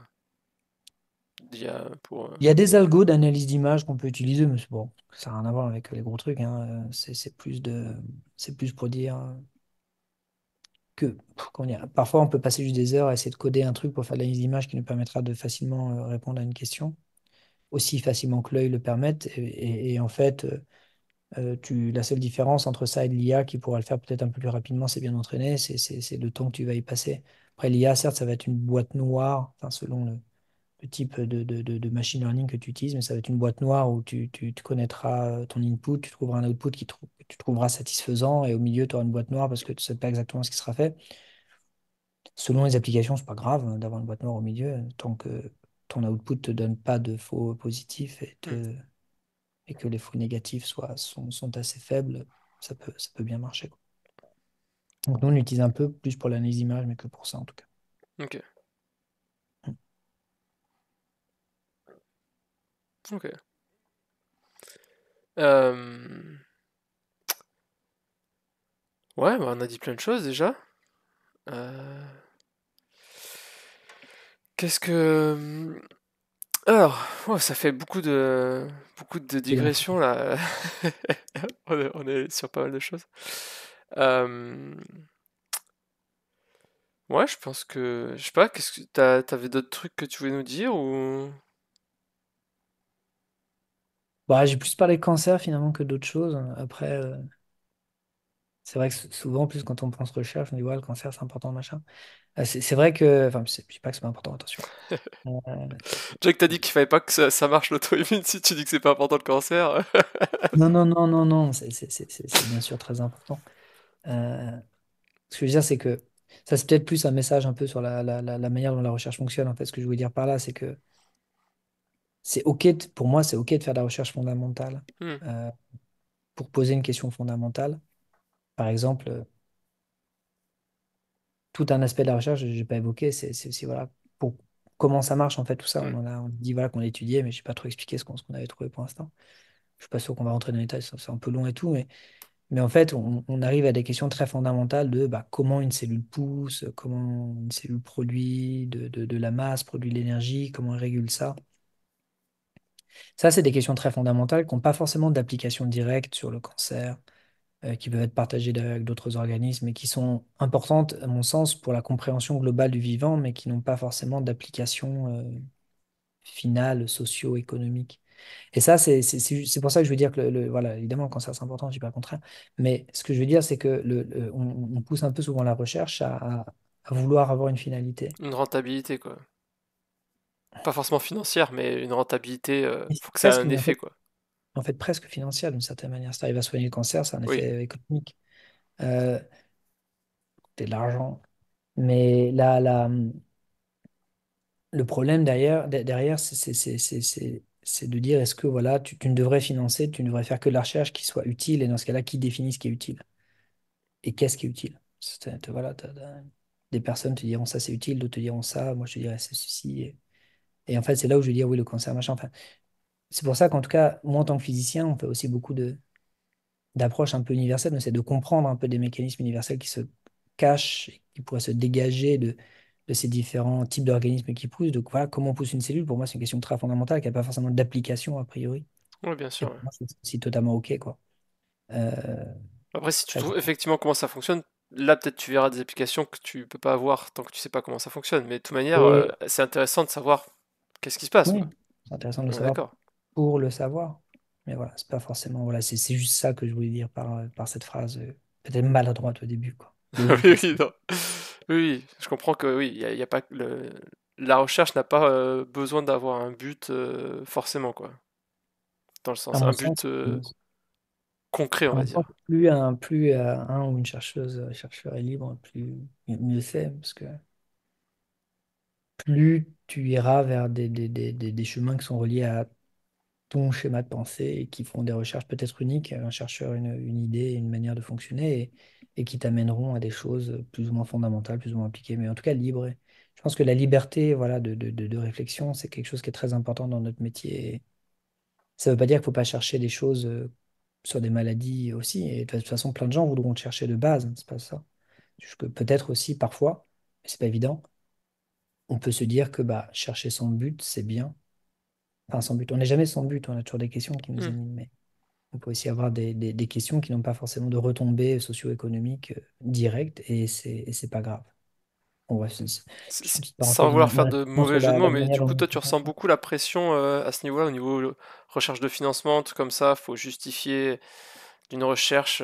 d'IA pour. Il y a des algos d'analyse d'image qu'on peut utiliser, mais bon, ça n'a rien à voir avec les gros trucs, hein. C'est plus pour dire que, comment dire, parfois on peut passer juste des heures à essayer de coder un truc pour faire de l'analyse d'image qui nous permettra de facilement répondre à une question, aussi facilement que l'œil le permette. Et en fait, la seule différence entre ça et de l'IA qui pourra le faire peut-être un peu plus rapidement, c'est bien entraîné, c'est le temps que tu vas y passer. Après, l'IA, certes, ça va être une boîte noire, enfin, selon le type de machine learning que tu utilises, mais ça va être une boîte noire où tu connaîtras ton input, tu trouveras un output que tu trouveras satisfaisant, et au milieu, tu auras une boîte noire parce que tu ne sais pas exactement ce qui sera fait. Selon les applications, c'est pas grave d'avoir une boîte noire au milieu, tant que ton output te donne pas de faux positifs Hmm, et que les faux négatifs sont assez faibles, ça peut bien marcher, quoi. Donc nous, on l'utilise un peu plus pour l'analyse d'image, mais que pour ça en tout cas. ok, ok. Euh, Ouais, bah, on a dit plein de choses déjà. Euh, Qu'est-ce que. Alors, ouais, ça fait beaucoup de C'est bien. digressions là. On est sur pas mal de choses. Euh, Ouais, je pense que. Je sais pas, qu'est-ce que. T'avais d'autres trucs que tu voulais nous dire ou. Bah, j'ai plus parlé de cancer finalement que d'autres choses. Après, c'est vrai que souvent, en plus, quand on pense recherche, on dit ouais, le cancer, c'est important, machin. C'est vrai que. Enfin, je dis pas que c'est pas important, attention. Euh, Jack t'as dit qu'il fallait pas que ça marche l'auto-immune si tu dis que c'est pas important le cancer. non, non, non, non, non, c'est bien sûr très important. Ce que je veux dire, c'est que ça, c'est peut-être plus un message un peu sur la manière dont la recherche fonctionne. En fait, ce que je voulais dire par là, c'est que c'est OK, pour moi, c'est OK de faire de la recherche fondamentale Hmm. euh, pour poser une question fondamentale. Par exemple, tout un aspect de la recherche que je n'ai pas évoqué, c'est aussi voilà, pour comment ça marche en fait, tout ça. Hmm. On dit voilà, qu'on l'a étudié, mais je n'ai pas trop expliqué ce qu'on avait trouvé pour l'instant. Je suis pas sûr qu'on va rentrer dans les détails, c'est un peu long et tout, mais en fait, on arrive à des questions très fondamentales de bah, comment une cellule pousse, comment une cellule produit de la masse, produit de l'énergie, comment elle régule ça. Ça, c'est des questions très fondamentales qui n'ont pas forcément d'application directe sur le cancer, qui peuvent être partagées avec d'autres organismes et qui sont importantes, à mon sens, pour la compréhension globale du vivant, mais qui n'ont pas forcément d'application finale, socio-économique. Et ça, c'est pour ça que je veux dire que, voilà, évidemment, le cancer, c'est important, je dis pas le contraire. Mais ce que je veux dire, c'est que on pousse un peu souvent la recherche à vouloir avoir une finalité. Une rentabilité, quoi. Pas forcément financière, mais une rentabilité, Et c'est faut que ça ait presque, un mais effet, quoi. en fait, presque financière d'une certaine manière. Si tu arrives à soigner le cancer, c'est un Oui, effet économique. Euh, c'est de l'argent. Mais le problème derrière, c'est de dire est-ce que voilà, tu ne devrais financer, tu ne devrais faire que de la recherche qui soit utile, et dans ce cas-là, qui définit ce qui est utile et qu'est-ce qui est utile. Voilà, des personnes te diront ça c'est utile, d'autres te diront ça, moi je te dirais c'est ceci. Et en fait, c'est là où je vais dire oui, le cancer, machin. Enfin, c'est pour ça qu'en tout cas, moi en tant que physicien, on fait aussi beaucoup d'approches un peu universelles, on essaie de comprendre un peu des mécanismes universels qui se cachent, et qui pourraient se dégager de ces différents types d'organismes qui poussent. Donc voilà, comment on pousse une cellule, pour moi, c'est une question très fondamentale qui n'a pas forcément d'application a priori. oui, bien Et sûr, pour ouais. moi, c'est aussi totalement OK, quoi. Euh, Après, si tu Après, trouves effectivement comment ça fonctionne, là peut-être tu verras des applications que tu peux pas avoir tant que tu sais pas comment ça fonctionne. Mais de toute manière, et c'est intéressant de savoir qu'est-ce qui se passe, oui, quoi. c'est intéressant de le On est savoir d'accord. pour le savoir. Mais voilà, c'est pas forcément. Voilà, c'est juste ça que je voulais dire par cette phrase, peut-être maladroite au début, quoi. Logique Oui, aussi. oui, non. Oui, oui, je comprends que oui, il y a pas la recherche n'a pas besoin d'avoir un but forcément, quoi. Dans le À sens, mon un sens, but concret, on va dire. plus un ou une chercheur est libre, mieux c'est, parce que plus tu iras vers des chemins qui sont reliés à ton schéma de pensée et qui font des recherches peut-être uniques, un chercheur une idée, une manière de fonctionner et qui t'amèneront à des choses plus ou moins fondamentales, plus ou moins appliquées, mais en tout cas libres. Je pense que la liberté, voilà, de réflexion, c'est quelque chose qui est très important dans notre métier. Ça ne veut pas dire qu'il ne faut pas chercher des choses sur des maladies aussi. Et de toute façon, plein de gens voudront te chercher de base, hein, c'est pas ça. Juste que peut-être aussi, parfois, mais c'est pas évident, on peut se dire que bah, chercher son but, c'est bien. Enfin, sans but. On n'est jamais sans but, on a toujours des questions qui nous Hmm. animent. Mais on peut aussi avoir des questions qui n'ont pas forcément de retombées socio-économiques directes et c'est pas grave. Bon, bref, je suis une petite Sans parenthèse de vouloir ma faire de réflexion mauvais sur jeu de mots, la mais manière du dont coup, on toi, tu fait ça. ressens beaucoup la pression à ce niveau-là, au niveau recherche de financement, tout comme ça, faut justifier d'une recherche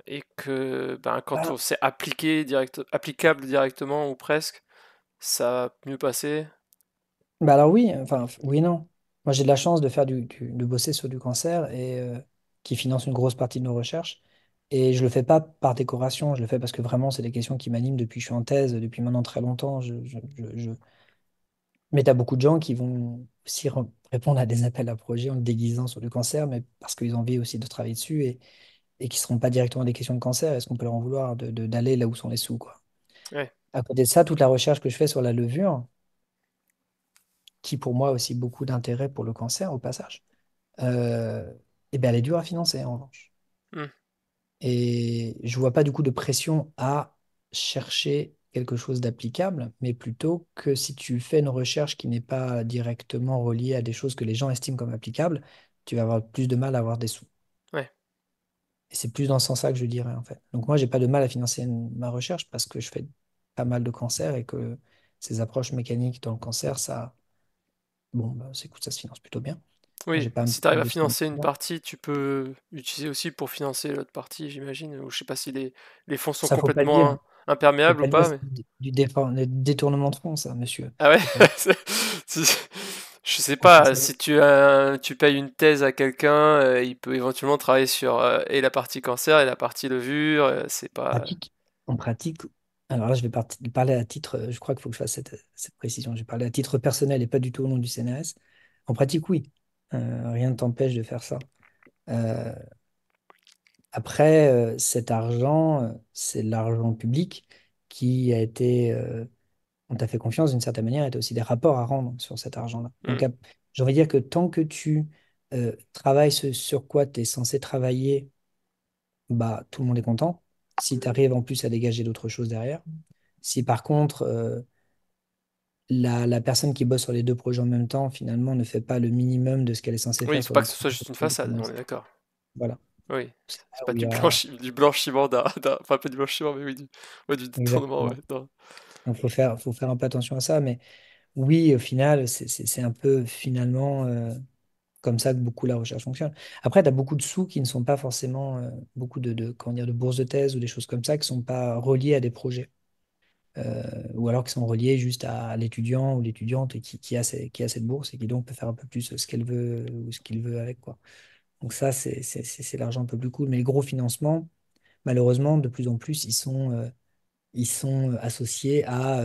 et que ben, quand on Bah, sait applicable directement ou presque, ça va mieux passer. bah alors oui, enfin oui et non. Moi j'ai de la chance de de bosser sur du cancer et qui finance une grosse partie de nos recherches. Et je le fais pas par décoration, je le fais parce que vraiment c'est des questions qui m'animent depuis que je suis en thèse, depuis maintenant très longtemps. Mais tu as beaucoup de gens qui vont aussi répondre à des appels à projets en le déguisant sur du cancer, mais parce qu'ils ont envie aussi de travailler dessus et qui ne seront pas directement des questions de cancer. Est-ce qu'on peut leur en vouloir d'aller là où sont les sous, quoi. Ouais. À côté de ça, toute la recherche que je fais sur la levure, qui pour moi a aussi beaucoup d'intérêt pour le cancer au passage, eh ben, elle est dure à financer en revanche. Hmm. Et je vois pas du coup de pression à chercher quelque chose d'applicable, mais plutôt que si tu fais une recherche qui n'est pas directement reliée à des choses que les gens estiment comme applicables, tu vas avoir plus de mal à avoir des sous. Ouais. Et c'est plus dans ce sens-là que je dirais en fait. Donc moi, j'ai pas de mal à financer ma recherche parce que je fais pas mal de cancers et que ces approches mécaniques dans le cancer, ça, bon, bah, écoute, ça se finance plutôt bien. Moi, Oui, j'ai pas à me si tu arrives à de trop financer une dedans. partie, tu peux utiliser aussi pour financer l'autre partie, j'imagine. Ou je sais pas si les fonds sont Ça, faut pas le dire. complètement Faut imperméables ou pas le dire, pas, c'est mais... le détournement de fonds, ça, monsieur. Ah ouais? Faut pas le Si- Je sais faut pas pas, ça. si tu payes une thèse à quelqu'un, il peut éventuellement travailler sur et la partie cancer et la partie levure, c'est pas... Pratique. En pratique, alors là, je vais parler à titre, je crois qu'il faut que je fasse cette précision. Je vais parler à titre personnel et pas du tout au nom du CNRS. En pratique, oui. Rien ne t'empêche de faire ça. Euh, Après, cet argent, c'est l'argent public qui a été, on t'a fait confiance d'une certaine manière, et tu as aussi des rapports à rendre sur cet argent-là. Hmm. Donc, j'ai envie de dire que tant que tu travailles ce sur quoi tu es censé travailler, bah, tout le monde est content. Si tu arrives en plus à dégager d'autres choses derrière. Si par contre, la personne qui bosse sur les deux projets en même temps, finalement, ne fait pas le minimum de ce qu'elle est censée Oui, il faire faut sur pas le que ce soit projet, juste une façade, on est d'accord. voilà. Oui, C'est c'est là pas où il y du a... du blanchiment enfin pas du blanchiment, mais oui, ouais, du détournement, ouais. Exactement. Non. Donc, faut faire un peu attention à ça. Mais oui, au final, c'est un peu finalement comme ça que beaucoup la recherche fonctionne. Après, tu as beaucoup de sous qui ne sont pas forcément, beaucoup comment dire, de bourses de thèse ou des choses comme ça qui ne sont pas reliées à des projets. Ou alors qui sont reliées juste à l'étudiant ou l'étudiante qui a cette bourse et qui donc peut faire un peu plus ce qu'elle veut ou ce qu'il veut avec, quoi. Donc ça, c'est l'argent un peu plus cool. Mais les gros financements, malheureusement, de plus en plus, ils sont associés à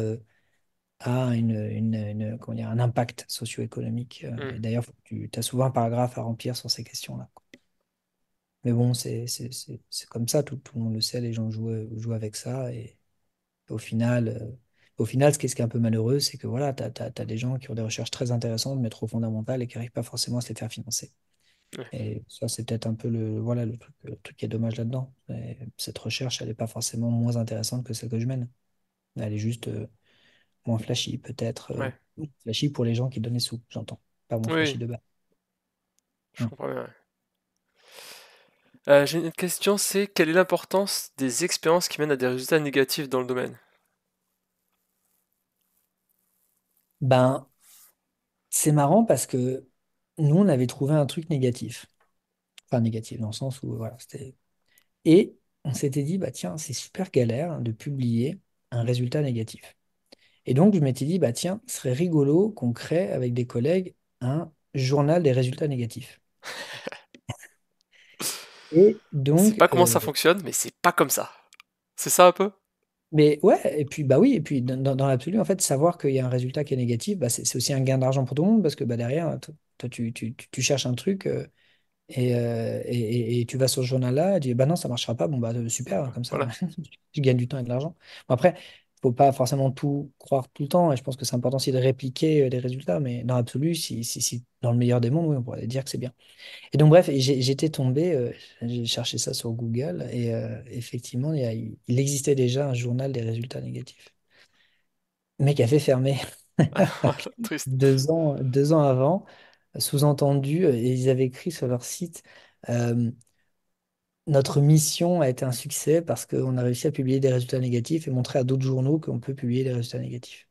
comment dire, un impact socio-économique. Hmm. Et d'ailleurs, tu as souvent un paragraphe à remplir sur ces questions-là, quoi. Mais bon, c'est comme ça, tout le monde le sait, les gens jouent avec ça. Et au final, ce qui est un peu malheureux, c'est que voilà, tu as des gens qui ont des recherches très intéressantes, mais trop fondamentales et qui n'arrivent pas forcément à se les faire financer. Ouais. Et ça, c'est peut-être un peu voilà, le truc qui est dommage là-dedans. Et cette recherche, elle n'est pas forcément moins intéressante que celle que je mène. Elle est juste moins flashy, peut-être. Ouais. Flashy pour les gens qui donnent les sous, j'entends. Pas moins Oui, flashy oui, de base. je Hmm. comprends bien. Ouais. J'ai une autre question, c'est quelle est l'importance des expériences qui mènent à des résultats négatifs dans le domaine? Ben, c'est marrant parce que nous, on avait trouvé un truc négatif. Enfin, négatif dans le sens où, voilà, c'était. Et on s'était dit, bah tiens, c'est super galère de publier un résultat négatif. Et donc, je m'étais dit, bah tiens, ce serait rigolo qu'on crée avec des collègues un journal des résultats négatifs. Et C'est donc, pas comment ça fonctionne, mais c'est pas comme ça. C'est ça un peu? mais ouais, et puis bah oui, et puis dans l'absolu, en fait, savoir qu'il y a un résultat qui est négatif, bah, c'est aussi un gain d'argent pour tout le monde parce que bah, derrière, toi, tu cherches un truc et tu vas sur ce journal-là et tu dis bah non, ça marchera pas, bon bah super, comme ça, Voilà. tu gagnes du temps et de l'argent. Bon, après, faut pas forcément tout croire tout le temps et je pense que c'est important aussi de répliquer les résultats, mais dans l'absolu, si dans le meilleur des mondes, oui, on pourrait dire que c'est bien. Et donc, bref, j'étais tombé, j'ai cherché ça sur Google et effectivement, il existait déjà un journal des résultats négatifs, mais qui a fait fermer Voilà, triste. 2 ans avant, sous-entendu, et ils avaient écrit sur leur site, euh, notre mission a été un succès parce qu'on a réussi à publier des résultats négatifs et montrer à d'autres journaux qu'on peut publier des résultats négatifs.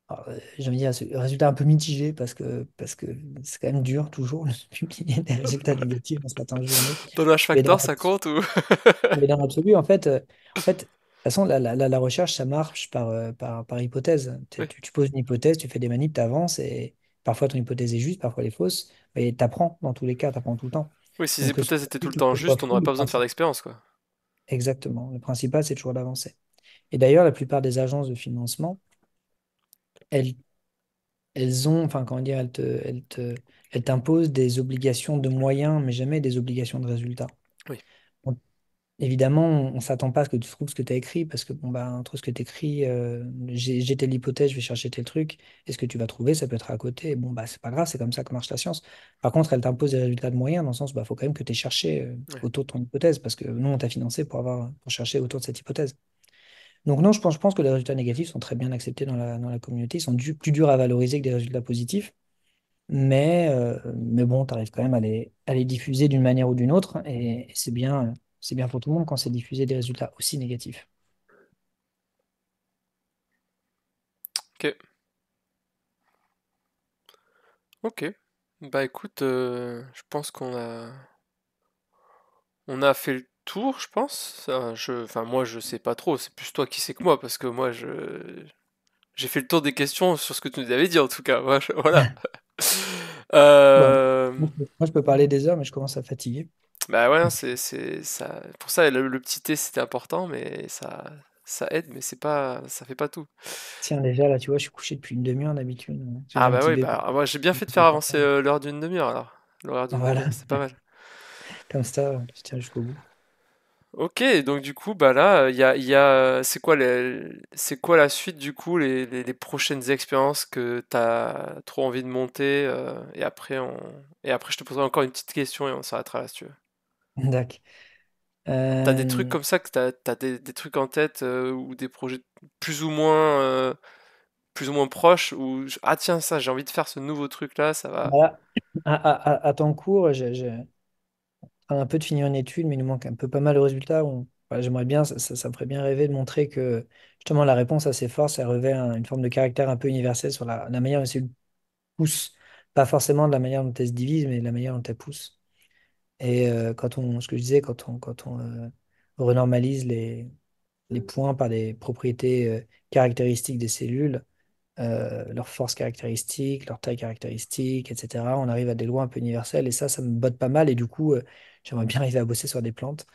Alors, j'ai envie de dire, c'est un résultat un peu mitigé parce que c'est quand même dur toujours de publier des résultats négatifs dans certains journaux. Dans le Mais dans H-Factor, ça compte ou? Mais dans l'absolu, en fait, de toute façon, la recherche, ça marche par hypothèse. Oui. Tu poses une hypothèse, tu fais des manips, tu avances, et parfois ton hypothèse est juste, parfois elle est fausse, mais tu apprends dans tous les cas, tu apprends tout le temps. Oui, si les Donc, que ce hypothèses soit étaient tout le juste ou temps que ce soit justes, on faux, n'aurait pas besoin de faire d'expérience, quoi. exactement. Le principal, c'est toujours d'avancer. Et d'ailleurs, la plupart des agences de financement, elles, elles ont, enfin, comment dire, elles t'imposent des obligations de moyens, mais jamais des obligations de résultats. Oui, Évidemment, on ne s'attend pas à ce que tu trouves ce que tu as écrit, parce que bon, bah, entre ce que tu écris, j'ai telle hypothèse, je vais chercher tel truc, et ce que tu vas trouver, ça peut être à côté. Et bon, bah, c'est pas grave, c'est comme ça que marche la science. Par contre, elle t'impose des résultats de moyens, dans le sens, bah, faut quand même que tu aies cherché ouais. autour de ton hypothèse, parce que nous, on t'a financé pour chercher autour de cette hypothèse. Donc non, je pense que les résultats négatifs sont très bien acceptés dans la communauté, ils sont plus durs à valoriser que des résultats positifs, mais bon, tu arrives quand même à les diffuser d'une manière ou d'une autre, et c'est bien pour tout le monde quand c'est diffusé des résultats aussi négatifs. Ok, ok. Bah écoute, je pense on a fait le tour, je pense. Enfin moi je sais pas trop, c'est plus toi qui sais que moi parce que moi j'ai fait le tour des questions sur ce que tu nous avais dit en tout cas. Voilà. Bon, Euh, moi, je peux parler des heures, mais je commence à fatiguer. Bah ouais, hein, c'est ça. Pour ça le petit thé c'était important, mais ça ça aide, mais c'est pas, ça fait pas tout. Tiens, déjà, là, tu vois, je suis couché depuis une demi-heure d'habitude. J'ai Ah un bah petit oui, bébé. bah moi j'ai bien fait de faire avancer l'heure d'une demi-heure alors. L'heure d'une Voilà, demi-heure, c'est pas mal. comme ça, tu tiens jusqu'au bout. Ok, donc du coup, bah là, c'est quoi la suite du coup, les prochaines expériences que t'as trop envie de monter, et après je te poserai encore une petite question et on s'arrêtera là si tu veux. D'accord. T'as des trucs Euh, comme ça que t'as des trucs en tête ou des projets plus ou moins, euh, plus ou moins proches ah tiens ça j'ai envie de faire ce nouveau truc là, ça va. voilà. À ton cours, j'ai un peu de finir une étude, mais il nous manque un peu pas mal de résultats. Voilà, j'aimerais bien, ça me ferait bien rêver de montrer que justement la réponse à ces forces, elle revêt une forme de caractère un peu universel sur la manière dont elles se poussent. Pas forcément de la manière dont elles se divisent, mais de la manière dont elles poussent. Et ce que je disais, quand on renormalise les points par des propriétés caractéristiques des cellules, leurs forces caractéristiques, leur taille caractéristique, etc. On arrive à des lois un peu universelles et ça me botte pas mal. Et du coup, j'aimerais bien arriver à bosser sur des plantes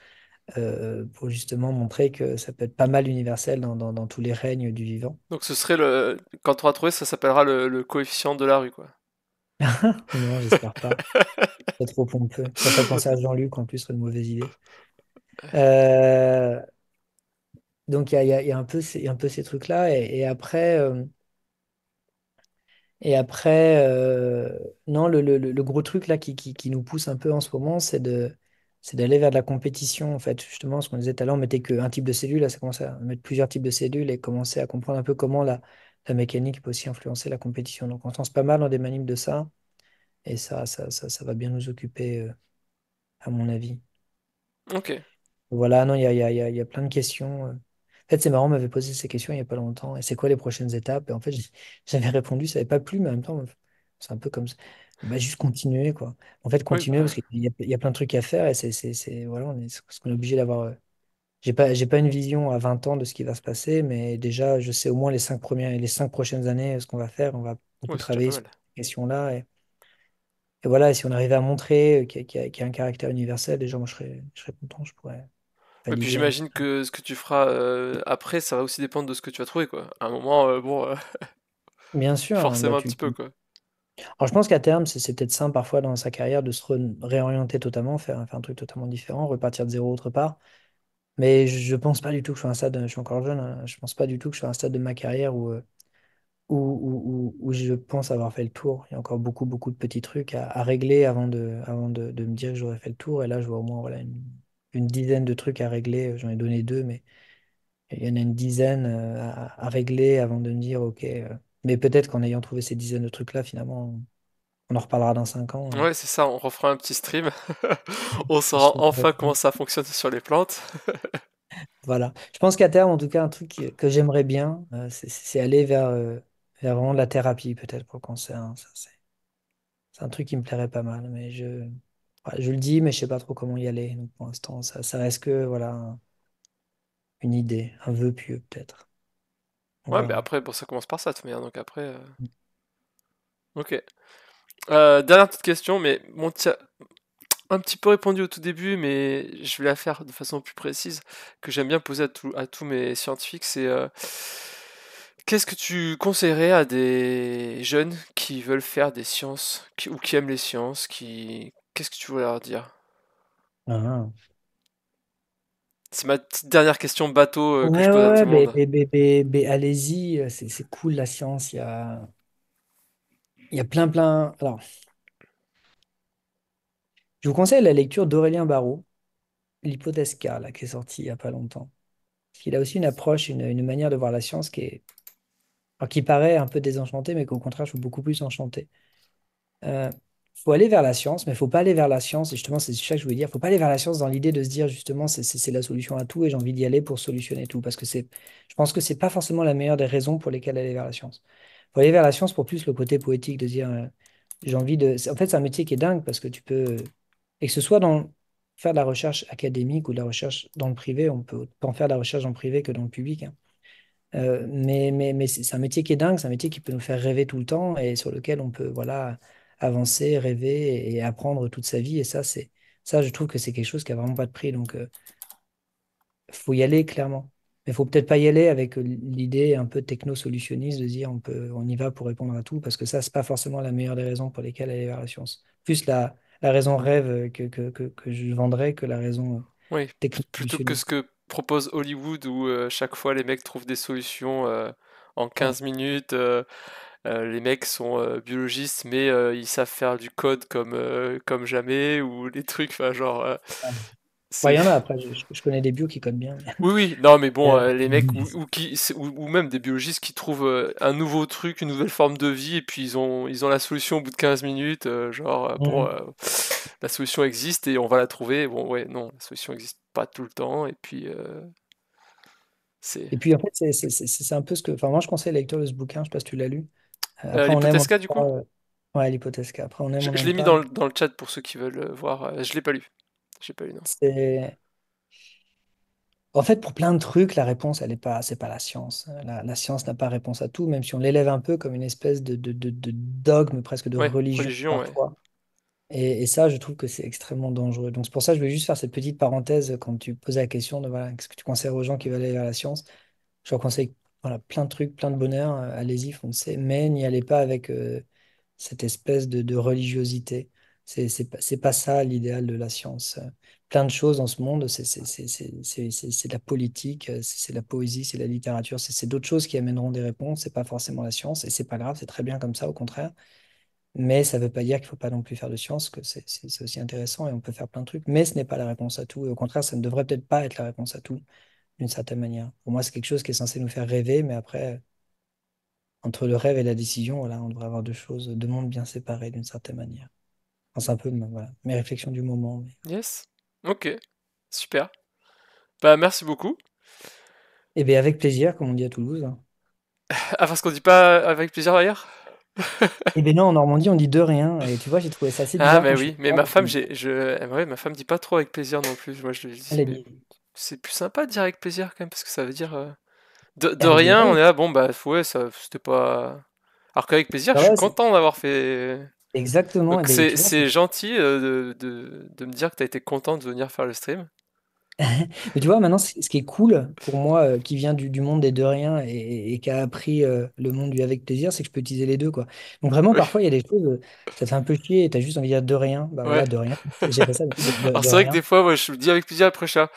pour justement montrer que ça peut être pas mal universel dans tous les règnes du vivant. Donc ce serait quand on aura trouvé ça s'appellera le coefficient de la rue quoi. Non, j'espère pas. C'est trop pompeux. Ça fait penser à Jean-Luc, en plus, ce serait une mauvaise idée. Euh, donc, il y a un peu, il y a un peu ces trucs-là. Et après, non, le gros truc là qui nous pousse un peu en ce moment, c'est d'aller vers de la compétition. En fait, justement, ce qu'on disait tout à l'heure, on mettait qu'un type de cellule, là, ça commence à mettre plusieurs types de cellules et commencer à comprendre un peu comment la mécanique peut aussi influencer la compétition. Donc, on se lance pas mal dans des manips de ça, et ça va bien nous occuper, à mon avis. Ok. Voilà, non, il y a plein de questions. En fait, c'est marrant, on m'avait posé ces questions il n'y a pas longtemps. Et c'est quoi les prochaines étapes? Et en fait, j'avais répondu, ça n'avait pas plu, mais en même temps, c'est un peu comme ça. Bah, juste continuer, quoi. En fait, Oui continuer parce bah qu'il y a plein de trucs à faire et voilà, parce qu'on est obligé d'avoir. J'ai pas une vision à 20 ans de ce qui va se passer, mais déjà, je sais au moins les 5 prochaines années ce qu'on va faire. On va beaucoup ouais c'est déjà pas travailler sur mal. ces questions-là. Et voilà, et si on arrivait à montrer qu'il y a un caractère universel, déjà, moi, je serais content, je pourrais Ouais, puis valider un peu. j'imagine que ce que tu feras après, ça va aussi dépendre de ce que tu vas trouver, quoi. À un moment, bon, Bien sûr, hein, bah forcément un petit peu, quoi. alors je pense qu'à terme, c'est peut-être simple parfois dans sa carrière de se réorienter totalement, faire un truc totalement différent, repartir de zéro autre part. Mais je pense pas du tout que je suis à un stade, je suis encore jeune, hein, je pense pas du tout que je suis à un stade de ma carrière où je pense avoir fait le tour. Il y a encore beaucoup de petits trucs à régler avant de me dire que j'aurais fait le tour. Et là, je vois au moins voilà, une dizaine de trucs à régler. J'en ai donné deux, mais il y en a une dizaine à régler avant de me dire, OK. Mais peut-être qu'en ayant trouvé ces dizaines de trucs-là, finalement, on en reparlera dans 5 ans. Ouais, c'est ça, on refera un petit stream. On Je saura serai enfin comment complètement- ça fonctionne sur les plantes. Voilà. Je pense qu'à terme, en tout cas, un truc que j'aimerais bien, c'est aller vers vraiment de la thérapie, peut-être, pour le cancer, hein. C'est un truc qui me plairait pas mal. Mais voilà, je le dis, mais je sais pas trop comment y aller. Donc, pour l'instant, ça reste que voilà, une idée, un vœu pieux, peut-être. On Ouais, mais verra. après, bon, ça commence par ça, de toute manière, donc après... Ok. Dernière petite question, mais bon, tiens, un petit peu répondu au tout début, mais je vais la faire de façon plus précise, que j'aime bien poser à tous mes scientifiques, c'est qu'est-ce que tu conseillerais à des jeunes qui veulent faire des sciences, ou qui aiment les sciences, Qu'est-ce que tu voudrais leur dire? Ah. C'est ma petite dernière question bateau que je Ouais, pose à tout ouais, le monde. allez-y, c'est cool la science. Il y a plein. Alors, je vous conseille la lecture d'Aurélien Barraud, l'hypothèse K, là, qui est sortie il n'y a pas longtemps. Parce qu'il a aussi une approche, une manière de voir la science alors, qui paraît un peu désenchantée, mais qu'au contraire, je suis beaucoup plus enchanté. Euh, faut aller vers la science, mais faut pas aller vers la science, et justement, c'est ça que je voulais dire, faut pas aller vers la science dans l'idée de se dire, justement, c'est la solution à tout, et j'ai envie d'y aller pour solutionner tout, parce que je pense que c'est pas forcément la meilleure des raisons pour lesquelles aller vers la science. Faut aller vers la science pour plus le côté poétique, de dire, j'ai envie de... En fait, c'est un métier qui est dingue, parce que tu peux... Et que ce soit dans faire de la recherche académique ou de la recherche dans le privé, on peut autant faire de la recherche dans le privé que dans le public, hein. Mais c'est un métier qui est dingue, c'est un métier qui peut nous faire rêver tout le temps et sur lequel on peut voilà, avancer, rêver et apprendre toute sa vie. Et ça, je trouve que c'est quelque chose qui a vraiment pas de prix. Donc, faut y aller clairement. Mais il faut peut-être pas y aller avec l'idée un peu techno-solutionniste de dire on y va pour répondre à tout, parce que ça, c'est pas forcément la meilleure des raisons pour lesquelles aller vers la science. Plus la raison rêve que je vendrais que la raison Oui, plutôt que ce techno-solutionniste. que propose Hollywood où chaque fois les mecs trouvent des solutions en Ouais. 15 minutes. Les mecs sont biologistes mais ils savent faire du code comme jamais ou les trucs, enfin genre Ouais. Bon, il c'est y en a après, je connais des bios qui codent bien. oui oui non mais bon Euh, les mecs ou même des biologistes qui trouvent un nouveau truc, une nouvelle forme de vie et puis ils ont la solution au bout de 15 minutes genre bon Mhm. la solution existe et on va la trouver. Bon ouais non, la solution existe pas tout le temps et puis c'est Et puis en fait, c'est un peu ce que. Enfin, moi, je conseille la lecture de ce bouquin, je sais pas si tu l'as lu. Après, on aime, on l'hypothèse K n'aime du coup. pas. Ouais, l'hypothèse K. Après, on aime, on Je n'aime l'ai mis pas. dans le chat pour ceux qui veulent voir. Je l'ai pas lu. J'ai pas lu, non. C'est. En fait, pour plein de trucs, la réponse, elle est pas, c'est pas la science. La science n'a pas réponse à tout, même si on l'élève un peu comme une espèce de dogme, presque de Ouais, religion religion, ouais. parfois. Et ça, je trouve que c'est extrêmement dangereux. Donc, c'est pour ça que je voulais juste faire cette petite parenthèse quand tu posais la question de voilà, qu'est-ce que tu conseilles aux gens qui veulent aller vers la science? Je leur conseille voilà, plein de trucs, plein de bonheur. Allez-y, foncez, mais n'y allez pas avec cette espèce de religiosité. C'est pas ça l'idéal de la science. Plein de choses dans ce monde, c'est de la politique, c'est de la poésie, c'est de la littérature, c'est d'autres choses qui amèneront des réponses. C'est pas forcément la science, et c'est pas grave, c'est très bien comme ça, au contraire. Mais ça veut pas dire qu'il faut pas non plus faire de science, que c'est aussi intéressant et on peut faire plein de trucs, mais ce n'est pas la réponse à tout. Et au contraire, ça ne devrait peut-être pas être la réponse à tout, d'une certaine manière. Pour moi, c'est quelque chose qui est censé nous faire rêver, mais après, entre le rêve et la décision, voilà, on devrait avoir deux mondes bien séparés d'une certaine manière. Enfin, c'est un peu voilà, mes réflexions du moment. Yes. Ok. Super. Bah, merci beaucoup. Eh bien, avec plaisir, comme on dit à Toulouse. Ah, parce qu'on dit pas avec plaisir d'ailleurs? Eh bien non, en Normandie, on dit de rien. Et tu vois, j'ai trouvé ça assez Ah, bizarre mais quand je suis oui. Mais là. ma femme, ouais, ma femme dit pas trop avec plaisir non plus. Moi, je lui dis, Elle a mais dit, c'est plus sympa de dire avec plaisir quand même, parce que ça veut dire. De elle dit rien, on ouais, est là, bon, bah, ouais, ça, c'était pas. Alors qu'avec plaisir, bah je suis ouais, content d'avoir fait. exactement. Donc, Et ben, tu vois, c'est gentil de me dire que t'as été content de venir faire le stream. mais tu vois, maintenant, ce qui est cool pour moi, qui vient du monde des deux rien et qui a appris le monde du avec plaisir, c'est que je peux utiliser les deux, quoi. Donc vraiment, Oui, parfois, il y a des choses, ça te fait un peu chier et t'as juste envie de dire de rien. Bah ouais. voilà, de rien. J'ai fait ça, Alors de c'est vrai que des rien. fois, ouais, je me dis avec plaisir, après je suis là,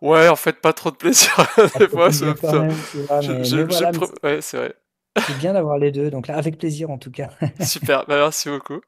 ouais, en fait, pas trop de plaisir. Ça Des fait fois, plaisir quand même, tu vois, mais voilà, mais ouais, c'est vrai. c'est bien d'avoir les deux. Donc là, avec plaisir en tout cas. Super, bah merci beaucoup.